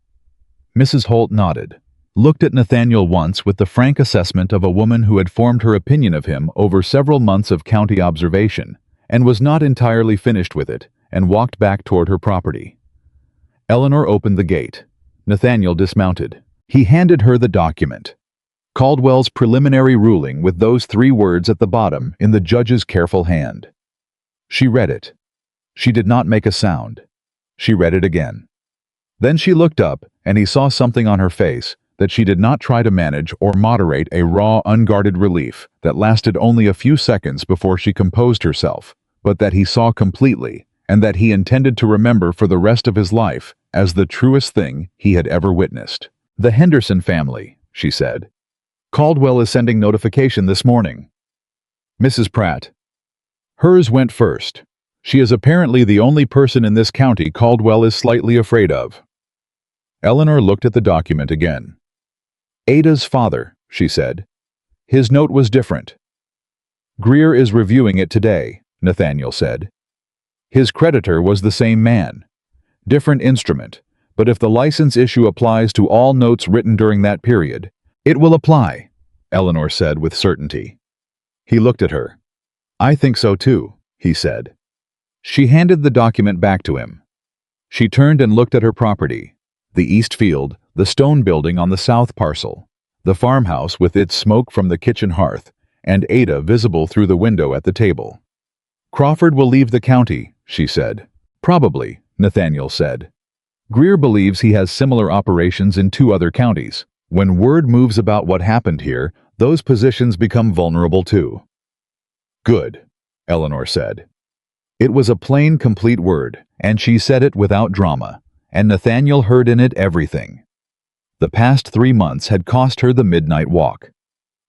[SPEAKER 1] Mrs. Holt nodded, looked at Nathaniel once with the frank assessment of a woman who had formed her opinion of him over several months of county observation, and was not entirely finished with it, and walked back toward her property. Eleanor opened the gate. Nathaniel dismounted. He handed her the document. Caldwell's preliminary ruling with those 3 words at the bottom in the judge's careful hand. She read it. She did not make a sound. She read it again. Then she looked up, and he saw something on her face that she did not try to manage or moderate, a raw, unguarded relief that lasted only a few seconds before she composed herself, but that he saw completely, and that he intended to remember for the rest of his life as the truest thing he had ever witnessed. "The Henderson family," she said. "Caldwell is sending notification this morning." Mrs. Pratt. "Hers went first. She is apparently the only person in this county Caldwell is slightly afraid of." Eleanor looked at the document again. "Ada's father," she said. "His note was different." "Greer is reviewing it today," Nathaniel said. "His creditor was the same man. Different instrument, but if the license issue applies to all notes written during that period, it will apply," Eleanor said with certainty. He looked at her. "I think so too," he said. She handed the document back to him. She turned and looked at her property, the east field, the stone building on the south parcel, the farmhouse with its smoke from the kitchen hearth, and Ada visible through the window at the table. "Crawford will leave the county," she said. "Probably," Nathaniel said. "Greer believes he has similar operations in 2 other counties. When word moves about what happened here, those positions become vulnerable too." "Good," Eleanor said. It was a plain, complete word, and she said it without drama, and Nathaniel heard in it everything. The past 3 months had cost her the midnight walk.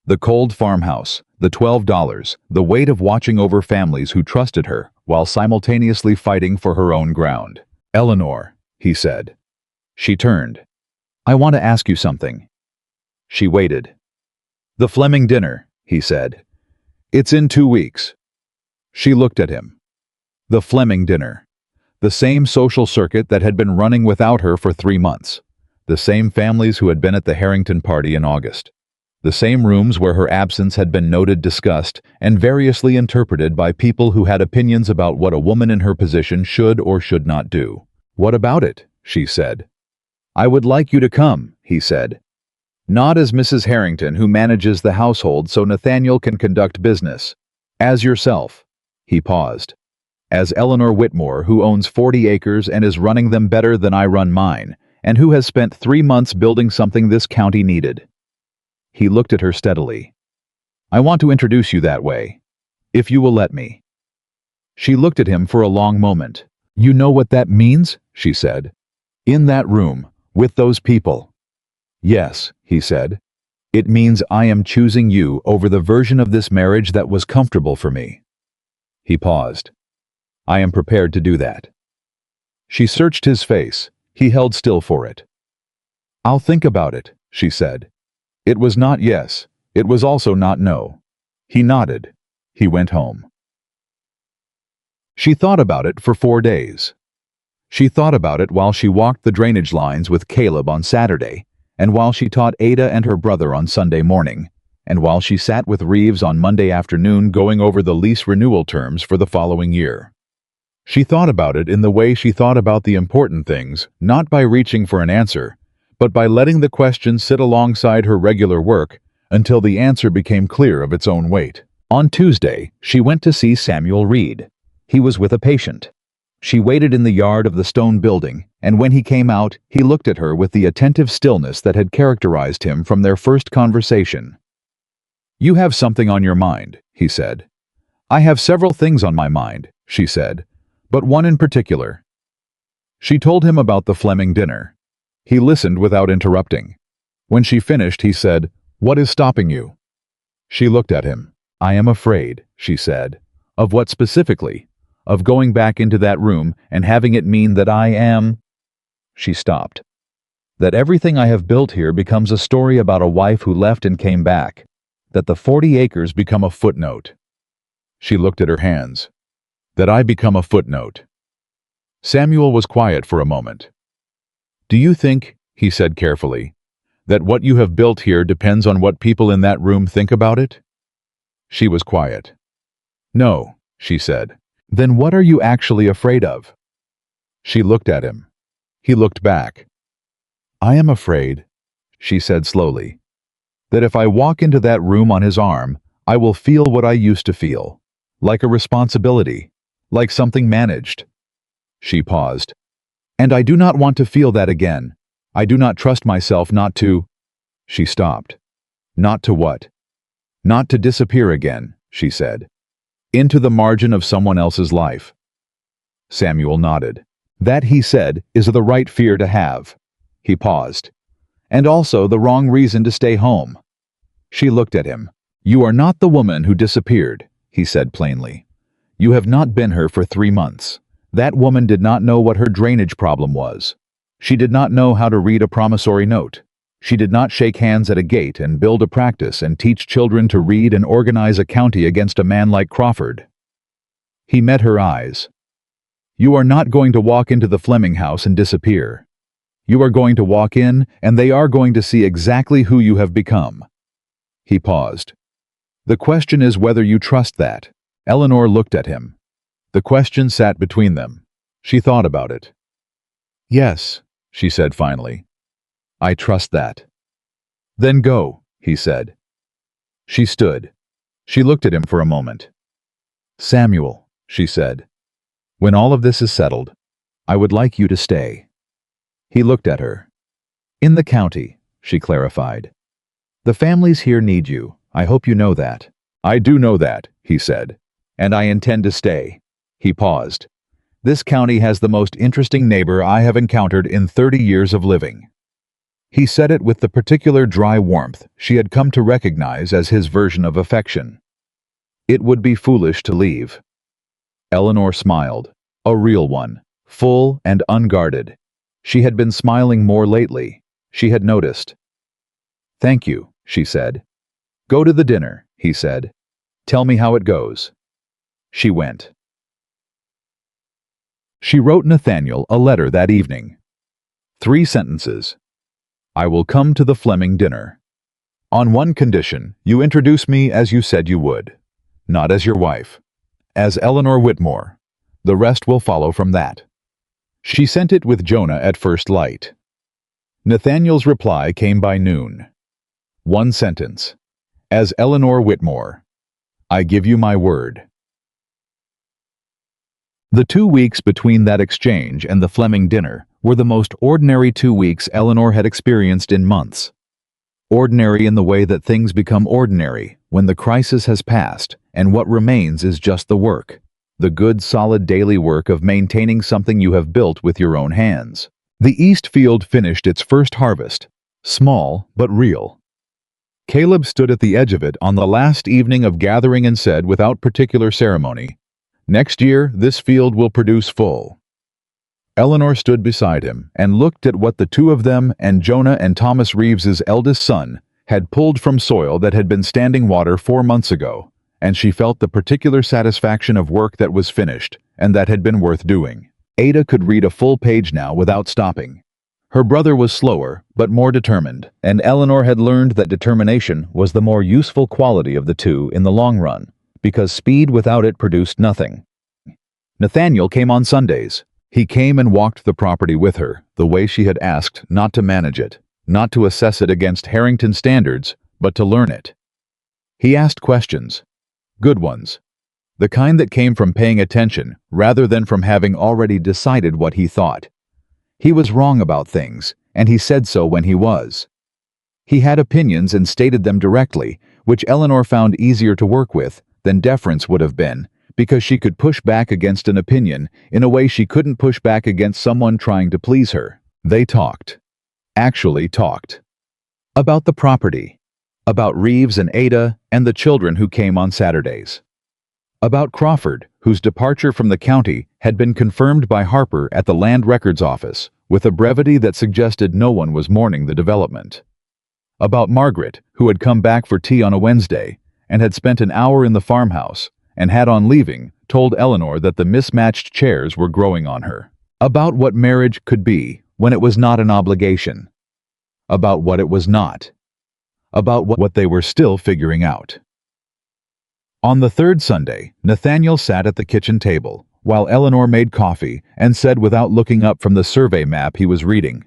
[SPEAKER 1] The cold farmhouse, the $12, the weight of watching over families who trusted her while simultaneously fighting for her own ground. "Eleanor," he said. She turned. "I want to ask you something." She waited. "The Fleming dinner," he said. "It's in 2 weeks." She looked at him. The Fleming dinner. The same social circuit that had been running without her for 3 months. The same families who had been at the Harrington party in August. The same rooms where her absence had been noted, discussed, and variously interpreted by people who had opinions about what a woman in her position should or should not do. "What about it?" she said. "I would like you to come," he said. Not as Mrs. Harrington, who manages the household so Nathaniel can conduct business. As yourself. He paused. As Eleanor Whitmore, who owns 40 acres and is running them better than I run mine, and who has spent 3 months building something this county needed. He looked at her steadily. I want to introduce you that way. If you will let me. She looked at him for a long moment. You know what that means? She said. In that room, with those people. Yes, he said. It means I am choosing you over the version of this marriage that was comfortable for me. He paused. I am prepared to do that. She searched his face. He held still for it. I'll think about it, she said. It was not yes. It was also not no. He nodded. He went home. She thought about it for 4 days. She thought about it while she walked the drainage lines with Caleb on Saturday, and while she taught Ada and her brother on Sunday morning, and while she sat with Reeves on Monday afternoon going over the lease renewal terms for the following year. She thought about it in the way she thought about the important things, not by reaching for an answer, but by letting the question sit alongside her regular work until the answer became clear of its own weight. On Tuesday, she went to see Samuel Reed. He was with a patient. She waited in the yard of the stone building, and when he came out, he looked at her with the attentive stillness that had characterized him from their first conversation. You have something on your mind, he said. I have several things on my mind, she said, but one in particular. She told him about the Fleming dinner. He listened without interrupting. When she finished, he said, What is stopping you? She looked at him. I am afraid, she said. Of what specifically? Of going back into that room and having it mean that I am... She stopped. That everything I have built here becomes a story about a wife who left and came back. That the 40 acres become a footnote. She looked at her hands. That I become a footnote. Samuel was quiet for a moment. Do you think, he said carefully, that what you have built here depends on what people in that room think about it? She was quiet. No, she said. Then what are you actually afraid of? She looked at him. He looked back. I am afraid, she said slowly, that if I walk into that room on his arm, I will feel what I used to feel, like a responsibility, like something managed. She paused. And I do not want to feel that again. I do not trust myself not to... She stopped. Not to what? Not to disappear again, she said. Into the margin of someone else's life. Samuel nodded. That, he said, is the right fear to have. He paused. And also the wrong reason to stay home. She looked at him. You are not the woman who disappeared, he said plainly. You have not been her for 3 months. That woman did not know what her drainage problem was. She did not know how to read a promissory note. She did not shake hands at a gate and build a practice and teach children to read and organize a county against a man like Crawford. He met her eyes. You are not going to walk into the Fleming house and disappear. You are going to walk in, and they are going to see exactly who you have become. He paused. The question is whether you trust that. Eleanor looked at him. The question sat between them. She thought about it. Yes, she said finally. I trust that. Then go, he said. She stood. She looked at him for a moment. Samuel, she said, when all of this is settled, I would like you to stay. He looked at her. In the county, she clarified. The families here need you. I hope you know that. I do know that, he said. And I intend to stay. He paused. This county has the most interesting neighbor I have encountered in 30 years of living. He said it with the particular dry warmth she had come to recognize as his version of affection. It would be foolish to leave. Eleanor smiled, a real one, full and unguarded. She had been smiling more lately. She had noticed. Thank you, she said. Go to the dinner, he said. Tell me how it goes. She went. She wrote Nathaniel a letter that evening. 3 sentences. I will come to the Fleming dinner. On one condition, you introduce me as you said you would. Not as your wife. As Eleanor Whitmore. The rest will follow from that. She sent it with Jonah at first light. Nathaniel's reply came by noon. One sentence. As Eleanor Whitmore. I give you my word. The 2 weeks between that exchange and the Fleming dinner were the most ordinary 2 weeks Eleanor had experienced in months. Ordinary in the way that things become ordinary when the crisis has passed and what remains is just the work, the good solid daily work of maintaining something you have built with your own hands. The East Field finished its first harvest, small but real. Caleb stood at the edge of it on the last evening of gathering and said without particular ceremony, "Next year this field will produce full." Eleanor stood beside him and looked at what the two of them and Jonah and Thomas Reeves's eldest son had pulled from soil that had been standing water 4 months ago, and she felt the particular satisfaction of work that was finished and that had been worth doing. Ada could read a full page now without stopping. Her brother was slower, but more determined, and Eleanor had learned that determination was the more useful quality of the two in the long run, because speed without it produced nothing. Nathaniel came on Sundays. He came and walked the property with her, the way she had asked not to manage it, not to assess it against Harrington standards, but to learn it. He asked questions. Good ones. The kind that came from paying attention rather than from having already decided what he thought. He was wrong about things, and he said so when he was. He had opinions and stated them directly, which Eleanor found easier to work with than deference would have been, because she could push back against an opinion in a way she couldn't push back against someone trying to please her. They talked. Actually talked. About the property. About Reeves and Ada and the children who came on Saturdays. About Crawford, whose departure from the county had been confirmed by Harper at the Land Records Office, with a brevity that suggested no one was mourning the development. About Margaret, who had come back for tea on a Wednesday, and had spent an hour in the farmhouse, and had on leaving told Eleanor that the mismatched chairs were growing on her. About what marriage could be when it was not an obligation. About what it was not. About what they were still figuring out. On the third Sunday, Nathaniel sat at the kitchen table, while Eleanor made coffee and said without looking up from the survey map he was reading,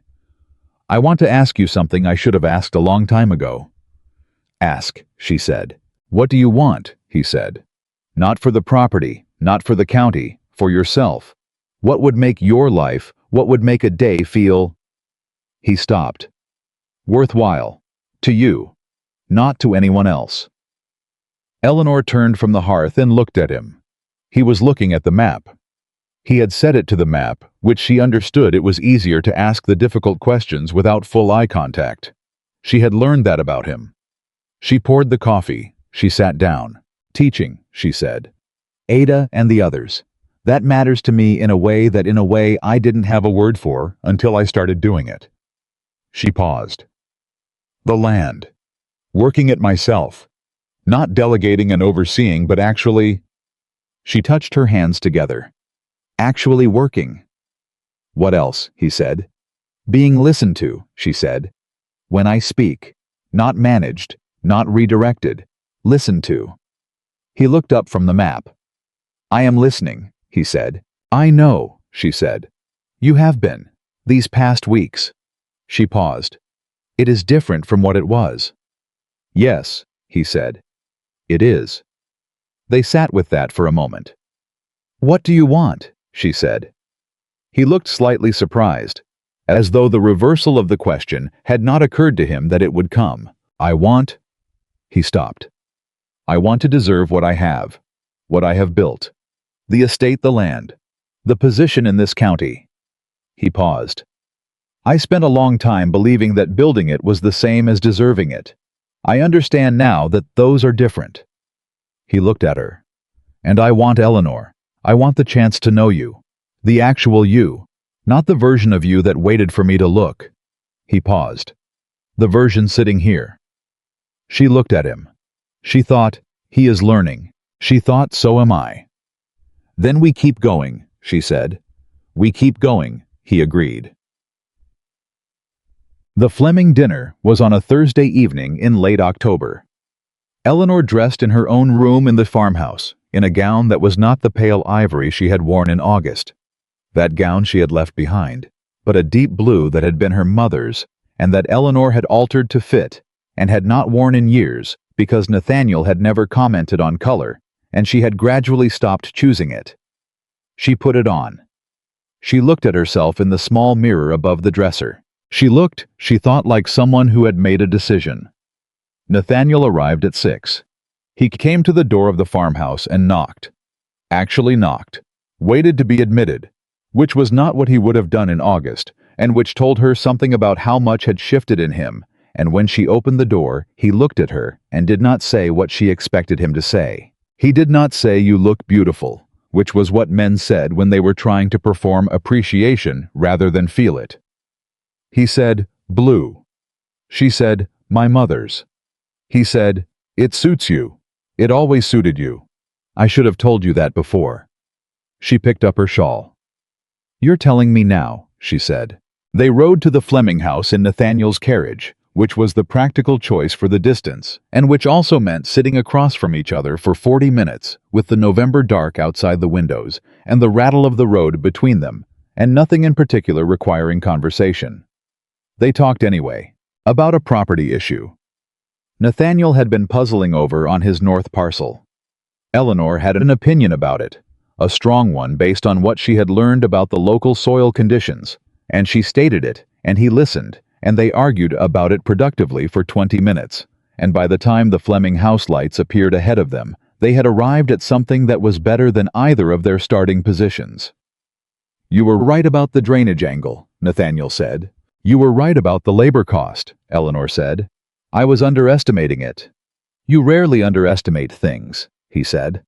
[SPEAKER 1] "I want to ask you something I should have asked a long time ago." "Ask," she said. "What do you want?" he said. "Not for the property, not for the county, for yourself. What would make your life, what would make a day feel—" He stopped. "Worthwhile. To you. Not to anyone else." Eleanor turned from the hearth and looked at him. He was looking at the map. He had set it to the map, which she understood it was easier to ask the difficult questions without full eye contact. She had learned that about him. She poured the coffee. She sat down. "Teaching," she said. "Ada and the others. That matters to me in a way I didn't have a word for until I started doing it." She paused. "The land. Working it myself. Not delegating and overseeing, but actually—" She touched her hands together. "Actually working." "What else?" he said. "Being listened to," she said. "When I speak. Not managed, not redirected. Listened to." He looked up from the map. "I am listening," he said. "I know," she said. "You have been. These past weeks." She paused. "It is different from what it was." "Yes," he said. "It is." They sat with that for a moment. "What do you want?" she said. He looked slightly surprised, as though the reversal of the question had not occurred to him that it would come. "I want—" He stopped. "I want to deserve what I have built. The estate, the land, the position in this county." He paused. "I spent a long time believing that building it was the same as deserving it. I understand now that those are different." He looked at her. "And I want Eleanor. I want the chance to know you. The actual you, not the version of you that waited for me to look." He paused. "The version sitting here." She looked at him. She thought, "He is learning." She thought, "So am I." "Then we keep going," she said. "We keep going," he agreed. The Fleming dinner was on a Thursday evening in late October. Eleanor dressed in her own room in the farmhouse, in a gown that was not the pale ivory she had worn in August. That gown she had left behind, but a deep blue that had been her mother's, and that Eleanor had altered to fit, and had not worn in years because Nathaniel had never commented on color, and she had gradually stopped choosing it. She put it on. She looked at herself in the small mirror above the dresser. She looked, she thought, like someone who had made a decision. Nathaniel arrived at 6. He came to the door of the farmhouse and knocked. Actually knocked. Waited to be admitted, which was not what he would have done in August, and which told her something about how much had shifted in him, and when she opened the door, he looked at her and did not say what she expected him to say. He did not say, "You look beautiful," which was what men said when they were trying to perform appreciation rather than feel it. He said, "Blue." She said, "My mother's." He said, "It suits you. It always suited you. I should have told you that before." She picked up her shawl. "You're telling me now," she said. They rode to the Fleming house in Nathaniel's carriage, which was the practical choice for the distance, and which also meant sitting across from each other for 40 minutes, with the November dark outside the windows, and the rattle of the road between them, and nothing in particular requiring conversation. They talked anyway, about a property issue. Nathaniel had been puzzling over on his north parcel. Eleanor had an opinion about it, a strong one based on what she had learned about the local soil conditions, and she stated it, and he listened, and they argued about it productively for 20 minutes, and by the time the Fleming house lights appeared ahead of them, they had arrived at something that was better than either of their starting positions. "You were right about the drainage angle," Nathaniel said. "You were right about the labor cost," Eleanor said. "I was underestimating it." "You rarely underestimate things," he said.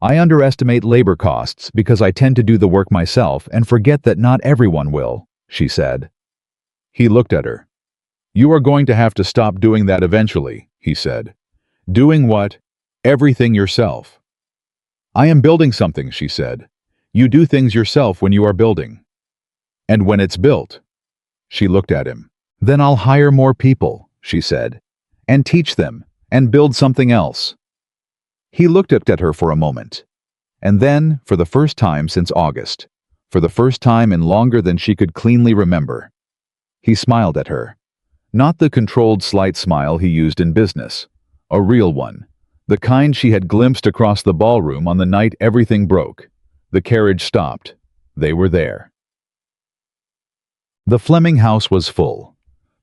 [SPEAKER 1] "I underestimate labor costs because I tend to do the work myself and forget that not everyone will," she said. He looked at her. "You are going to have to stop doing that eventually," he said. "Doing what? Everything yourself." "I am building something," she said. "You do things yourself when you are building." "And when it's built?" She looked at him. "Then I'll hire more people," she said, "and teach them, and build something else." He looked at her for a moment. And then, for the first time since August, for the first time in longer than she could cleanly remember, he smiled at her. Not the controlled slight smile he used in business. A real one. The kind she had glimpsed across the ballroom on the night everything broke. The carriage stopped. They were there. The Fleming house was full.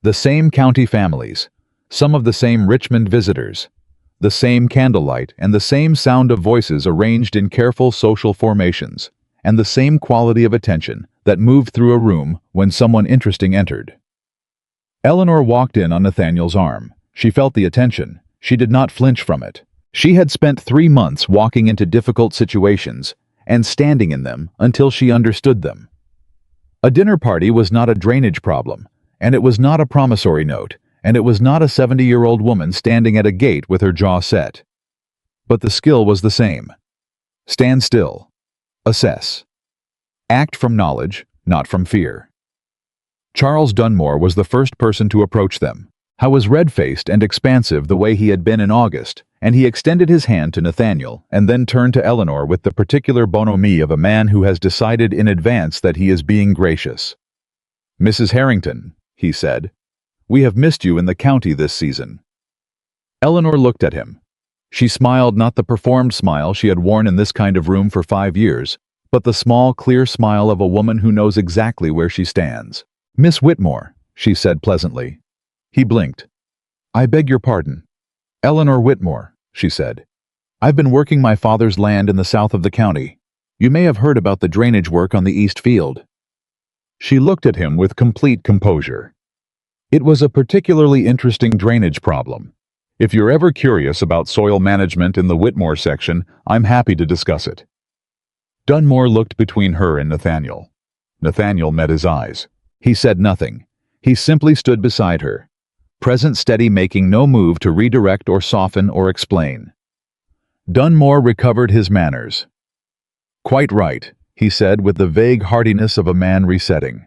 [SPEAKER 1] The same county families. Some of the same Richmond visitors. The same candlelight and the same sound of voices arranged in careful social formations, and the same quality of attention that moved through a room when someone interesting entered. Eleanor walked in on Nathaniel's arm. She felt the attention. She did not flinch from it. She had spent 3 months walking into difficult situations and standing in them until she understood them. A dinner party was not a drainage problem, and it was not a promissory note, and it was not a 70-year-old woman standing at a gate with her jaw set. But the skill was the same. Stand still. Assess. Act from knowledge, not from fear. Charles Dunmore was the first person to approach them. He was red-faced and expansive the way he had been in August, and he extended his hand to Nathaniel and then turned to Eleanor with the particular bonhomie of a man who has decided in advance that he is being gracious. "Mrs. Harrington," he said, "we have missed you in the county this season." Eleanor looked at him. She smiled, not the performed smile she had worn in this kind of room for 5 years, but the small, clear smile of a woman who knows exactly where she stands. "Miss Whitmore," she said pleasantly. He blinked. "I beg your pardon." "Eleanor Whitmore," she said. "I've been working my father's land in the south of the county. You may have heard about the drainage work on the east field." She looked at him with complete composure. It was a particularly interesting drainage problem. If you're ever curious about soil management in the Whitmore section, I'm happy to discuss it. Dunmore looked between her and Nathaniel. Nathaniel met his eyes. He said nothing. He simply stood beside her, present steady, making no move to redirect or soften or explain. Dunmore recovered his manners. "Quite right," he said with the vague heartiness of a man resetting.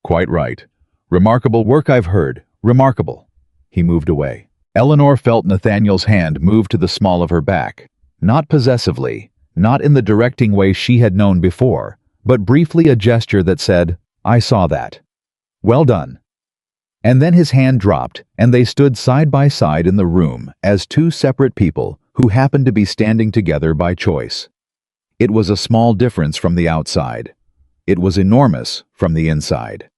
[SPEAKER 1] "Quite right. Remarkable work I've heard. Remarkable." He moved away. Eleanor felt Nathaniel's hand move to the small of her back, not possessively, not in the directing way she had known before, but briefly a gesture that said, "I saw that. Well done." And then his hand dropped, and they stood side by side in the room as two separate people who happened to be standing together by choice. It was a small difference from the outside. It was enormous from the inside.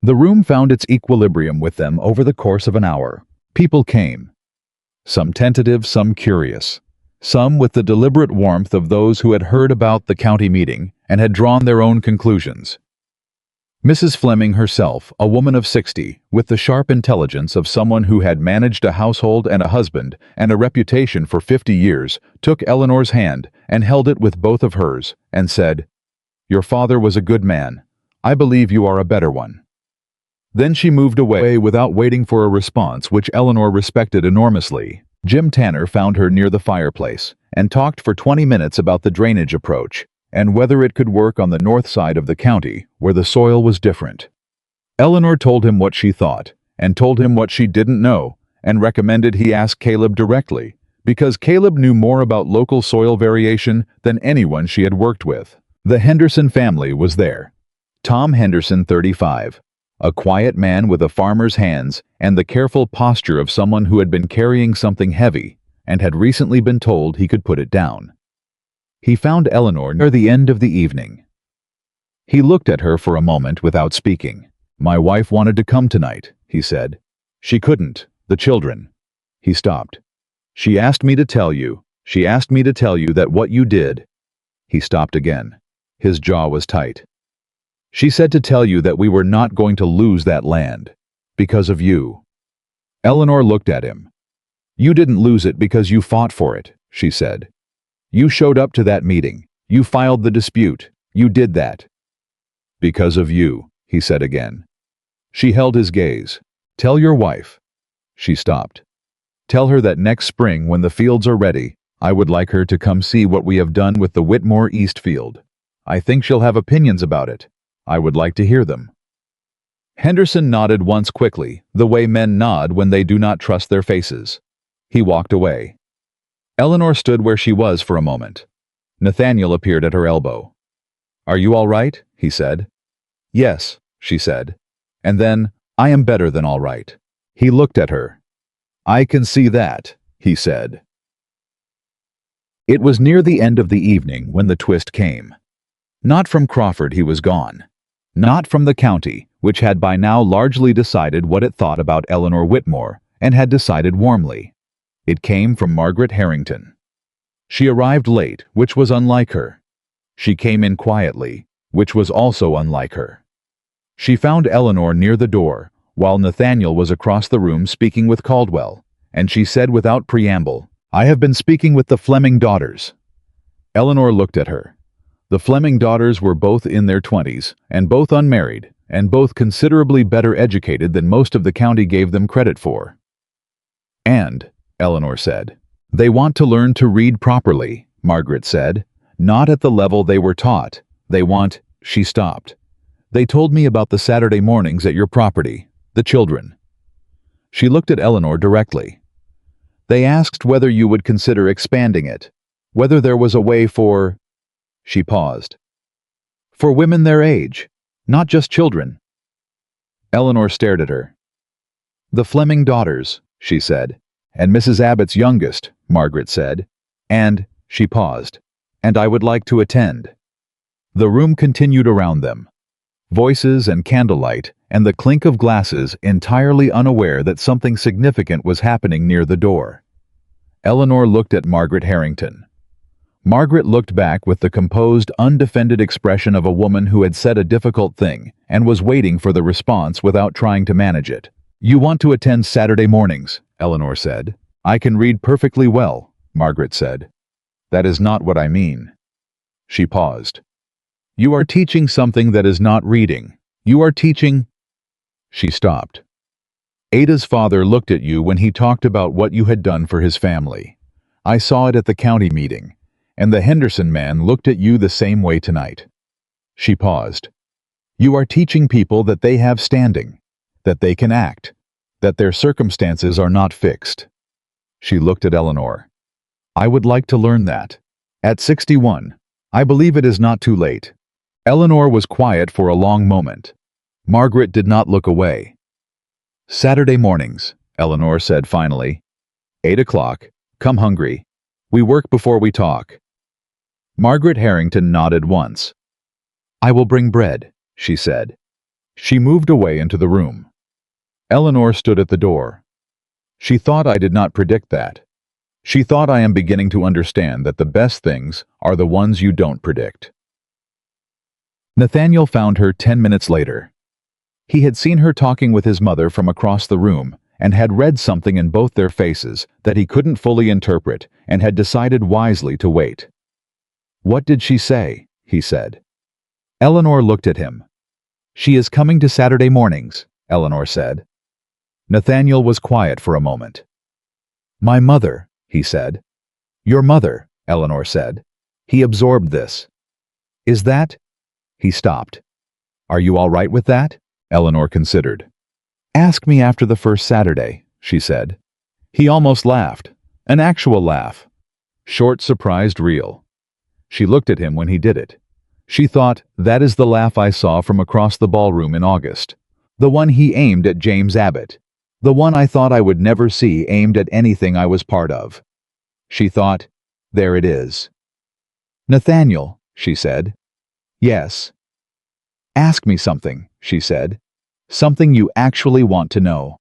[SPEAKER 1] The room found its equilibrium with them over the course of an hour. People came. Some tentative, some curious. Some with the deliberate warmth of those who had heard about the county meeting and had drawn their own conclusions. Mrs. Fleming herself, a woman of 60, with the sharp intelligence of someone who had managed a household and a husband and a reputation for 50 years, took Eleanor's hand and held it with both of hers and said, "Your father was a good man. I believe you are a better one." Then she moved away without waiting for a response, which Eleanor respected enormously. Jim Tanner found her near the fireplace and talked for 20 minutes about the drainage approach and whether it could work on the north side of the county, where the soil was different. Eleanor told him what she thought, and told him what she didn't know, and recommended he ask Caleb directly, because Caleb knew more about local soil variation than anyone she had worked with. The Henderson family was there. Tom Henderson, 35, a quiet man with a farmer's hands and the careful posture of someone who had been carrying something heavy and had recently been told he could put it down. He found Eleanor near the end of the evening. He looked at her for a moment without speaking. "My wife wanted to come tonight," he said. "She couldn't. The children." He stopped. She asked me to tell you that what you did." He stopped again. His jaw was tight. "She said to tell you that we were not going to lose that land. Because of you." Eleanor looked at him. "You didn't lose it because you fought for it," she said. "You showed up to that meeting. You filed the dispute. You did that." "Because of you," he said again. She held his gaze. "Tell your wife." She stopped. "Tell her that next spring, when the fields are ready, I would like her to come see what we have done with the Whitmore East field. I think she'll have opinions about it. I would like to hear them." Henderson nodded once quickly, the way men nod when they do not trust their faces. He walked away. Eleanor stood where she was for a moment. Nathaniel appeared at her elbow. "Are you all right?" he said. "Yes," she said. And then, "I am better than all right." He looked at her. "I can see that," he said. It was near the end of the evening when the twist came. Not from Crawford he was gone. Not from the county, which had by now largely decided what it thought about Eleanor Whitmore, and had decided warmly. It came from Margaret Harrington. She arrived late, which was unlike her. She came in quietly, which was also unlike her. She found Eleanor near the door, while Nathaniel was across the room speaking with Caldwell, and she said without preamble, "I have been speaking with the Fleming daughters." Eleanor looked at her. The Fleming daughters were both in their 20s, and both unmarried, and both considerably better educated than most of the county gave them credit for. "And," Eleanor said, "they want to learn to read properly," Margaret said. "Not at the level they were taught. They want—" She stopped. "They told me about the Saturday mornings at your property, the children." She looked at Eleanor directly. "They asked whether you would consider expanding it, whether there was a way for—" She paused. "For women their age, not just children." Eleanor stared at her. "The Fleming daughters," she said. "And Mrs. Abbott's youngest," Margaret said. "And," she paused, "and I would like to attend." The room continued around them. Voices and candlelight and the clink of glasses, entirely unaware that something significant was happening near the door. Eleanor looked at Margaret Harrington. Margaret looked back with the composed, undefended expression of a woman who had said a difficult thing and was waiting for the response without trying to manage it. "You want to attend Saturday mornings," Eleanor said. "I can read perfectly well," Margaret said. "That is not what I mean." She paused. "You are teaching something that is not reading. You are teaching—" She stopped. "Ada's father looked at you when he talked about what you had done for his family. I saw it at the county meeting, and the Henderson man looked at you the same way tonight." She paused. "You are teaching people that they have standing, that they can act, that their circumstances are not fixed." She looked at Eleanor. "I would like to learn that. At 61, I believe it is not too late." Eleanor was quiet for a long moment. Margaret did not look away. "Saturday mornings," Eleanor said finally. 8 o'clock. Come hungry. We work before we talk. Margaret Harrington nodded once. "I will bring bread," she said. She moved away into the room. Eleanor stood at the door. "She thought I did not predict that. She thought I am beginning to understand that the best things are the ones you don't predict." Nathaniel found her 10 minutes later. He had seen her talking with his mother from across the room and had read something in both their faces that he couldn't fully interpret and had decided wisely to wait. "What did she say?" he said. Eleanor looked at him. "She is coming to Saturday mornings," Eleanor said. Nathaniel was quiet for a moment. "My mother," he said. "Your mother," Eleanor said. He absorbed this. "Is that—" He stopped. "Are you all right with that?" Eleanor considered. "Ask me after the first Saturday," she said. He almost laughed. An actual laugh. Short, surprised, real. She looked at him when he did it. She thought, that is the laugh I saw from across the ballroom in August. The one he aimed at James Abbott. The one I thought I would never see aimed at anything I was part of. She thought, there it is. "Nathaniel," she said. "Yes." "Ask me something," she said. "Something you actually want to know."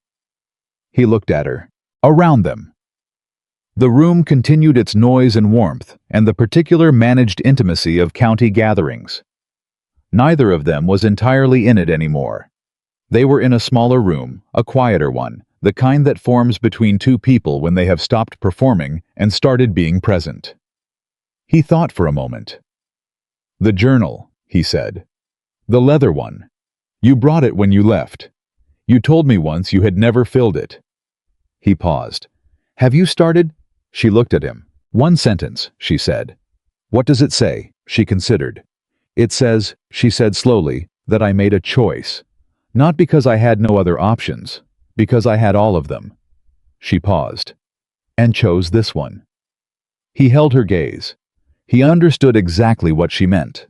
[SPEAKER 1] He looked at her. Around them. The room continued its noise and warmth and the particular managed intimacy of county gatherings. Neither of them was entirely in it anymore. They were in a smaller room, a quieter one, the kind that forms between two people when they have stopped performing and started being present. He thought for a moment. "The journal," he said. "The leather one. You brought it when you left. You told me once you had never filled it." He paused. "Have you started?" She looked at him. "One sentence," she said. "What does it say?" She considered. "It says," she said slowly, "that I made a choice. Not because I had no other options, because I had all of them." She paused. "And chose this one." He held her gaze. He understood exactly what she meant.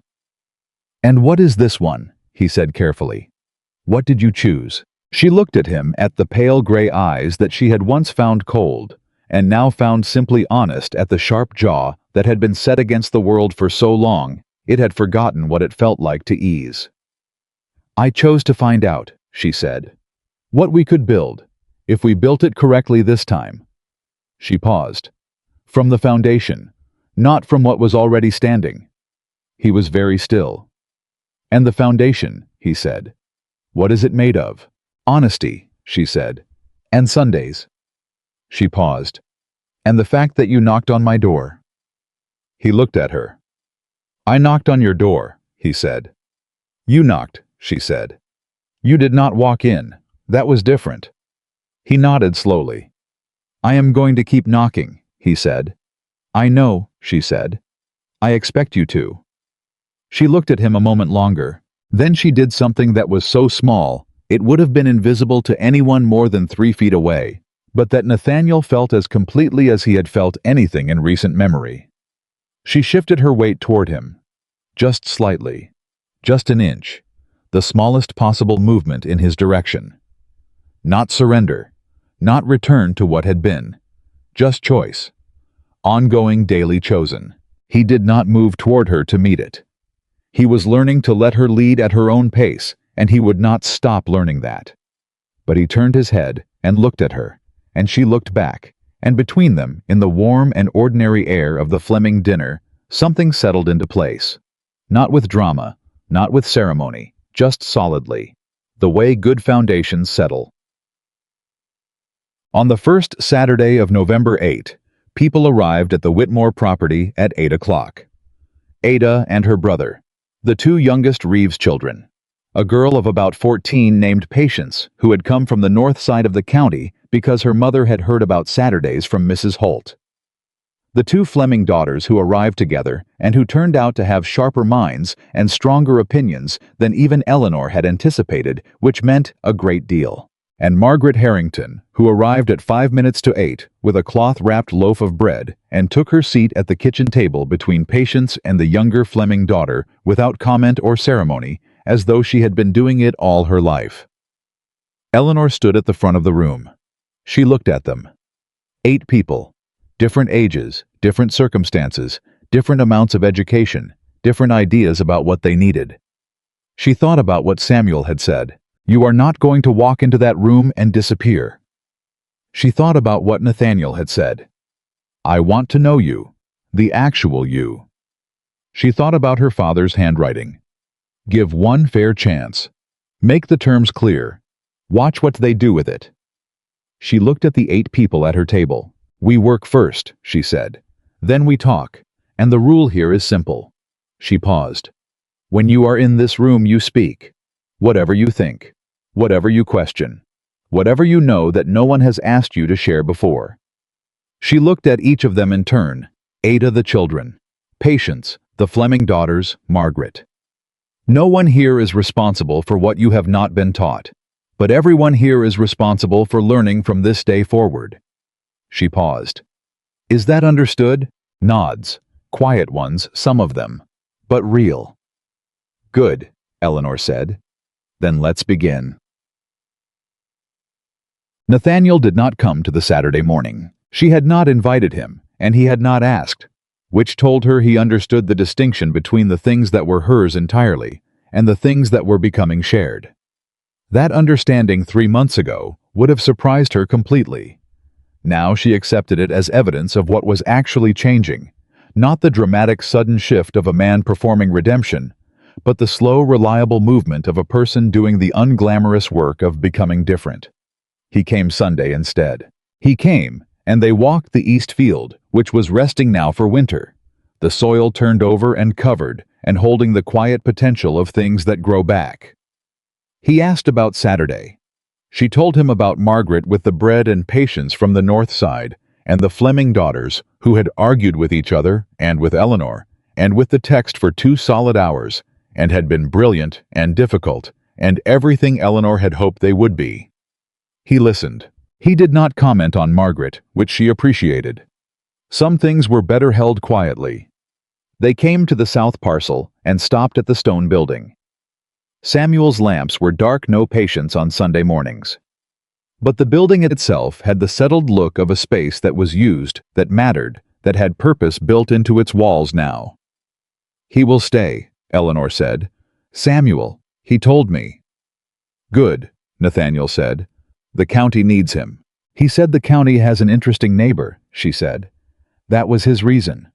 [SPEAKER 1] "And what is this one?" he said carefully. "What did you choose?" She looked at him at the pale gray eyes that she had once found cold, and now found simply honest at the sharp jaw that had been set against the world for so long it had forgotten what it felt like to ease. "I chose to find out," she said. "What we could build, if we built it correctly this time." She paused. "From the foundation, not from what was already standing." He was very still. "And the foundation," he said. "What is it made of?" "Honesty," she said. "And Sundays." She paused. "And the fact that you knocked on my door." He looked at her. "I knocked on your door," he said. "You knocked," she said. "You did not walk in. That was different." He nodded slowly. "I am going to keep knocking," he said. "I know," she said. "I expect you to." She looked at him a moment longer. Then she did something that was so small, it would have been invisible to anyone more than 3 feet away, but that Nathaniel felt as completely as he had felt anything in recent memory. She shifted her weight toward him. Just slightly. Just an inch. The smallest possible movement in his direction. Not surrender. Not return to what had been. Just choice. Ongoing, daily chosen. He did not move toward her to meet it. He was learning to let her lead at her own pace, and he would not stop learning that. But he turned his head and looked at her, and she looked back, and between them, in the warm and ordinary air of the Fleming dinner, something settled into place. Not with drama, not with ceremony, just solidly. The way good foundations settle. On the first Saturday of November 8, people arrived at the Whitmore property at 8 o'clock. Ada and her brother, the 2 youngest Reeves children. A girl of about 14 named Patience, who had come from the north side of the county because her mother had heard about Saturdays from Mrs. Holt. The 2 Fleming daughters who arrived together and who turned out to have sharper minds and stronger opinions than even Eleanor had anticipated, which meant a great deal. And Margaret Harrington, who arrived at 5 minutes to 8 with a cloth-wrapped loaf of bread and took her seat at the kitchen table between Patience and the younger Fleming daughter without comment or ceremony, as though she had been doing it all her life. Eleanor stood at the front of the room. She looked at them. 8 people. Different ages, different circumstances, different amounts of education, different ideas about what they needed. She thought about what Samuel had said. You are not going to walk into that room and disappear. She thought about what Nathaniel had said. I want to know you, the actual you. She thought about her father's handwriting. Give one fair chance. Make the terms clear. Watch what they do with it. She looked at the 8 people at her table. We work first, she said. Then we talk. And the rule here is simple. She paused. When you are in this room, you speak. Whatever you think. Whatever you question. Whatever you know that no one has asked you to share before. She looked at each of them in turn. Ada the children. Patience, the Fleming daughters, Margaret. No one here is responsible for what you have not been taught, but everyone here is responsible for learning from this day forward. She paused. Is that understood? Nods. Quiet ones, some of them, but real. Good, Eleanor said. Then let's begin. Nathaniel did not come to the Saturday morning. She had not invited him, and he had not asked, which told her he understood the distinction between the things that were hers entirely and the things that were becoming shared. That understanding 3 months ago would have surprised her completely. Now she accepted it as evidence of what was actually changing, not the dramatic sudden shift of a man performing redemption, but the slow, reliable movement of a person doing the unglamorous work of becoming different. He came Sunday instead. He came, and they walked the east field, which was resting now for winter, the soil turned over and covered and holding the quiet potential of things that grow back. He asked about Saturday. She told him about Margaret with the bread and patience from the north side, and the Fleming daughters, who had argued with each other, and with Eleanor, and with the text for 2 solid hours, and had been brilliant and difficult, and everything Eleanor had hoped they would be. He listened. He did not comment on Margaret, which she appreciated. Some things were better held quietly. They came to the south parcel and stopped at the stone building. Samuel's lamps were dark no patience on Sunday mornings. But the building itself had the settled look of a space that was used, that mattered, that had purpose built into its walls now. He will stay, Eleanor said. Samuel, he told me. Good, Nathaniel said. The county needs him. He said the county has an interesting neighbor, she said. That was his reason.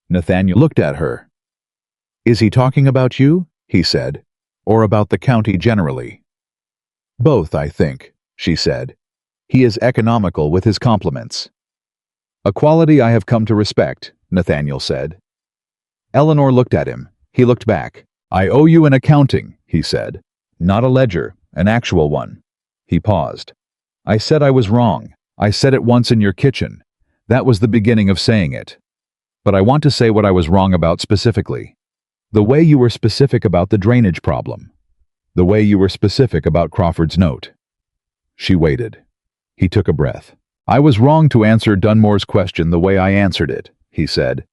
[SPEAKER 1] Nathaniel looked at her. Is he talking about you? He said. Or about the county generally? Both, I think, she said. He is economical with his compliments. A quality I have come to respect, Nathaniel said. Eleanor looked at him. He looked back. I owe you an accounting, he said. Not a ledger, an actual one. He paused. I said I was wrong. I said it once in your kitchen. That was the beginning of saying it. But I want to say what I was wrong about specifically. The way you were specific about the drainage problem. The way you were specific about Crawford's note. She waited. He took a breath. I was wrong to answer Dunmore's question the way I answered it, he said.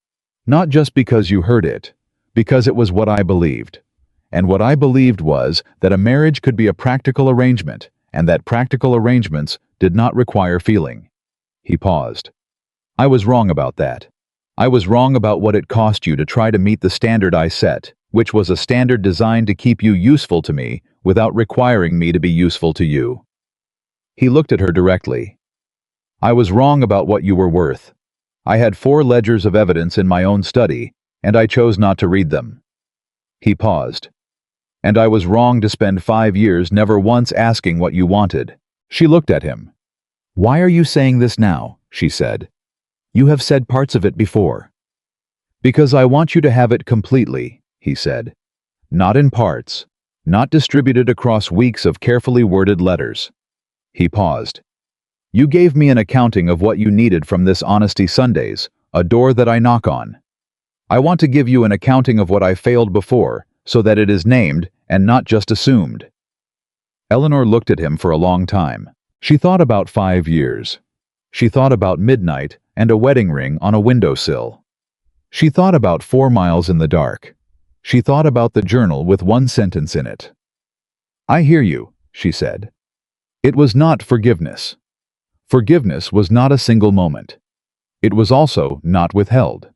[SPEAKER 1] Not just because you heard it, because it was what I believed. And what I believed was that a marriage could be a practical arrangement, and that practical arrangements did not require feeling. He paused. I was wrong about that. I was wrong about what it cost you to try to meet the standard I set, which was a standard designed to keep you useful to me without requiring me to be useful to you. He looked at her directly. I was wrong about what you were worth. I had 4 ledgers of evidence in my own study, and I chose not to read them. He paused. And I was wrong to spend 5 years never once asking what you wanted. She looked at him. Why are you saying this now? She said. You have said parts of it before. Because I want you to have it completely, he said. Not in parts, not distributed across weeks of carefully worded letters. He paused. You gave me an accounting of what you needed from this Honesty Sundays, a door that I knock on. I want to give you an accounting of what I failed before, so that it is named and not just assumed. Eleanor looked at him for a long time. She thought about 5 years. She thought about midnight and a wedding ring on a windowsill. She thought about 4 miles in the dark. She thought about the journal with one sentence in it. "I hear you," she said. It was not forgiveness. Forgiveness was not a single moment. It was also not withheld.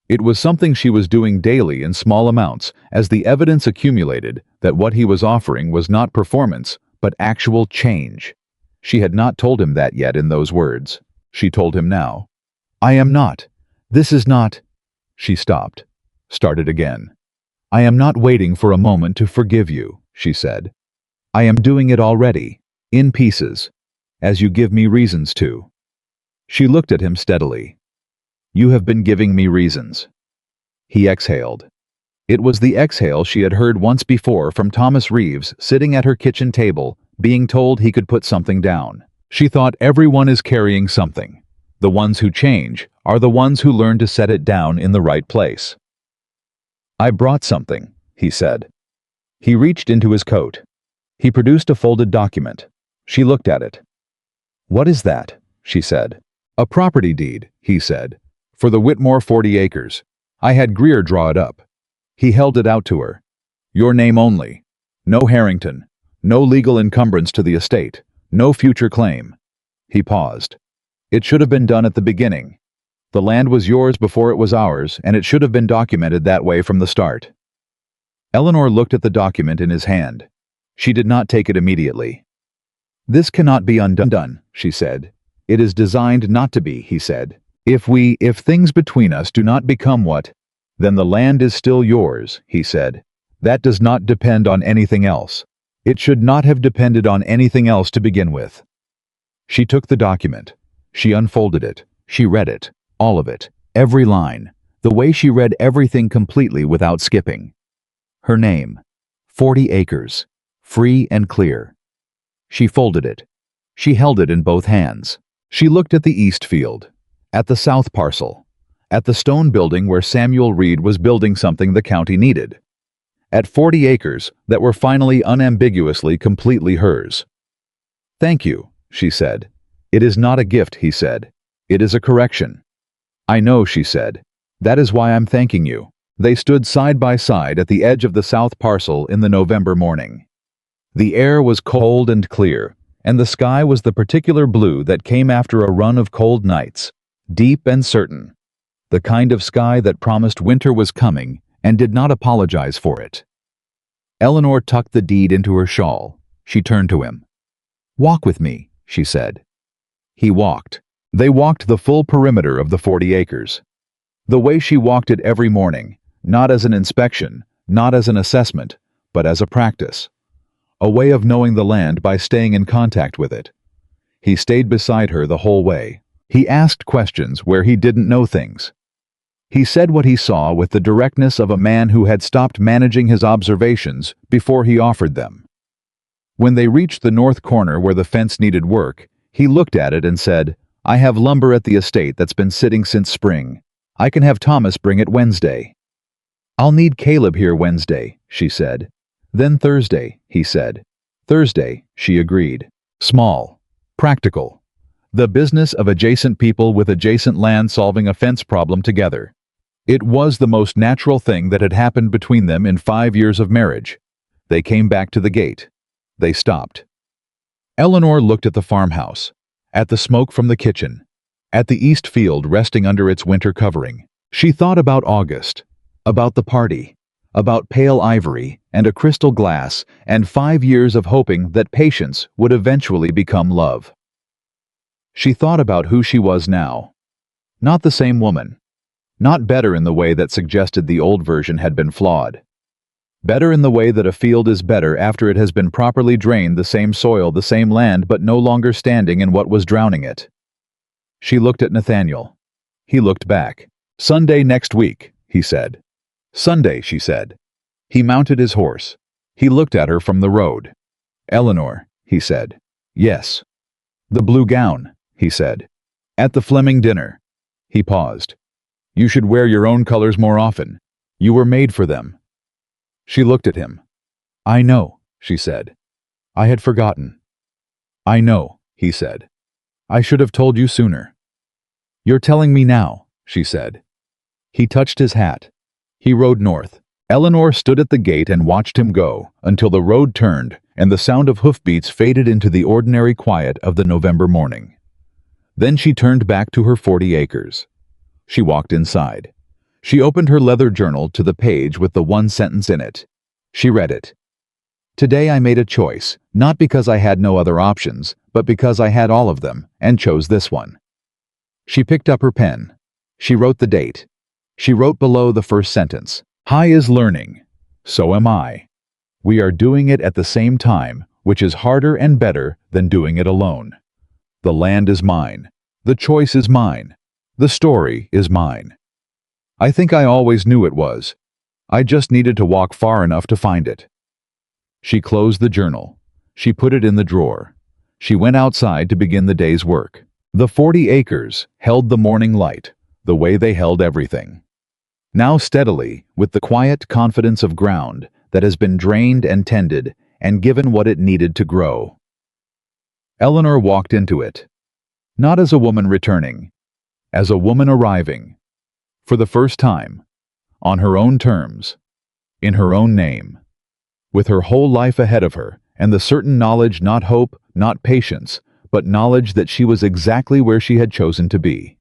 [SPEAKER 1] It was something she was doing daily in small amounts as the evidence accumulated that what he was offering was not performance, but actual change. She had not told him that yet in those words. She told him now. "I am not. This is not—" She stopped. Started again. "I am not waiting for a moment to forgive you," she said. "I am doing it already, in pieces, as you give me reasons to." She looked at him steadily. "You have been giving me reasons." He exhaled. It was the exhale she had heard once before from Thomas Reeves sitting at her kitchen table, being told he could put something down. She thought everyone is carrying something. The ones who change are the ones who learn to set it down in the right place. "I brought something," he said. He reached into his coat. He produced a folded document. She looked at it. "What is that?" she said. "A property deed," he said, "for the Whitmore 40 acres. I had Greer draw it up." He held it out to her. "Your name only. No Harrington. No legal encumbrance to the estate. No future claim." He paused. "It should have been done at the beginning. The land was yours before it was ours, and it should have been documented that way from the start." Eleanor looked at the document in his hand. She did not take it immediately. "This cannot be undone," she said. "It is designed not to be," he said. If things between us do not become what, then the land is still yours," he said. "That does not depend on anything else. It should not have depended on anything else to begin with." She took the document. She unfolded it. She read it. All of it. Every line. The way she read everything completely without skipping. Her name. 40 acres. Free and clear. She folded it. She held it in both hands. She looked at the east field, at the south parcel, at the stone building where Samuel Reed was building something the county needed, at 40 acres that were finally unambiguously completely hers. "Thank you," she said. "It is not a gift," he said. "It is a correction." "I know," she said. "That is why I'm thanking you." They stood side by side at the edge of the south parcel in the November morning. The air was cold and clear, and the sky was the particular blue that came after a run of cold nights, deep and certain, the kind of sky that promised winter was coming and did not apologize for it. Eleanor tucked the deed into her shawl. She turned to him. "Walk with me," she said. He walked. They walked the full perimeter of the 40 acres. The way she walked it every morning, not as an inspection, not as an assessment, but as a practice. A way of knowing the land by staying in contact with it. He stayed beside her the whole way. He asked questions where he didn't know things. He said what he saw with the directness of a man who had stopped managing his observations before he offered them. When they reached the north corner where the fence needed work, he looked at it and said, "I have lumber at the estate that's been sitting since spring. I can have Thomas bring it Wednesday." "I'll need Caleb here Wednesday," she said. "Then Thursday," he said. "Thursday," she agreed. Small. Practical. The business of adjacent people with adjacent land solving a fence problem together. It was the most natural thing that had happened between them in 5 years of marriage. They came back to the gate. They stopped. Eleanor looked at the farmhouse, at the smoke from the kitchen, at the east field resting under its winter covering. She thought about August, about the party, about pale ivory and a crystal glass and 5 years of hoping that patience would eventually become love. She thought about who she was now. Not the same woman. Not better in the way that suggested the old version had been flawed. Better in the way that a field is better after it has been properly drained, the same soil, the same land, but no longer standing in what was drowning it. She looked at Nathaniel. He looked back. "Sunday next week," he said. "Sunday," she said. He mounted his horse. He looked at her from the road. "Eleanor," he said. "Yes." "The blue gown," he said. "At the Fleming dinner." He paused. "You should wear your own colors more often. You were made for them." She looked at him. "I know," she said. "I had forgotten." "I know," he said. "I should have told you sooner." "You're telling me now," she said. He touched his hat. He rode north. Eleanor stood at the gate and watched him go, until the road turned and the sound of hoofbeats faded into the ordinary quiet of the November morning. Then she turned back to her 40 acres. She walked inside. She opened her leather journal to the page with the one sentence in it. She read it. "Today I made a choice, not because I had no other options, but because I had all of them, and chose this one." She picked up her pen. She wrote the date. She wrote below the first sentence, "Hi is learning. So am I. We are doing it at the same time, which is harder and better than doing it alone. The land is mine. The choice is mine. The story is mine. I think I always knew it was. I just needed to walk far enough to find it." She closed the journal. She put it in the drawer. She went outside to begin the day's work. The 40 acres held the morning light, the way they held everything. Now steadily, with the quiet confidence of ground that has been drained and tended and given what it needed to grow. Eleanor walked into it, not as a woman returning, as a woman arriving, for the first time, on her own terms, in her own name, with her whole life ahead of her and the certain knowledge, not hope, not patience, but knowledge that she was exactly where she had chosen to be.